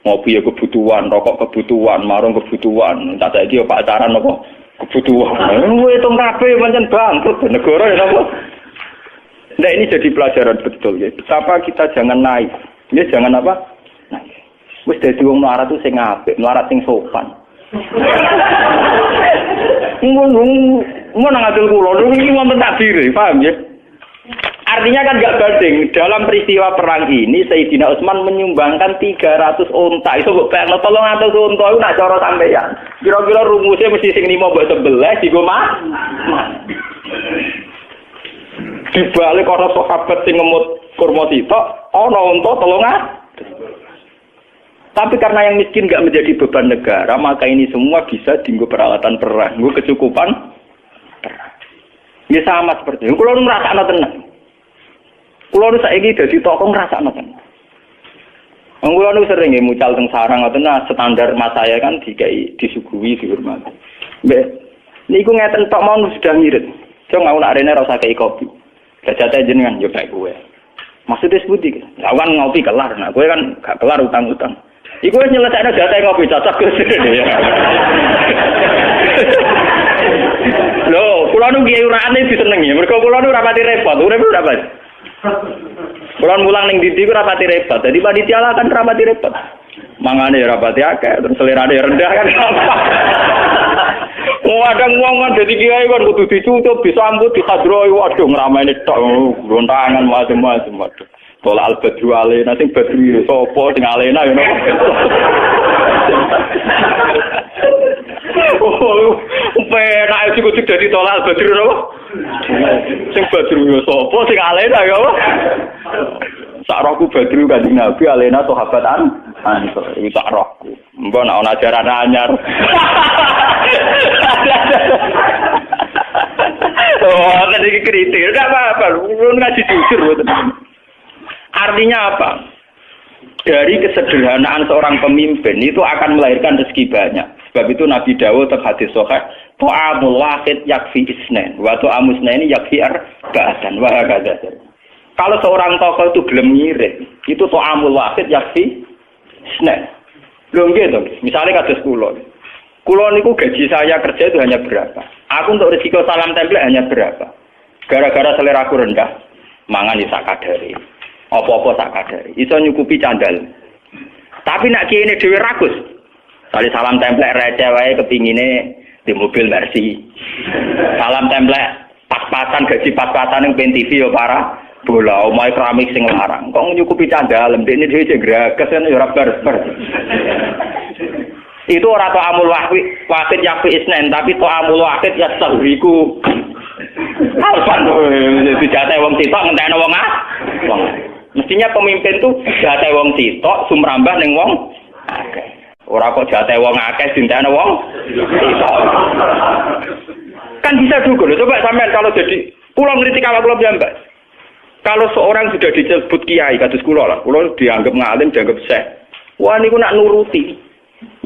Ngopi ya kebutuhan, rokok kebutuhan, marung kebutuhan, tak saiki yo pacaran apa kebutuhan. Kowe hitung kabeh pancen bangkrut negara ya apa. Nah ini jadi pelajaran betul ya. Betapa kita jangan naik. Ya jangan apa? Naik. Wis dadi wong melarat tuh sing apik, melarat sing sopan. Ngono ngadil kula iki wonten takdir, paham ya? Artinya kan enggak banding. Dalam peristiwa perang ini Sayyidina Utsman menyumbangkan 300 unta. Itu kok pengen 300 unta itu nak cara sampeyan. Kira-kira rumusnya mesti sing 5 mbok 11 digo mah. Dibalik ana sahabat sing ngemut kurma sitok, ana unta 300. Tapi karena yang miskin nggak menjadi beban negara, maka ini semua bisa dienggo peralatan perang, nggo kecukupan perang. Ya sama seperti itu. Kulo ngrasakno tenan. Kulo saiki dadi tokoh ngrasakno tenan. Kulo nu sering nggih mucal teng sarang ngoten standar mas saya kan dikai disuguhi dihormati. Mbek niku ngeten tok mau sudah mirip. Jong aku nak rene ora usah kei kopi. Jajate jenengan yo bae kowe. Maksudnya sebuti, lawan ngopi kelar, nah kowe kan gak kelar utang-utang. Iku wis nyelesaikno jatah ngopi cocok Gus. Lho, kula nu kiai urane disenengi. Mergo kula nu ora pati repot, urip ora pati. Kula mulang ning ndi ku ora pati repot. Dadi panitia lah kan ora pati repot. Mangane ora pati akeh, terus selerane rendah kan. Kadang wong kan dadi kiai kan kudu dicucup, disambut, dihadroi, waduh ngrameni tok, gontangan macam-macam. Tolak al-badru alena, sing badru sapa sing alena ya. Oh, penak iki kudu dadi tolak Badru apa? Sing Badru yo sapa sing alena ya apa? Sak rohku Badru Kanjeng Nabi alena sahabatan ansor iki sak rohku. Mbok nek ana ajaran anyar. Oh, tadi kritik, enggak apa-apa, lu ngaji jujur. Artinya apa? Dari kesederhanaan seorang pemimpin itu akan melahirkan rezeki banyak. Sebab itu Nabi Dawud hadis sahih, ta'amul wahid yakfi isnain, wa ta'amus naini yakfi arba'atan wa hakadha. Kalau seorang tokoh itu gelem ngirit, itu ta'amul wahid yakfi isnain. Lho nggih to, misale kados kula. Kula niku gaji saya kerja itu hanya berapa? Aku untuk resiko salam template hanya berapa? Gara-gara seleraku rendah, mangan sak kadare. Apa-apa sak kadare. Iso nyukupi candal. Tapi nek kene dhewe ragus. Sale salam template receh wae kepingine di mobil Mercy. Salam template pas-pasan gaji pas-pasan ning PEN TV yo parah. Bola omahe keramik sing larang. Kok nyukupi candal, ndekne dhewe jegrages ya ora bar-bar. Itu ora to amul wahid yakfi isnen, tapi to amul wahid ya sabriku. Alfan dijate wong sitok ngentekno wong wong. Mestinya pemimpin tuh jate wong sitok sumrambah ning wong akeh. Ora kok jate wong akeh dintekno wong sitok. Kan bisa juga loh. Coba sampean kalau jadi kula ngritik awak kula piyambak. Kalau seorang sudah disebut kiai kados kula lah, kula dianggap ngalim, dianggap syekh. Wah niku nak nuruti.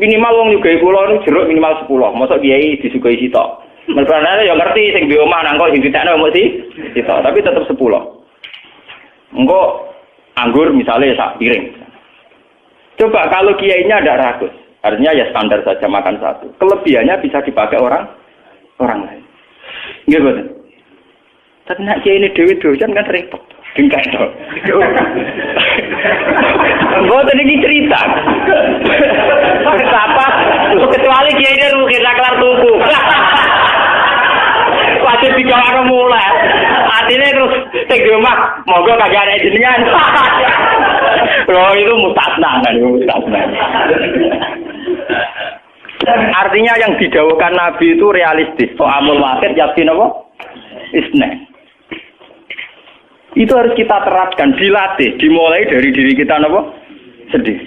Minimal wong nyugai kula niku jeruk minimal 10. Mosok kiai disugai sitok. Mereka ya ngerti sing di omah nang kok sing ditekno mesti sitok, tapi tetap 10. Engko anggur misalnya sak piring. Coba kalau kiainya ada ragus, artinya ya standar saja makan satu. Kelebihannya bisa dipakai orang lain. Nggih betul. Tapi nak kiai ini dewi dojan kan repot. Tingkat itu. Mboten iki cerita. Betapa kecuali kiai ini mungkin kelar tuku. Wajib digawakno mulai. Artinya terus sing di omah monggo kagak ada jenengan. Loh itu mustasna kan, mustasna. Artinya yang didhawuhkan Nabi itu realistis. So'amul wahid yakin apa? Isna. Itu harus kita terapkan, dilatih, dimulai dari diri kita napa? Sendiri.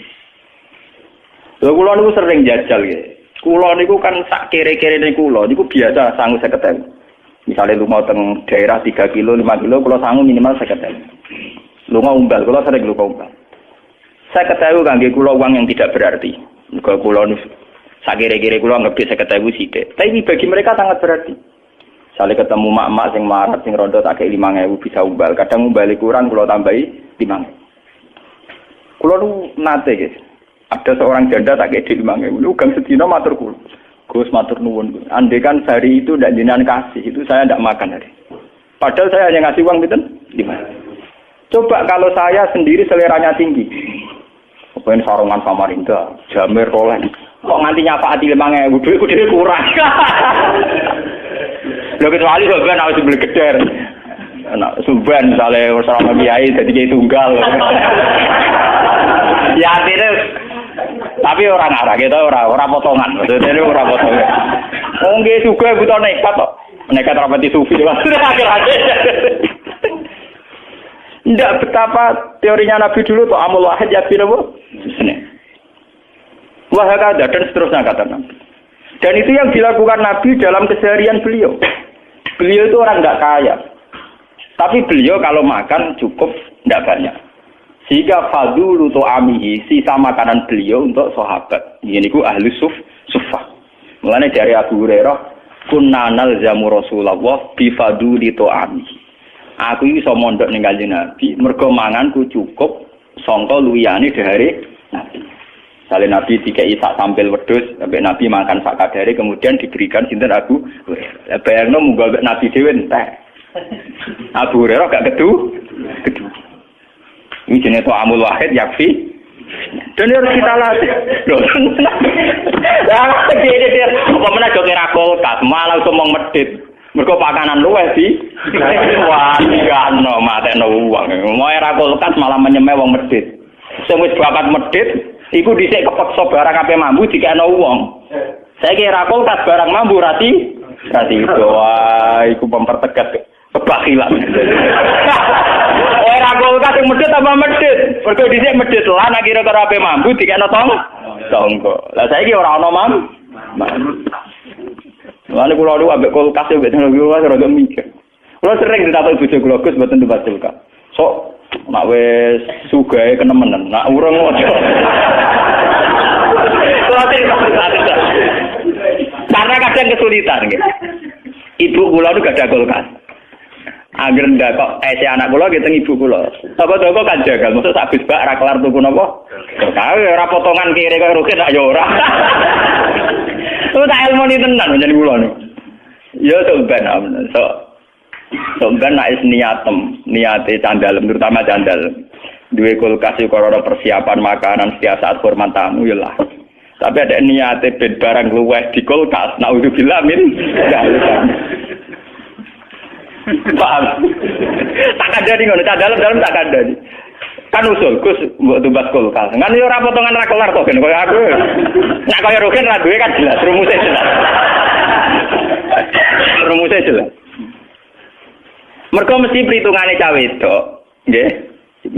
Lha kula niku sering jajal nggih. Kula niku kan sak kere-kerene kula niku biasa sangu 50.000. Misale lunga teng daerah 3 kilo, 5 kilo kula sangu minimal 50.000. Lunga umbal, kula sering lunga umbal. 50.000 kangge kula uang yang tidak berarti. Mergo kula niku sak kere-kere kula ngerti 50.000 sithik. Tapi bagi mereka sangat berarti. Sale ketemu mak-mak sing marat sing rondo tak kei 5.000 bisa umbal. Kadang umbali kurang kula tambahi 5.000. Kula nu nate guys. Ada seorang janda tak kei 5.000. Lu gang sedina matur kula. Gus matur nuwun. Andai kan sehari itu ndak jenengan kasih, itu saya ndak makan hari. Padahal saya hanya ngasih uang pinten? 5. Coba kalau saya sendiri seleranya tinggi. Kepen sarungan Samarinda, Jamir Rolen. Kok nganti nyafaati 5.000 duit ku dhewe kurang. Lho kecuali sampeyan harus beli geder. Anak Suban misalnya bersama kiai jadi kiai tunggal. Ya terus. Tapi orang arah kita orang potongan. Maksudnya orang potongan. Wong nggih juga butuh nekat kok. Nekat rapati sufi akhir-akhir. Ndak betapa teorinya Nabi dulu tuh amul wahid yakin apa? Wah ada dan seterusnya kata Nabi. Dan itu yang dilakukan Nabi dalam keseharian beliau. Beliau itu orang nggak kaya. Tapi beliau kalau makan cukup nggak banyak. Sehingga fadulu to'amihi, sisa makanan beliau untuk sahabat. Ini ku ahli suffah. Mulanya dari Abu Hurairah, kunna nalzamu Rasulullah bifaduli to'amihi. Aku iso mondok ning Kanjeng Nabi, mergo manganku cukup sangka luyane dari Nabi. Sale Nabi dikei sak sampel wedhus, sampai Nabi makan sak kadare kemudian diberikan sinten Abu Hurairah. Bayangno munggah Nabi dhewe entek. Abu Hurairah gak kedu. Ini jenis amul wahid yakfi. Dan harus kita latih. Loh. Lah dia apa meneh jo kira kulkas, malah ngomong medhit. Mergo pakanan luwih di. Wah, digano matekno uang. Mau era kulkas malah menyemeh wong medhit. Sing wis bakat medhit Iku dhisik kepeksa barang ape mambu dikekno wong. Saiki ra kulkas barang mambu rati wah iku mempertegas kebakilan. Ora kulkas sing medhit apa medhit. Mergo dhisik medhit lan kira-kira ape mambu dikekno tonggo. Lah saiki ora ana mambu. Lalu kula niku ambek kulkas ambek teknologi kula rada mikir. Kula sering ditakoki bojo kula Gus mboten tempat kulkas. Sok nek wis sugahe kenemenen, nek urung aja. Karena kadang kesulitan gitu. Ibu kula niku gak ada kulkas. Angger ndak kok anak kula gitu ibu kula. Toko-toko kan jagal, mesti sak bis bak ra kelar tuku napa? Kae ora potongan kiri kaya rugen tak yo ora. Itu tak ilmu ni tenan jadi kula niku. Ya sok ben amen. Sok ben nek niate candalem terutama candalem. Duwe kulkas iku ora persiapan makanan setiap saat hormat tamu ya lah. Tapi ada niate ben barang luweh di kulkas, naudzubillah min. Paham? Tak kadani ngono, dalam tak kadani. Kan usul Gus mbok tumbas kulkas. Kan yo ora potongan ra kelar to ben koyo aku. Nek koyo Rugen ra duwe kan jelas rumusnya jelas. Rumusnya jelas. Mergo mesti perhitungane cawe wedok, nggih.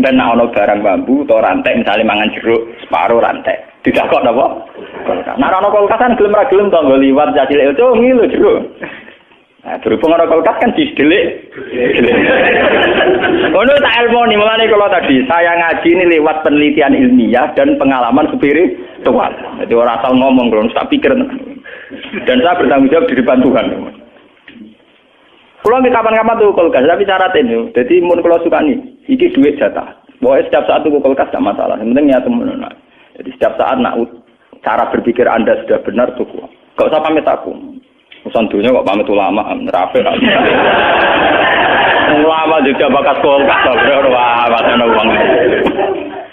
Ben ana barang bambu utawa rantai misalnya mangan jeruk separo rantai. Didakok napa? Nek ana kulkas kan gelem ra gelem to nggo liwat cacilek ojo ngilu jeruk. Nah, berhubung ana kulkas kan didelik. Ono tak ilmu nih mulane kalau tadi saya ngaji ini lewat penelitian ilmiah dan pengalaman spiritual. Jadi orang asal ngomong kalau tak pikir. Dan saya bertanggung jawab di depan Tuhan. Kalau kapan-kapan tuh kulkas, tapi syarat ini. Jadi mun kalau suka nih, iki duit jatah. Pokoknya setiap saat tuh kulkas gak masalah. Yang penting ya temen. Jadi setiap saat nak cara berpikir Anda sudah benar tuh. Gak usah pamit aku. Urusan dunia kok pamit ulama, rafe. Ulama juga bakas kulkas, wah, macam uang.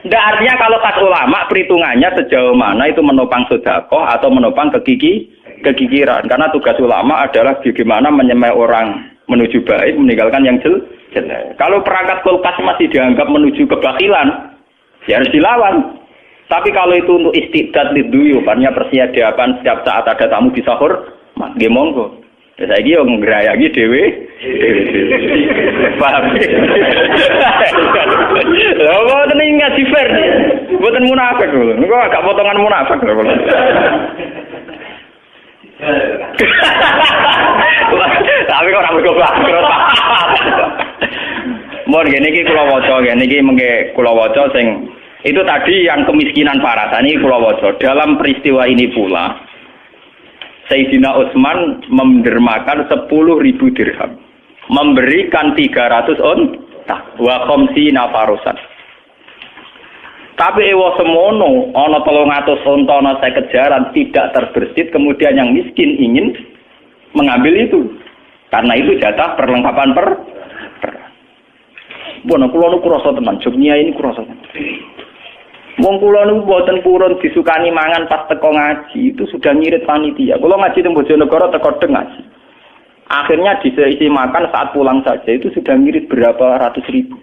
Nggak artinya kalau kas ulama perhitungannya sejauh mana itu menopang sedekah atau menopang kegigiran. Karena tugas ulama adalah bagaimana menyemai orang menuju baik, meninggalkan yang jelek. Kalau perangkat kulkas masih dianggap menuju kebakilan, ya harus dilawan. Tapi kalau itu untuk istiqdat liduyu, artinya persiapan setiap saat ada tamu di sahur, nggih monggo. Saiki yo ngrayaki dhewe. Paham. Lha kok ning ngaji fair. Mboten munafik lho. Niku agak potongan munafik lho. Tapi kok ora goblok. Mun ngene iki kula waca, ngene iki mengke kula waca sing itu tadi yang kemiskinan parah. Tani kula waca dalam peristiwa ini pula Sayyidina Utsman mendermakan 10.000 dirham. Memberikan 300 unta wa khamsina farusan. Tapi ewa semono ana 300 unta ana 50 jaran tidak terbersit, kemudian yang miskin ingin mengambil itu. Karena itu jatah perlengkapan Bono kula niku krasa tenan, jognya ini krasa. Wong kula niku mboten purun disukani mangan pas teko ngaji, itu sudah ngirit panitia. Kula ngaji teng Bojonegoro teko deng ngaji. Akhirnya diisi makan saat pulang saja itu sudah ngirit berapa ratus ribu.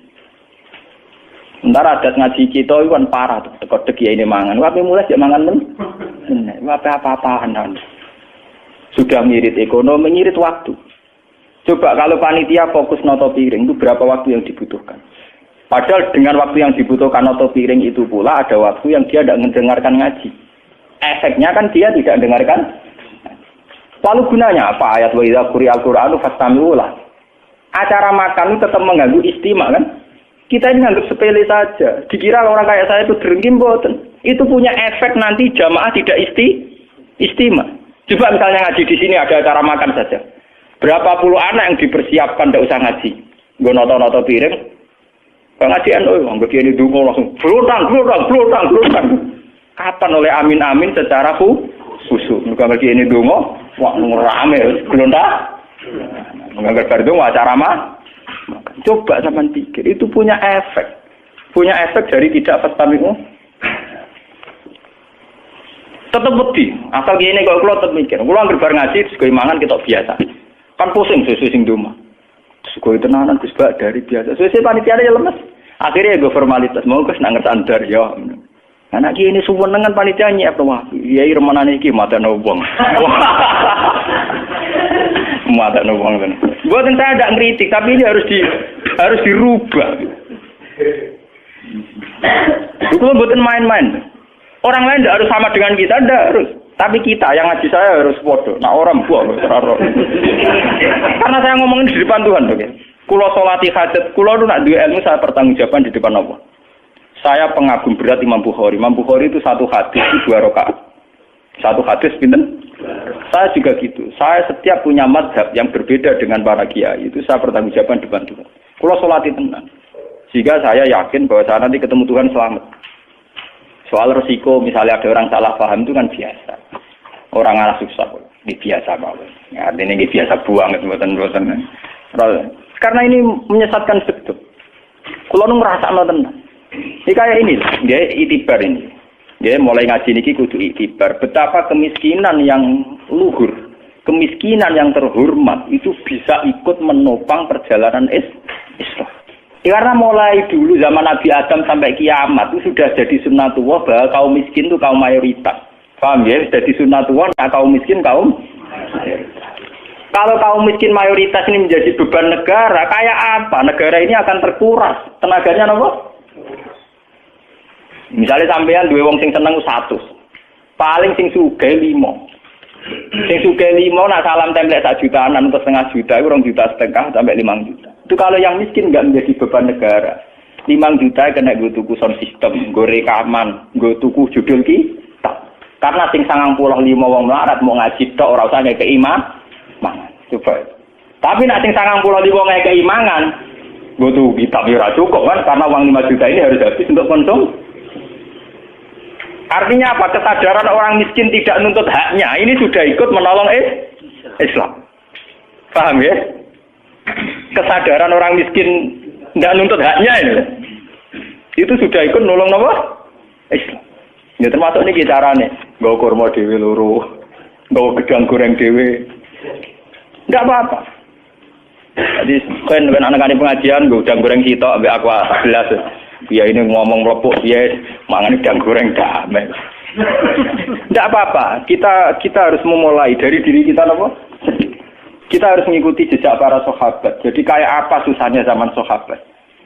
Sementara adat ngaji kita itu kan parah tuh, teko deg ya ini mangan. Wae mulai jak mangan men. Wae apa-apaan. Sudah ngirit ekonomi, ngirit waktu. Coba kalau panitia fokus noto piring itu berapa waktu yang dibutuhkan? Padahal dengan waktu yang dibutuhkan noto piring itu pula ada waktu yang dia tidak mendengarkan ngaji. Efeknya kan dia tidak mendengarkan. Lalu gunanya apa? Ayat wa idza quri'al Qur'anu fastami'u lah. Acara makan itu tetap mengganggu istimak kan? Kita ini nganggap sepele saja. Dikira orang kayak saya itu drengkim boten. Itu punya efek nanti jamaah tidak istimak. Coba misalnya ngaji di sini ada acara makan saja. Berapa puluh anak yang dipersiapkan tidak usah ngaji. Gue noto-noto piring. Ngaji NU, begini dulu langsung blutang. Kapan oleh amin secara khusyuk. Kalau begini dulu, wah rame, gelondak. Menganggap berdua acara coba sama pikir, itu punya efek. Punya efek dari tidak fastami'u. Tetap beti. Asal gini kalau keluar tetap mikir. Kalau anggar ngaji, terus keimangan kita biasa. Kan pusing sesuai sing duma. Terus tenanan Gus Bak dari biasa. Sesuai panitia ya lemes. Akhirnya gue formalitas mau ke nang ngerti andar ya. Anak kiai ini suwun dengan panitia nyiap to wah. Kiai remenane iki matane wong. Matane wong ten. Mboten saya tidak ngritik, tapi ini harus dirubah. Itu mboten main-main. Orang lain tidak harus sama dengan kita, tidak harus. Tapi kita yang ngaji saya harus bodoh. Nah orang buah teraro. Karena saya ngomongin di depan Tuhan, oke. Kulo sholati hajat, kulo itu nak dua ilmu saya pertanggungjawaban di depan Allah. Saya pengagum berat Imam Bukhari. Imam Bukhari itu satu hadis itu 2 rakaat. Satu hadis pinten? Saya juga gitu. Saya setiap punya mazhab yang berbeda dengan para kiai itu saya pertanggungjawaban di depan Tuhan. Kulo sholati tenang. Sehingga saya yakin bahwa saya nanti ketemu Tuhan selamat. Soal resiko misalnya ada orang salah paham itu kan biasa. Orang arah susah, ini biasa banget. Ya, artinya ini biasa buang, buatan. Karena ini menyesatkan betul. Kalau nu ngerasa tenang. Ini kayak ini, dia itibar ini. Dia mulai ngaji niki kudu itibar. Betapa kemiskinan yang luhur, kemiskinan yang terhormat itu bisa ikut menopang perjalanan Islam. Karena mulai dulu zaman Nabi Adam sampai kiamat itu sudah jadi sunnatullah bahwa kaum miskin itu kaum mayoritas. Paham ya? Jadi sunnatullah, nah kaum miskin kaum mayoritas. Kalau kaum miskin mayoritas ini menjadi beban negara, kayak apa? Negara ini akan terkuras. Tenaganya apa? Misalnya sampean duwe wong sing seneng 100. Paling sing sugih 5. Sing sugih 5 nak salam template 1 jutaan atau setengah juta, itu 2,5 juta sampai 5 juta. Itu kalau yang miskin nggak menjadi beban negara. 5 juta kena gue tuku sound system, gue rekaman, gue tuku judul kitab. Karena sing 95 wong melarat mau ngaji tok ora usah ngeke imangan. Coba. Tapi nak sing 95 ngeke imangan, gue tuku kitab ya ora cukup kan karena uang 5 juta ini harus habis untuk konsum. Artinya apa? Kesadaran orang miskin tidak nuntut haknya. Ini sudah ikut menolong Islam. Paham ya? Kesadaran orang miskin tidak nuntut haknya ini. Itu sudah ikut nolong apa? Islam. Ya termasuk ini caranya. Gawa kurma dewe loro. Gawa gedang goreng dewe. Tidak apa-apa. Jadi kan anak-anak pengajian gawa gedang goreng sitok ambek aku 11. Ya ini ngomong melepuk ya, mangan udang goreng damai. Tidak apa-apa. Kita harus memulai dari diri kita, apa? Kita harus mengikuti jejak para sahabat. Jadi kayak apa susahnya zaman sahabat?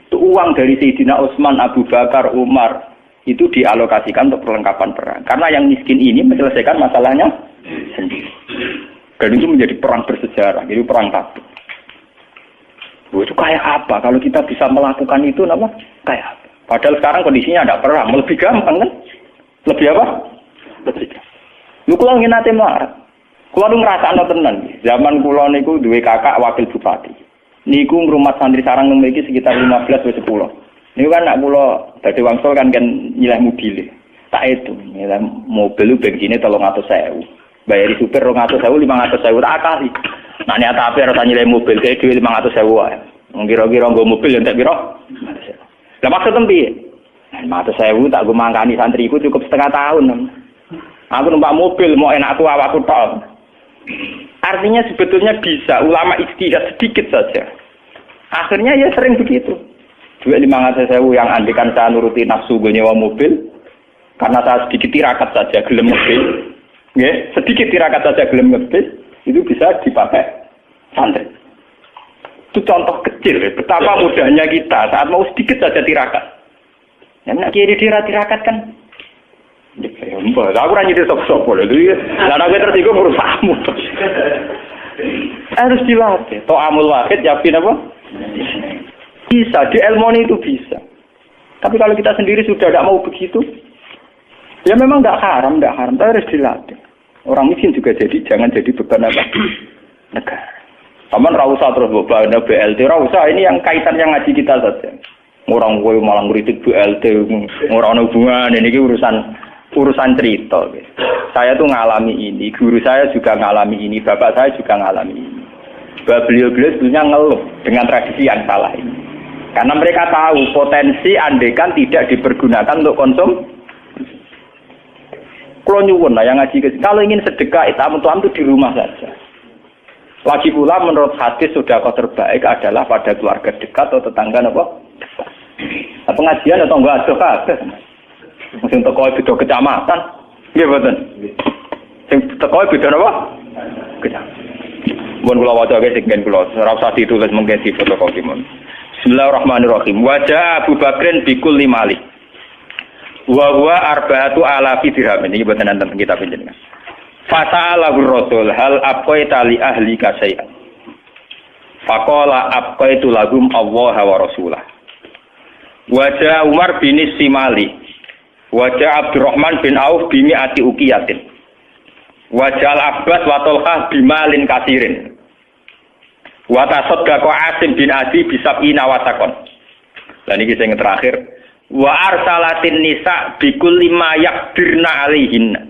Itu uang dari Sayyidina Utsman, Abu Bakar, Umar itu dialokasikan untuk perlengkapan perang. Karena yang miskin ini menyelesaikan masalahnya sendiri. Dan itu menjadi perang bersejarah, jadi perang Tabuk. Itu kayak apa? Kalau kita bisa melakukan itu, apa? Kayak apa? Padahal sekarang kondisinya tidak perang, lebih gampang kan? Lebih apa? Lebih gampang. Lu kalau ingin nanti melarat, kalau ngerasa tenan. Zaman kulo niku duwe kakak wakil bupati. Niku ngrumat santri sarang memiliki sekitar 15 atau 10. Niku kan nak kulo dadi wangsul kan nyilah mobil. Tak itu, nyilah mobil lu bensinnya 300.000. Bayari supir 200.000, 500.000 tak akali. Nah niat ape harus nyilah mobil kayak duwe 500.000 wae. Kira-kira nggo mobil yang tak kira. Lah maksud tempi. 500.000 tak gue mangkani santriku cukup setengah tahun. Aku numpak mobil mau enakku awakku tok. Artinya sebetulnya bisa ulama ijtihad sedikit saja. Akhirnya ya sering begitu. Duit 500.000 yang andikan saya nuruti nafsu gue nyewa mobil karena saya sedikit tirakat saja gelem mobil. Nggih, sedikit tirakat saja gelem mobil itu bisa dipakai santri. Itu contoh kecil, betapa mudahnya kita saat mau sedikit saja tirakat. Yang nak kiri tirakat kan? Ya, mbak, aku ranya di sop-sop boleh tu. Lalu aku tersinggung berusahamu. Harus dilatih. To'amul wahid, yakin apa? Bisa, di ilmu itu bisa. Tapi kalau kita sendiri sudah tidak mau begitu, ya memang tidak haram, tapi harus dilatih. Orang miskin juga jangan jadi beban apa? Negara. Taman rausa terus beban BLT rausa ini yang kaitan yang ngaji kita saja. Orang gue malah ngeritik BLT, orang hubungan ini urusan cerita. Saya tuh ngalami ini, guru saya juga ngalami ini, bapak saya juga ngalami ini. Beliau-beliau sebetulnya ngeluh dengan tradisi yang salah ini. Karena mereka tahu potensi andekan tidak dipergunakan untuk konsum. Kalau nyuwun lah yang ngaji ke sini. Kalau ingin sedekah itu di rumah saja. Lagi pula menurut hadis sedekah terbaik adalah pada keluarga dekat atau tetangga apa? Pengajian atau enggak ada. Sing teko beda kecamatan. Nggih mboten. Sing teko beda napa? Kecamatan. Mun kula waca ge sing kula ora usah ditulis mungkin di fotokopi mon. Bismillahirrahmanirrahim. Wajah Abu Bakrin bikul limali. Wa huwa arba'atu alafi dirham. Ini mboten nonton kitab jenengan. Fasa'alahu Rasul hal abqaita li ahlika syai'an. Faqala abqaitu lahum Allah wa rasulah. Wajah Umar bin Simali. Wajah Abdurrahman bin Auf bimi ati ukiyatin. Wajah Al-Abbas wa Talhah bimalin kasirin. Wa tasaddaqa Asim bin Adi bisab'ina wasakon. Dan ini sing terakhir. Wa arsalatin nisa bikulli ma yaqdirna alaihinna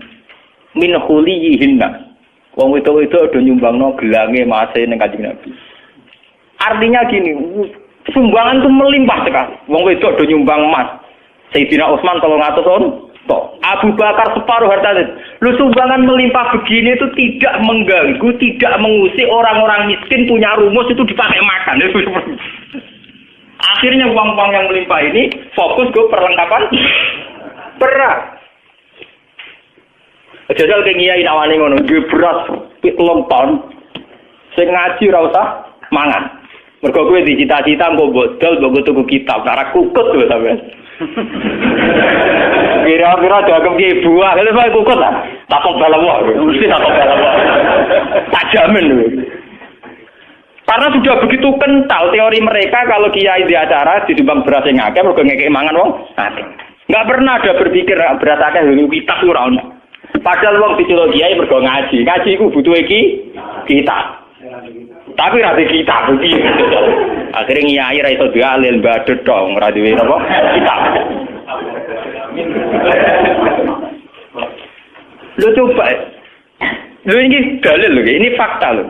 min khuliyihinna. Wong itu do nyumbangno gelange mase ning Kanjeng Nabi. Artinya gini, sumbangan itu melimpah sekali. Wong wedok do nyumbang emas. Sayyidina Utsman 300 on. Abu Bakar separuh hartanya. Lu sumbangan melimpah begini itu tidak mengganggu, tidak mengusik orang-orang miskin punya rumus itu dipakai makan. Akhirnya uang-uang yang melimpah ini fokus ke perlengkapan perang. Jajal ke ngiyai nawani ngono, duwe beras 3 ton. Sing ngaji ora usah mangan. Mergo kowe dicita-cita mbok bodol, mbok tuku kitab, ora kukut lho sampean. Kira-kira dianggap ki buah, lha kok kukut ta? Takok balawah, mesti takok balawah. Tak jamin lho. Karena sudah begitu kental teori mereka kalau kiai di acara disumbang beras yang akeh mergo ngekek mangan wong akeh. Enggak pernah ada berpikir beras akeh nggo kitab ora ono. Padahal wong diceluk kiai mergo ngaji. Ngaji iku butuh kitab. Tapi ra kitab iki. Akhire kiai ra iso dialil badhet dong, ora duwe napa? Kitab. Lu coba. Lu ini dalil lho, ini fakta lho.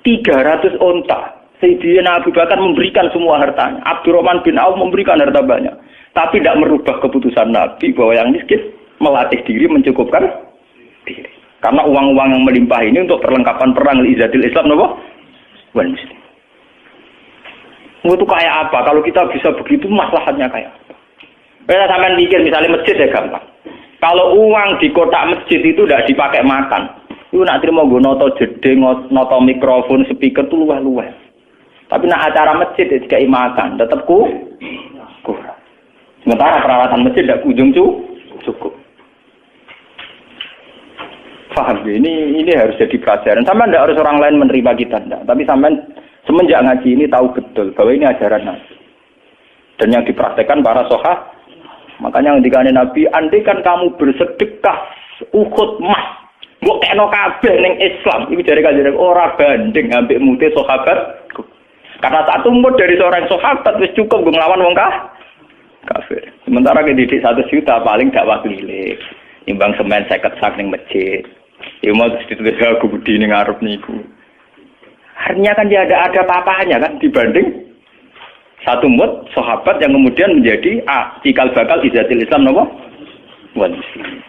300 onta. Sayyidina Abu Bakar memberikan semua hartanya. Abdurrahman bin Auf memberikan harta banyak. Tapi tidak merubah keputusan Nabi bahwa yang miskin melatih diri mencukupkan diri. Karena uang-uang yang melimpah ini untuk perlengkapan perang izzadil Islam nopo? Wal muslim. Itu kayak apa? Kalau kita bisa begitu maslahatnya kayak apa? Bila sampean mikir misalnya masjid ya gampang. Kalau uang di kotak masjid itu tidak dipakai makan. Itu nak terima gue noto jeding, noto mikrofon, speaker tuh luweh-luweh. Tapi nak acara masjid ya dikai makan, tetap kurang. Sementara perawatan masjid tidak ujung cukup. Paham ya? Ini harus jadi pelajaran. Sampai tidak harus orang lain menerima kita, enggak. Tapi sampai semenjak ngaji ini tahu betul bahwa ini ajaran Nabi. Dan yang dipraktekkan para sahabat. Makanya ketika Nabi, andai kan kamu bersedekah Uhud emas. Mbok kena kabeh ning Islam iki jare kanjeng ora banding ambek mute sahabat. Karena satu umur dari seorang sahabat wis cukup nglawan wong kafir. Sementara ke didik 1 juta paling dakwah keliling. Imbang semen 50 sak ning masjid. Ya mau ditulis aku budi ning ngarep niku. Artinya kan dia ada apa-apanya kan dibanding satu umur sahabat yang kemudian menjadi cikal bakal izzatil Islam napa? Wan muslim.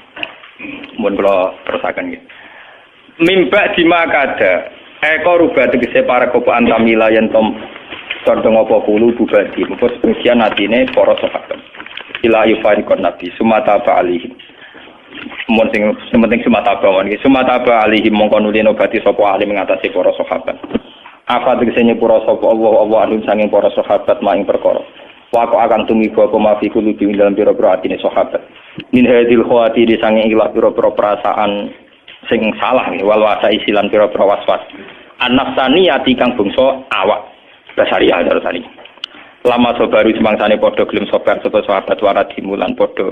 Mun kula terusaken nggih. Mimba dimakada eko rubah tegese para kopo antamila yen tom condong apa kulo bubadi mengko sebagian atine para sahabat. Ila yufariqon nabi sumata ba'alihi. Mun sing penting sumata ba'wan iki sumata ba'alihi mongko nulino bati sapa ahli mengatasi para sahabat. Apa tegese nyepura sapa Allah anun sanging para sahabat maing perkara. Wako akan tumiba apa mafi kulo di dalam pira-pira atine sahabat. Min hadil khawati di sanging ilah pira-pira perasaan sing salah wal wasa isilan pira-pira waswas. An-nafsaniyati kang bangsa awak basariah terusane. Lama sobaru semangsane padha gelem sobar sapa sahabat waradi mulan padha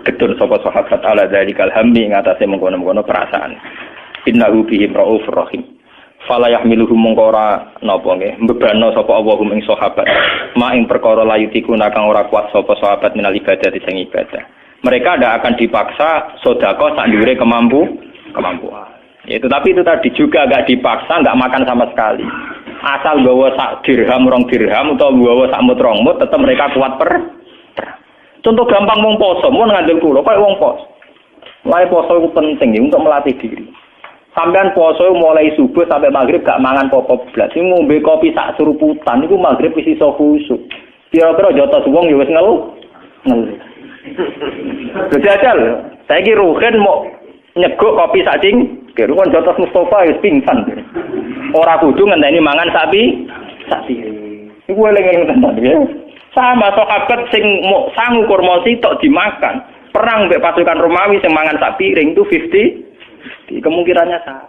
ketun sapa sahabat ala zalikal hammi ngatasé mengkono-mengkono perasaan. Innahu bihim raufur rahim. Fala yahmiluhum mongko ora napa nggih mbebano sapa Allahum ing sahabat ma ing perkara layutiku kang ora kuat sapa sahabat minal ibadah sing ibadah. Mereka tidak akan dipaksa sedekah sak dhuwure kemampuan. Itu tapi itu tadi juga enggak dipaksa, enggak makan sama sekali. Asal bawa sak dirham, 2 dirham atau bawa sak mut 2 mut tetap mereka kuat Contoh gampang wong poso, mun ngandel kula koyo wong poso. Mulai poso itu penting untuk melatih diri. Sampean poso mulai subuh sampai maghrib gak mangan pokok blas. Sing ngombe kopi sak suruputan iku maghrib wis iso khusuk. Kira-kira jotos wong ya wis ngelu. Jajal, saiki Ruhin mau nyeguk kopi sacing, keruan jotos Mustafa wis pingsan. Ora kudu ngenteni mangan sapi. Iku eling-eling tenan ya. Sama sahabat sing mau sangu kurma sitok dimakan. Perang mbek pasukan Romawi sing mangan sak piring itu 50. Kemungkinannya sama.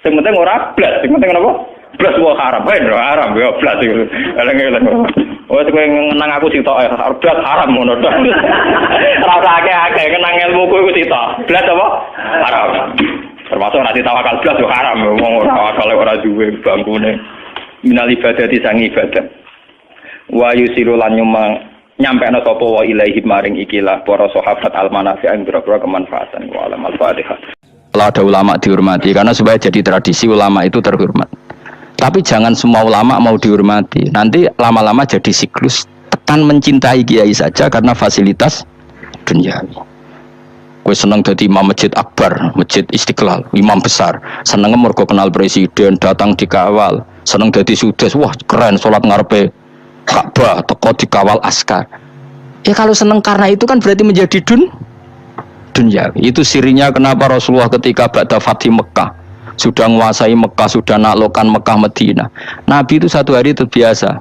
Sing penting ora blas, sing penting napa? Blas wae haram, haram ya blas iku. Eling-eling. Oh kowe ngenang aku sitok blas haram ngono to. Ora usah akeh-akeh kenang ilmuku iku sitok. Blas apa? Haram. Termasuk nanti tawakal blas yo haram, wong ora akal ora duwe bangkune. Minal ibadati sang ibadah. Wa yusiru lan nyampekno sapa wa ilaihi maring ikilah para sahabat al-manafi' ing pira-pira kemanfaatan wa alam al-fatihah. Kalau ada ulama dihormati karena supaya jadi tradisi ulama itu terhormat. Tapi jangan semua ulama mau dihormati. Nanti lama-lama jadi siklus tekan mencintai kiai saja karena fasilitas duniawi. Kowe seneng dadi imam masjid akbar, masjid Istiqlal, imam besar. Seneng mergo kenal presiden, datang dikawal. Seneng dadi sudes, wah keren salat ngarepe Ka'bah, teko dikawal askar. Ya kalau seneng karena itu kan berarti menjadi duniawi. Itu sirinya kenapa Rasulullah ketika ba'da Fathi Mekah sudah menguasai Mekah, sudah naklukkan Mekah Madinah. Nabi itu satu hari terbiasa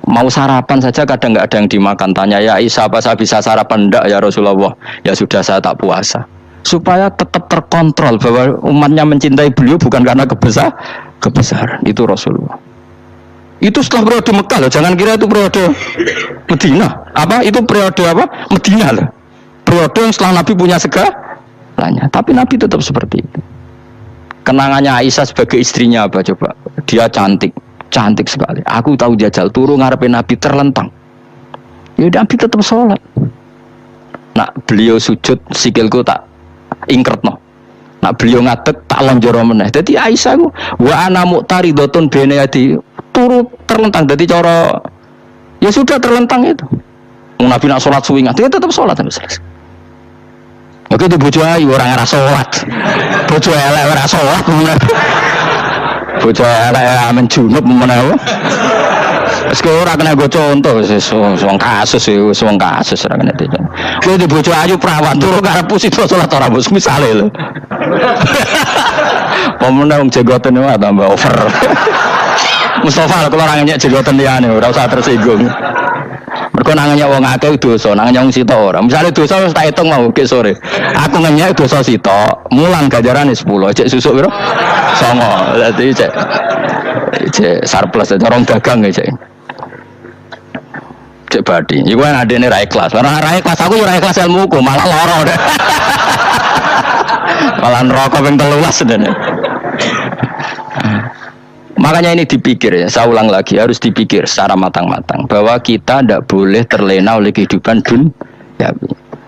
mau sarapan saja kadang nggak ada yang dimakan. Tanya ya Aisyah, apa saya bisa sarapan? Enggak ya Rasulullah. Ya sudah saya tak puasa. Supaya tetap terkontrol bahwa umatnya mencintai beliau bukan karena kebesaran. Itu Rasulullah. Itu setelah periode Mekah loh. Jangan kira itu periode Madinah. Apa itu periode apa? Madinah loh. Periode yang setelah Nabi punya segalanya. Tapi Nabi tetap seperti itu. Kenangannya Aisyah sebagai istrinya apa coba? Dia cantik sekali. Aku tahu jajal turu ngarepin Nabi terlentang. Ya Nabi tetap sholat. Nak beliau sujud sikilku tak ingkretno. Nak beliau ngadeg tak lonjoro meneh. Jadi Aisyah ku wa ana muqtaridotun bene adi turu terlentang. Jadi cara ya sudah terlentang itu. Nabi nak sholat suwi dia tetap sholat sampai selesai. Oke itu bojo ayu orang ora sholat. Bojo elek ora sholat. Bojo elek amen junub menawa. Wis ora kena go contoh wong kasus wong kasus ora kena iki. Kowe di bojo ayu prawan turu karep pusito sholat ora bos misale lho. Pemenang wong jenggoten wae tambah over. Mustafa kalau orang nyek jenggoten liyane ora usah tersinggung. Mergo nang nyek wong akeh dosa, nang nyek wong sitok ora. Misale dosa wis tak hitung mau ke sore. Aku ngenyek dosa sitok, mulang ganjarane 10, cek susuk piro? 9. Dadi cek surplus cara dagang cek. Cek badi. Iku kan adene ra ikhlas. Ora ra ikhlas aku yo ra ikhlas ilmuku, malah lara. Malah neraka ping 13 dene. Makanya ini dipikir ya, saya ulang lagi harus dipikir secara matang-matang bahwa kita tidak boleh terlena oleh kehidupan dunia.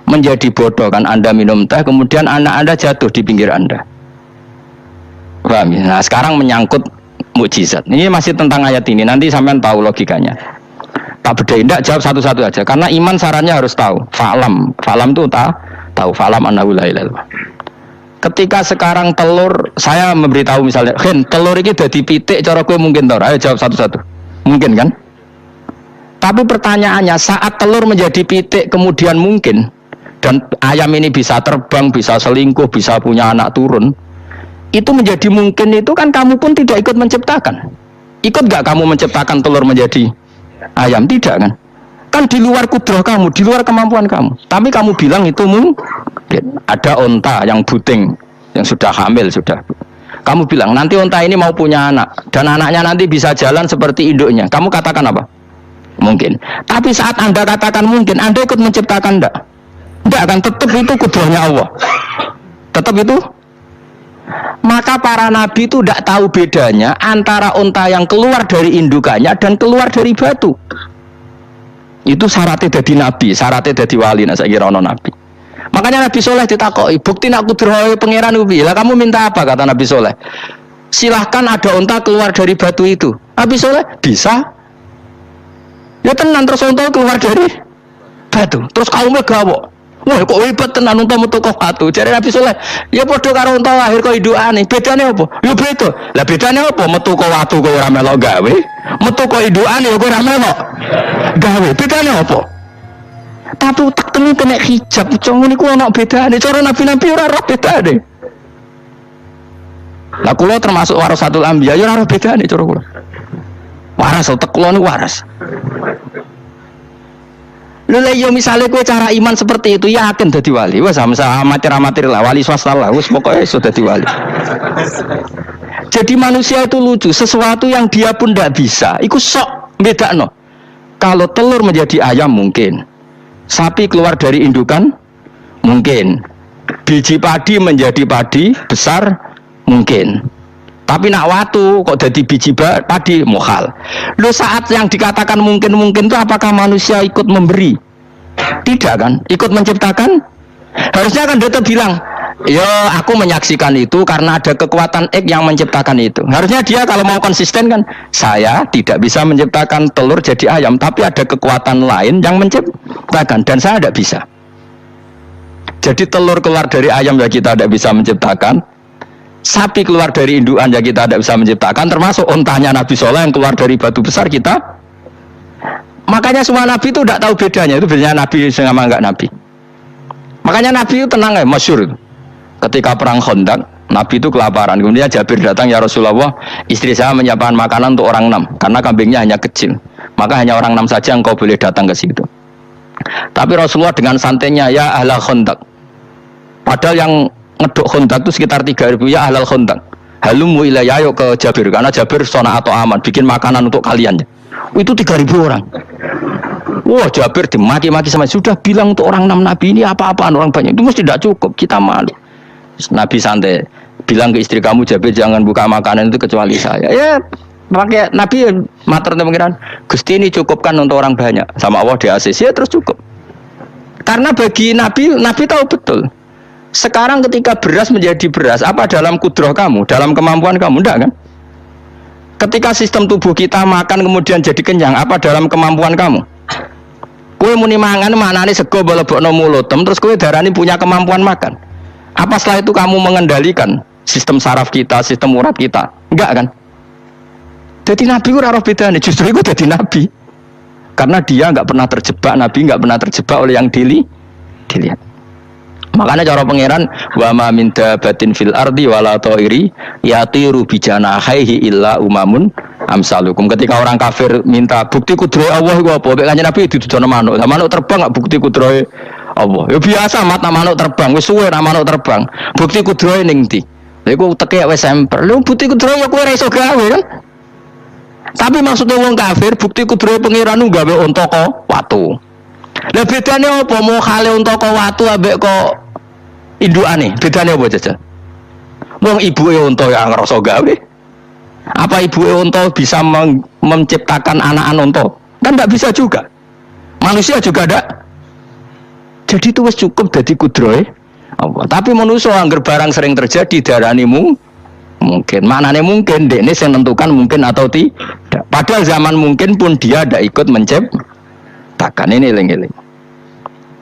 Menjadi bodoh kan Anda minum teh, kemudian anak Anda jatuh di pinggir Anda. Paham ya? Nah sekarang menyangkut mukjizat. Ini masih tentang ayat ini, nanti sampean tahu logikanya. Tak bedain, tidak jawab satu-satu aja. Karena iman syaratnya harus tahu. Fa'lam itu tahu. Fa'lam annahu la ilaha illallah. Ketika sekarang telur, saya memberitahu misalnya, telur ini dadi pitik, cara gue mungkin tau, ayo jawab satu-satu. Mungkin kan? Tapi pertanyaannya, saat telur menjadi pitik kemudian mungkin, dan ayam ini bisa terbang, bisa selingkuh, bisa punya anak turun, itu menjadi mungkin itu kan kamu pun tidak ikut menciptakan. Ikut gak kamu menciptakan telur menjadi ayam? Tidak kan? Kan di luar kudrah kamu, di luar kemampuan kamu. Tapi kamu bilang itu mungkin. Ada onta yang buting, yang sudah hamil sudah. Kamu bilang nanti onta ini mau punya anak dan anaknya nanti bisa jalan seperti induknya. Kamu katakan apa? Mungkin. Tapi saat Anda katakan mungkin, Anda ikut menciptakan enggak? Enggak kan? Tetap itu kudrahnya Allah. Tetap itu. Maka para nabi itu tidak tahu bedanya antara onta yang keluar dari indukannya dan keluar dari batu. Itu syaratnya jadi nabi, syaratnya jadi wali. Nah saya kira ono nabi. Makanya Nabi Soleh ditakoi, bukti nak kudrahe pangeran ubi. Lah kamu minta apa kata Nabi Soleh? Silahkan ada unta keluar dari batu itu. Nabi Soleh bisa. Ya tenan terus unta keluar dari batu. Terus kaumnya gawok. Wah kok hebat tenan unta metu kok batu. Jare Nabi Soleh, ya padha karo unta lahir kok indukane. Bedane apa? Ya beda. Lah bedane apa? Metu kok watu kok ora melok gawe. Metu kok indukane kok ora melok gawe. Bedane apa? Tapi utek temu kena hijab, cong niku ana bedane. Cara nabi-nabi ora ora bedane. Lah kula termasuk warasatul anbiya ya ora bedane cara kula. Waras utek kula niku waras. Lha yo misale kowe cara iman seperti itu yakin dadi wali. Wes amatir-amatir lah wali swasta lah wis pokoke iso dadi wali. Jadi manusia itu lucu, sesuatu yang dia pun tidak bisa. Iku sok bedakno. Kalau telur menjadi ayam mungkin. Sapi keluar dari indukan mungkin. Biji padi menjadi padi besar mungkin. Tapi nak watu kok jadi biji padi mukhal. Lu saat yang dikatakan mungkin-mungkin itu apakah manusia ikut memberi? Tidak kan? Ikut menciptakan? Harusnya kan dia bilang, ya aku menyaksikan itu karena ada kekuatan X yang menciptakan itu. Harusnya dia kalau mau konsisten kan, saya tidak bisa menciptakan telur jadi ayam, tapi ada kekuatan lain yang menciptakan dan saya tidak bisa. Jadi telur keluar dari ayam ya kita tidak bisa menciptakan. Sapi keluar dari indukan ya kita tidak bisa menciptakan, termasuk ontanya Nabi Soleh yang keluar dari batu besar kita. Makanya semua Nabi itu tidak tahu bedanya. Itu bedanya Nabi sama enggak Nabi. Makanya Nabi itu tenang ya, masyhur. Ketika perang Khandaq, Nabi itu kelaparan. Kemudian Jabir datang, ya Rasulullah, istri saya menyiapkan makanan untuk orang 6 karena kambingnya hanya kecil. Maka hanya orang 6 saja yang kau boleh datang ke situ. Tapi Rasulullah dengan santainya, ya ahla Khandaq. Padahal yang ngeduk Khandaq itu sekitar 3.000, ya ahlal Khandaq. Halumu ilayya, ayo ke Jabir karena Jabir sona atau aman bikin makanan untuk kalian. Itu 3.000 orang. Wah, Jabir dimaki-maki sama sudah bilang untuk orang 6 Nabi ini apa-apaan orang banyak. Itu mesti tidak cukup, kita malu. Nabi santai bilang ke istri kamu, Jabir jangan buka makanan itu kecuali saya. Ya, pakai Nabi matur pengiran, Gusti ini cukupkan untuk orang banyak. Sama Allah di ACC ya terus cukup. Karena bagi Nabi, Nabi tahu betul. Sekarang ketika beras menjadi beras, apa dalam kudrah kamu, dalam kemampuan kamu, enggak kan? Ketika sistem tubuh kita makan kemudian jadi kenyang, apa dalam kemampuan kamu? Kue muni mangan maknane sego balebokno mulutem, terus kue darani punya kemampuan makan. Apa setelah itu kamu mengendalikan sistem saraf kita, sistem urat kita? Enggak kan? Jadi Nabi ora roh bedane, justru itu jadi Nabi. Karena dia enggak pernah terjebak, Nabi enggak pernah terjebak oleh yang dilihat. Makanya cara pangeran wa ma min dabatin fil ardi wala ta'iri yatiru bijanahihi illa umamun amsalukum. Ketika orang kafir minta bukti kudrohe Allah iku apa? Nek kanjeng Nabi didudono manuk. Lah manuk terbang enggak bukti kudrohe Allah. Ya biasa mata manuk terbang, wis suwe ra manuk terbang. Bukti kudrohe ning ndi? Lha iku teke wis semper. Lha bukti kudrohe ya kowe ora iso gawe kan? Tapi maksudnya wong kafir bukti kudrohe pangeran gawe unta kok watu. Lah bedane apa mau khale unta kok watu ambek kok indukane, bedane apa jajal? Wong ibuke unta ya ngrasa gawe. Apa ibuke unta bisa menciptakan anak-anak unta? Kan enggak bisa juga. Manusia juga enggak. Jadi itu wis cukup dadi kudrohe Allah. Tapi manusia angger barang sering terjadi darani mungkin. Maknane mungkin dekne sing nentukan mungkin atau tidak. Padahal zaman mungkin pun dia tidak ikut menciptakan. Ini eling-eling.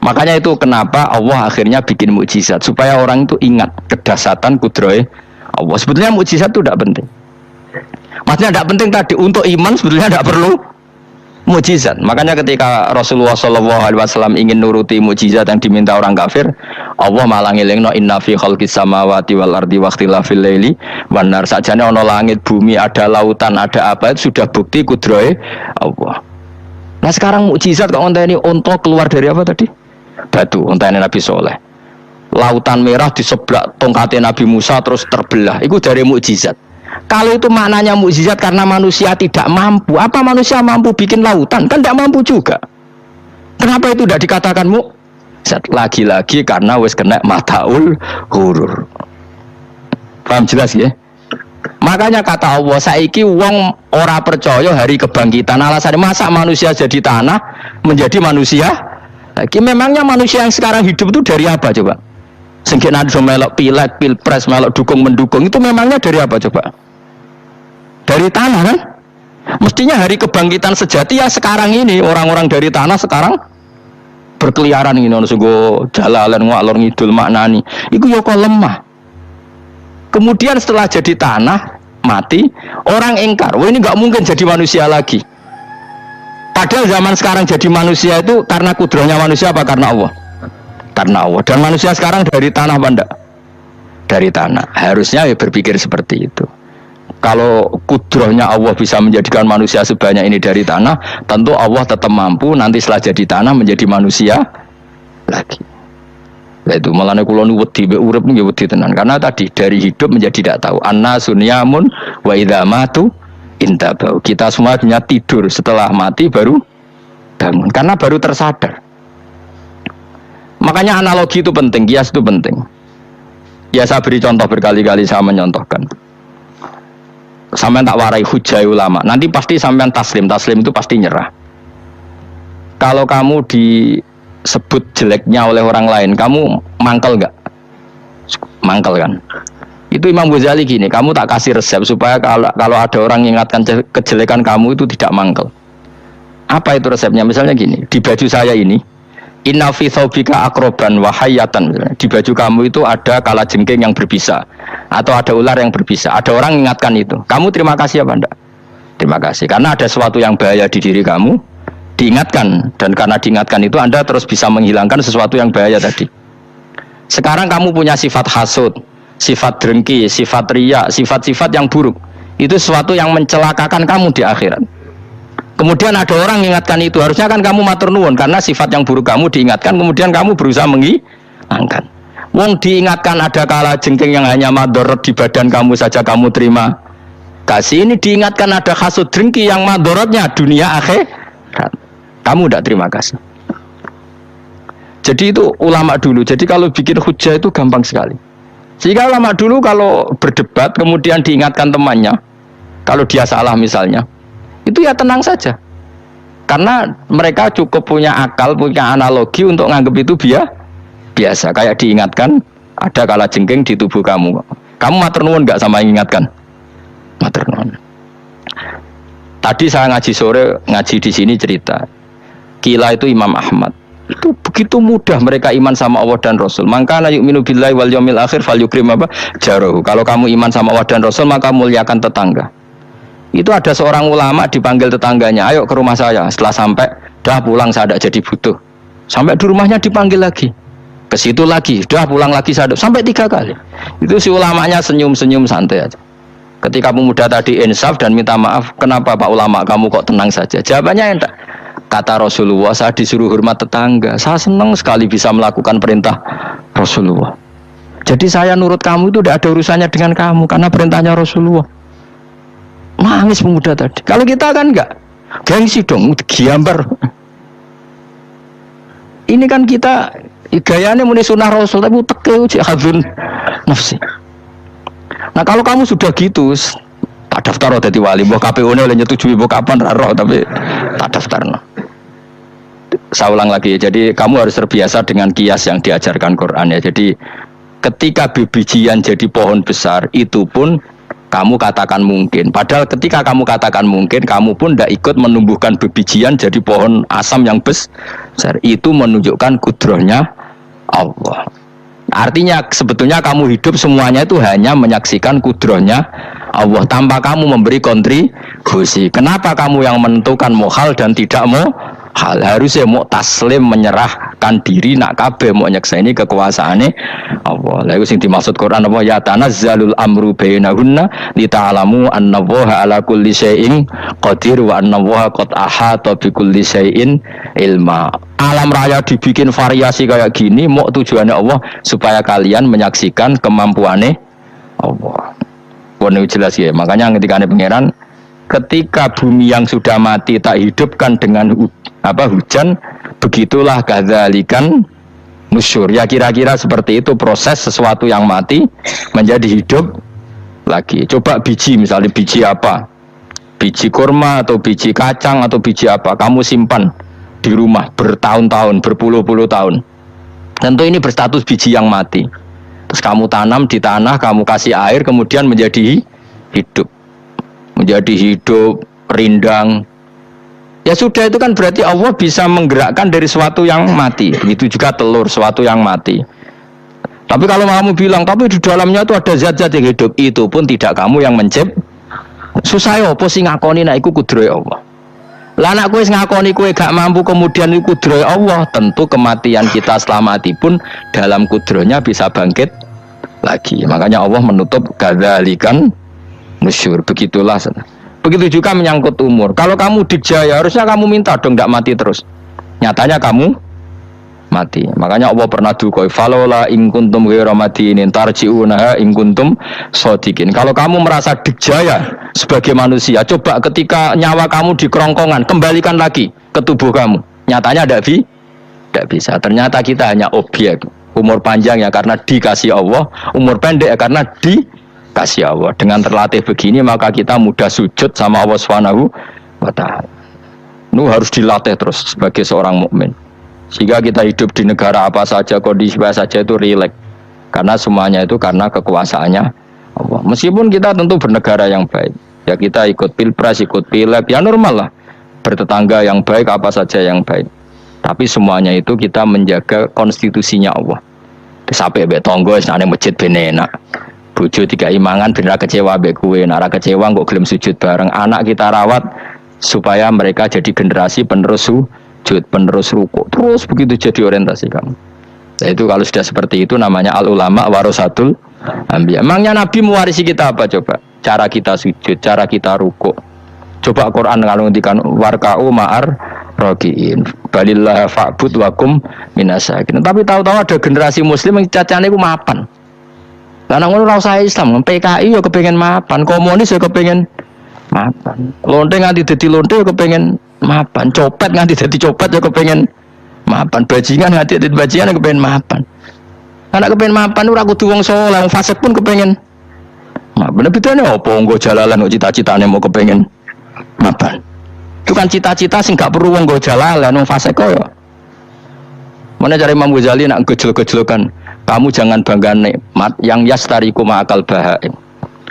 Makanya itu kenapa Allah akhirnya bikin mukjizat supaya orang itu ingat kedahsyatan kudrohe Allah. Sebetulnya mukjizat itu tidak penting. Maksudnya tidak penting tadi untuk iman sebetulnya tidak perlu mukjizat. Makanya ketika Rasulullah SAW ingin nuruti mukjizat yang diminta orang kafir, Allah malah ngelingno inna fi khalqis samawati wal ardi waqtilafil laili wan nar. Sajane ana langit, bumi, ada lautan, ada apa itu sudah bukti kudrohe Allah. Nah sekarang mukjizat kok onteni unta keluar dari apa tadi? Batu, ontane Nabi Soleh. Lautan merah di sebelah tongkatnya Nabi Musa terus terbelah. Itu dari mukjizat. Kalau itu maknanya mukjizat karena manusia tidak mampu. Apa manusia mampu bikin lautan? Kan tidak mampu juga. Kenapa itu tidak dikatakan mukjizat? Lagi-lagi karena wis kena mataul hurur. Paham jelas ya? Makanya kata Allah, saiki wong ora percaya hari kebangkitan. Alasannya masa manusia jadi tanah menjadi manusia? Lagi memangnya manusia yang sekarang hidup itu dari apa coba? Sengke nado melok pileg, pilpres, melok dukung mendukung itu memangnya dari apa coba? Dari tanah kan? Mestinya hari kebangkitan sejati ya sekarang ini orang-orang dari tanah sekarang berkeliaran ini ono sungguh jalalan ngalor ngidul maknani. Iku yo kok lemah. Kemudian setelah jadi tanah mati, orang ingkar, wah ini nggak mungkin jadi manusia lagi. Padahal zaman sekarang jadi manusia itu karena kudrahnya manusia apa karena Allah? Karena Allah. Dan manusia sekarang dari tanah apa enggak? Dari tanah. Harusnya ya berpikir seperti itu. Kalau kudrahnya Allah bisa menjadikan manusia sebanyak ini dari tanah, tentu Allah tetap mampu nanti setelah jadi tanah menjadi manusia lagi. Itu malah kula nu wedi urip nggih wedi tenan karena tadi dari hidup menjadi tidak tahu. Annasu niyamun wa idza matu intabau. Kita semuanya tidur, setelah mati baru bangun karena baru tersadar. Makanya analogi itu penting, kias itu penting. Ya saya beri contoh berkali-kali, saya menyontohkan. Sampean tak warai hujai ulama. Nanti pasti sampean taslim itu pasti nyerah. Kalau kamu disebut jeleknya oleh orang lain, kamu mangkel nggak? Mangkel kan? Itu Imam Ghazali gini, kamu tak kasih resep supaya kalau ada orang mengingatkan kejelekan kamu itu tidak mangkel. Apa itu resepnya? Misalnya gini, di baju saya ini, inna fi thawbika akroban wahayatan. Di baju kamu itu ada kalajengking yang berbisa, atau ada ular yang berbisa. Ada orang mengingatkan itu. Kamu terima kasih apa enggak? Terima kasih, karena ada sesuatu yang bahaya di diri kamu, diingatkan. Dan karena diingatkan itu Anda terus bisa menghilangkan sesuatu yang bahaya tadi. Sekarang kamu punya sifat hasud, sifat dengki, sifat riya, sifat-sifat yang buruk. Itu sesuatu yang mencelakakan kamu di akhirat. Kemudian ada orang mengingatkan itu, harusnya kan kamu matur nuwun karena sifat yang buruk kamu diingatkan, kemudian kamu berusaha menghilangkan. Wong diingatkan ada kalajengking yang hanya madorot di badan kamu saja kamu terima kasih. Ini diingatkan ada hasud dengki yang madorotnya dunia akhirat, kamu tidak terima kasih. Jadi itu ulama dulu. Jadi kalau bikin hujah itu gampang sekali. Sehingga ulama dulu kalau berdebat kemudian diingatkan temannya, kalau dia salah misalnya, itu ya tenang saja. Karena mereka cukup punya akal, punya analogi untuk nganggap itu biasa. Kayak diingatkan ada kalajengking di tubuh kamu. Kamu matur nuwun nggak sama ingatkan? Matur nuwun. Tadi saya ngaji sore, ngaji di sini cerita. Kila itu Imam Ahmad. Itu begitu mudah mereka iman sama Allah dan Rasul. Maka la yu'minu billahi wal yaumil akhir falyukrim apa? Jarahu. Kalau kamu iman sama Allah dan Rasul, maka muliakan tetangga. Itu ada seorang ulama dipanggil tetangganya, ayo ke rumah saya. Setelah sampai, dah pulang saya tidak jadi butuh. Sampai di rumahnya dipanggil lagi, ke situ lagi, dah pulang lagi saya sampai 3 kali. Itu si ulamanya senyum-senyum santai aja. Ketika pemuda tadi insaf dan minta maaf, kenapa Pak Ulama kamu kok tenang saja? Jawabannya enggak. Kata Rasulullah, saya disuruh hormat tetangga. Saya senang sekali bisa melakukan perintah Rasulullah. Jadi saya nurut kamu itu tidak ada urusannya dengan kamu, karena perintahnya Rasulullah. Nangis pemuda tadi. Kalau kita kan enggak, gengsi dong, gambar. Ini kan kita gayanya muni sunnah Rasul, tapi uteknya jihadun nafsi. Nah kalau kamu sudah gitu, tak daftar jadi wali, mbok KPU-ne oleh nyetujui mbok kapan roh, tapi tak daftarno. Saya ulang lagi, jadi kamu harus terbiasa dengan kias yang diajarkan Quran ya. Jadi ketika bibijian jadi pohon besar, itu pun kamu katakan mungkin. Padahal ketika kamu katakan mungkin, kamu pun tidak ikut menumbuhkan bibijian jadi pohon asam yang besar. Itu menunjukkan kudrahnya Allah. Artinya sebetulnya kamu hidup semuanya itu hanya menyaksikan kudrahnya Allah tanpa kamu memberi kontribusi. Kenapa kamu yang menentukan mau hal dan tidak mau hal? Harusnya mau taslim, menyerahkan diri nak kabeh mau nyekseni kekuasaane Allah. Lha iku sing dimaksud Quran apa ya tanazzalul amru bainahunna lita'lamu annallaha ala kulli syai'in qadir wa annallaha qad ahata bi kulli syai'in ilma. Alam raya dibikin variasi kayak gini mau tujuannya Allah supaya kalian menyaksikan kemampuannya Allah. Ini jelas ya. Makanya ketika ada pangeran, ketika bumi yang sudah mati tak hidupkan dengan hujan, begitulah kadzalikan nusyur. Ya kira-kira seperti itu proses sesuatu yang mati menjadi hidup lagi. Coba biji, misalnya biji apa? Biji kurma atau biji kacang atau biji apa? Kamu simpan di rumah bertahun-tahun, berpuluh-puluh tahun. Tentu ini berstatus biji yang mati. Terus kamu tanam di tanah, kamu kasih air, kemudian menjadi hidup. Menjadi hidup, rindang. Ya sudah, itu kan berarti Allah bisa menggerakkan dari sesuatu yang mati. Itu juga telur, sesuatu yang mati. Tapi kalau kamu bilang, tapi di dalamnya itu ada zat-zat yang hidup, itu pun tidak kamu yang menciptakan. Susah ya, apa sih ngakoni nak iku kudrohe Allah. Lah anak kowe ngakoni kowe gak mampu kemudian iku kudrohe Allah, tentu kematian kita selamatipun dalam kudrohnya bisa bangkit lagi. Makanya Allah menutup kadzalikan nusyur. Begitulah. Begitu juga menyangkut umur. Kalau kamu dijaya harusnya kamu minta dong ndak mati terus. Nyatanya kamu mati. Makanya Allah pernah dukoi falola in kuntum ghairu madinin tarji'unaha in kuntum shodiqin. Kalau kamu merasa dijaya sebagai manusia, coba ketika nyawa kamu di kerongkongan, kembalikan lagi ke tubuh kamu. Nyatanya tidak bisa. Ternyata kita hanya objek. Umur panjang ya karena dikasih Allah, umur pendek ya karena dikasih Allah. Dengan terlatih begini maka kita mudah sujud sama Allah Subhanahu wa taala. Itu harus dilatih terus sebagai seorang mukmin. Sehingga kita hidup di negara apa saja, kondisi apa saja itu rileks. Karena semuanya itu karena kekuasaannya Allah. Meskipun kita tentu bernegara yang baik. Ya kita ikut pilpres, ikut pileg, ya normal lah. Bertetangga yang baik, apa saja yang baik. Tapi semuanya itu kita menjaga konstitusinya Allah. Sampai mbek tangga wis nang masjid ben enak. Bojo tiga imangan ben ora kecewa mbek kowe, nek ora kecewa kok gelem sujud bareng. Anak kita rawat supaya mereka jadi generasi penerus penerus ruku, terus begitu jadi orientasi kamu. Nah, itu kalau sudah seperti itu namanya al ulama warasatul anbiya. Emangnya Nabi mewarisi kita apa coba? Cara kita sujud, cara kita ruku. Coba Quran kalau ngendikan warka'u ma'ar rakiin balillah fa'bud wakum minasakin. Tapi tahu-tahu ada generasi muslim yang cacane ku mapan. Lah nang ngono ora usah Islam, PKI yo kepengin mapan, komunis yo kepengin mapan. Lonte nganti dadi lonte yo kepengin mapan, copet nganti dadi copet ya kepengen mapan, bajingan nganti dadi bajingan ya kepengen mapan. Anak kepengen mapan ora kudu wong saleh, wong fasik pun kepengen mapan. Bedane apa nggo jalalan kok cita-citane mau kepengen mapan. Itu kan cita-cita sing gak perlu wong nggo jalalan, wong fasik kok ya. Mana cari Imam Ghazali nak gejol-gejolokan, kamu jangan bangga nikmat yang yastariku ma'akal bahaim.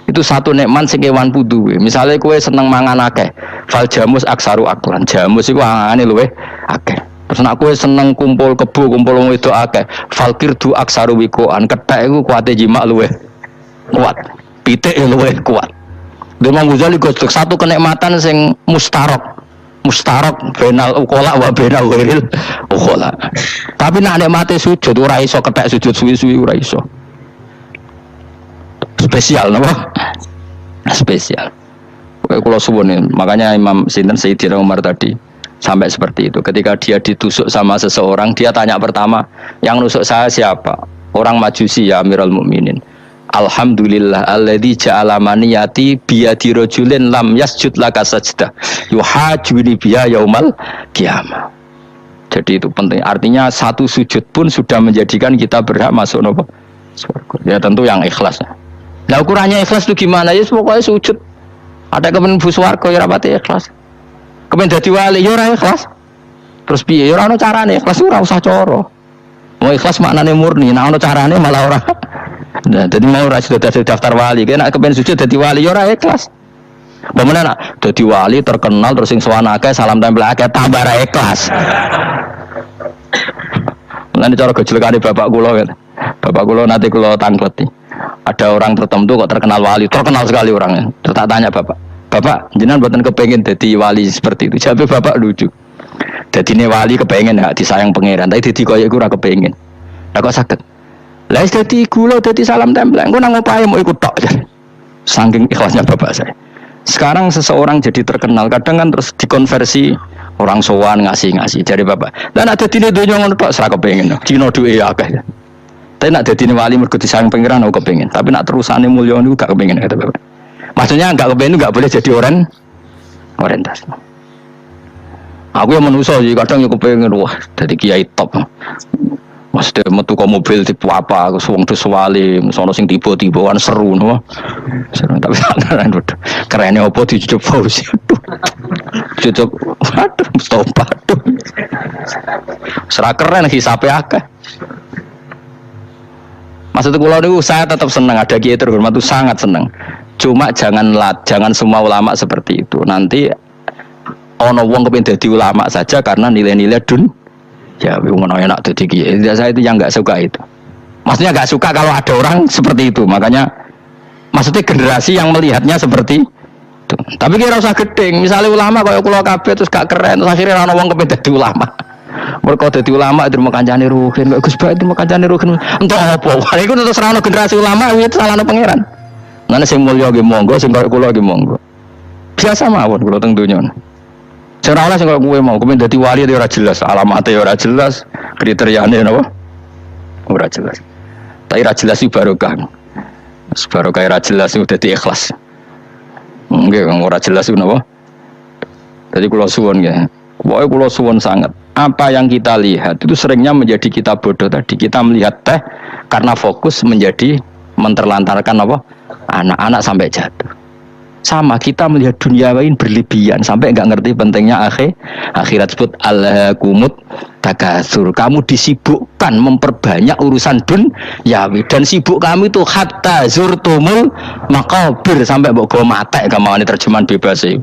Itu satu nikmat sing kewan duwe. Misale kowe seneng mangan akeh, fal jamus aksaru aklan. Jamus iku angane luweh akeh. Terus nek kowe seneng kumpul kebo, kumpul wong wedok akeh, fal kirdu aksaru wikoan. Kethek iku kuwate jimak luweh kuat. Pitik luweh kuat. Imam Ghazali gojlok satu kenikmatan sing mustarok. Mustarok benal ukola wa benal ghairil ukola. Tapi nek nikmate sujud ora iso kethek sujud suwi-suwi ora iso. Spesial, napa? Spesial. Kalau suwun, makanya Imam Sinten Sayyidina Umar tadi sampai seperti itu. Ketika dia ditusuk sama seseorang, dia tanya pertama, yang nusuk saya siapa? Orang Majusi ya Amirul Mukminin. Alhamdulillah alladzi ja'ala maniyati biyadi rajulin lam yasjud laka sajdah yuhajuni biya yaumal qiyamah. Jadi itu penting. Artinya satu sujud pun sudah menjadikan kita berhak masuk napa? Surga. Ya tentu yang ikhlas. Nah ukurannya ikhlas itu gimana? Ya pokoknya sujud. Ada kepen buswarga ya rapati ikhlas. Kepen dadi wali ya ora ikhlas. Terus piye? Ya ora ono carane ikhlas ora usah cara. Mau ikhlas maknane murni, nek ono carane malah ora. Nah, jadi mau ora sudah daftar wali, kena kepen sujud dadi wali ya ora ikhlas. Bagaimana nak dadi wali terkenal terus sing sowan akeh salam tempel akeh tambah ra ikhlas. Mulane cara gejolekane bapak kula kan. Bapak kula nanti kula tangkleti. Ada orang tertentu kok terkenal wali, terkenal sekali orangnya. Terus tak tanya bapak, jenengan buatan kepengen jadi wali seperti itu? Jawab bapak lucu. Jadi ini wali kepengen ya, disayang pangeran. Tapi jadi koyok gue kepengen. Lah kok sakit? Lah jadi gula, jadi salam tempel. Gue nang ngapain mau ikut tok? Saking ikhlasnya bapak saya. Sekarang seseorang jadi terkenal, kadang kan terus dikonversi orang sowan ngasih dari bapak. Dan ada di dunia ngono tok, serah kepengen. Cino duwe akeh. Tapi nak jadi wali mergo disayang pangeran aku kepengen. Tapi nak terusane mulya niku gak kepengen kata bapak. Maksudnya gak kepengen gak boleh jadi orientasi. Aku yang manusia sih kadang yo kepengen wah jadi kiai top. Maksudnya metu ke mobil tipe apa, aku wong dus wali, sono sing tiba-tiba kan seru no. Seru tapi kerennya apa dicucuk Fauzi. Cucuk waduh Mustafa aduh. Serah keren hisabe akeh. Maksud kula niku saya tetap senang ada kiai terhormat itu sangat senang. Cuma jangan semua ulama seperti itu. Nanti ono wong kepengin dadi ulama saja karena nilai-nilai ya ngono enak dadi kiai. Saya itu yang enggak suka itu. Maksudnya enggak suka kalau ada orang seperti itu. Makanya maksudnya generasi yang melihatnya seperti Tuh. Tapi kira usah gedeng. Misalnya ulama kaya kula kabeh terus gak keren terus akhirnya ana wong kepen dadi ulama. Mergo dadi ulama terima kancane rugen, kok Gus Bae terima kancane rugen. Entuk apa? Wah iku terus ana generasi ulama itu salahne pangeran. Ngene sing mulya nggih monggo, sing kaya kula nggih monggo. Biasa mawon kula teng donya. Sing ora sing kaya kowe mau, kepen dadi wali ora jelas, alamate ora jelas, kriteriane napa? Ora jelas. Tapi ora jelas iki barokah. Barokah ora jelas iku dadi ikhlas. Nggih, ora jelas iku napa? Jadi kula suwun nggih. Pokoke kula suwun sangat. Apa yang kita lihat itu seringnya menjadi kita bodoh tadi. Kita melihat teh karena fokus menjadi menterlantarkan apa? Anak-anak sampai jatuh. Sama kita melihat dunia lain berlebihan sampai enggak ngerti pentingnya akhirat sebut al-kumut takatsur. Kamu disibukkan memperbanyak urusan duniawi dan sibuk kamu itu hatta zurtumul maqabir sampai mbok go matek gampangane terjemahan bebas e.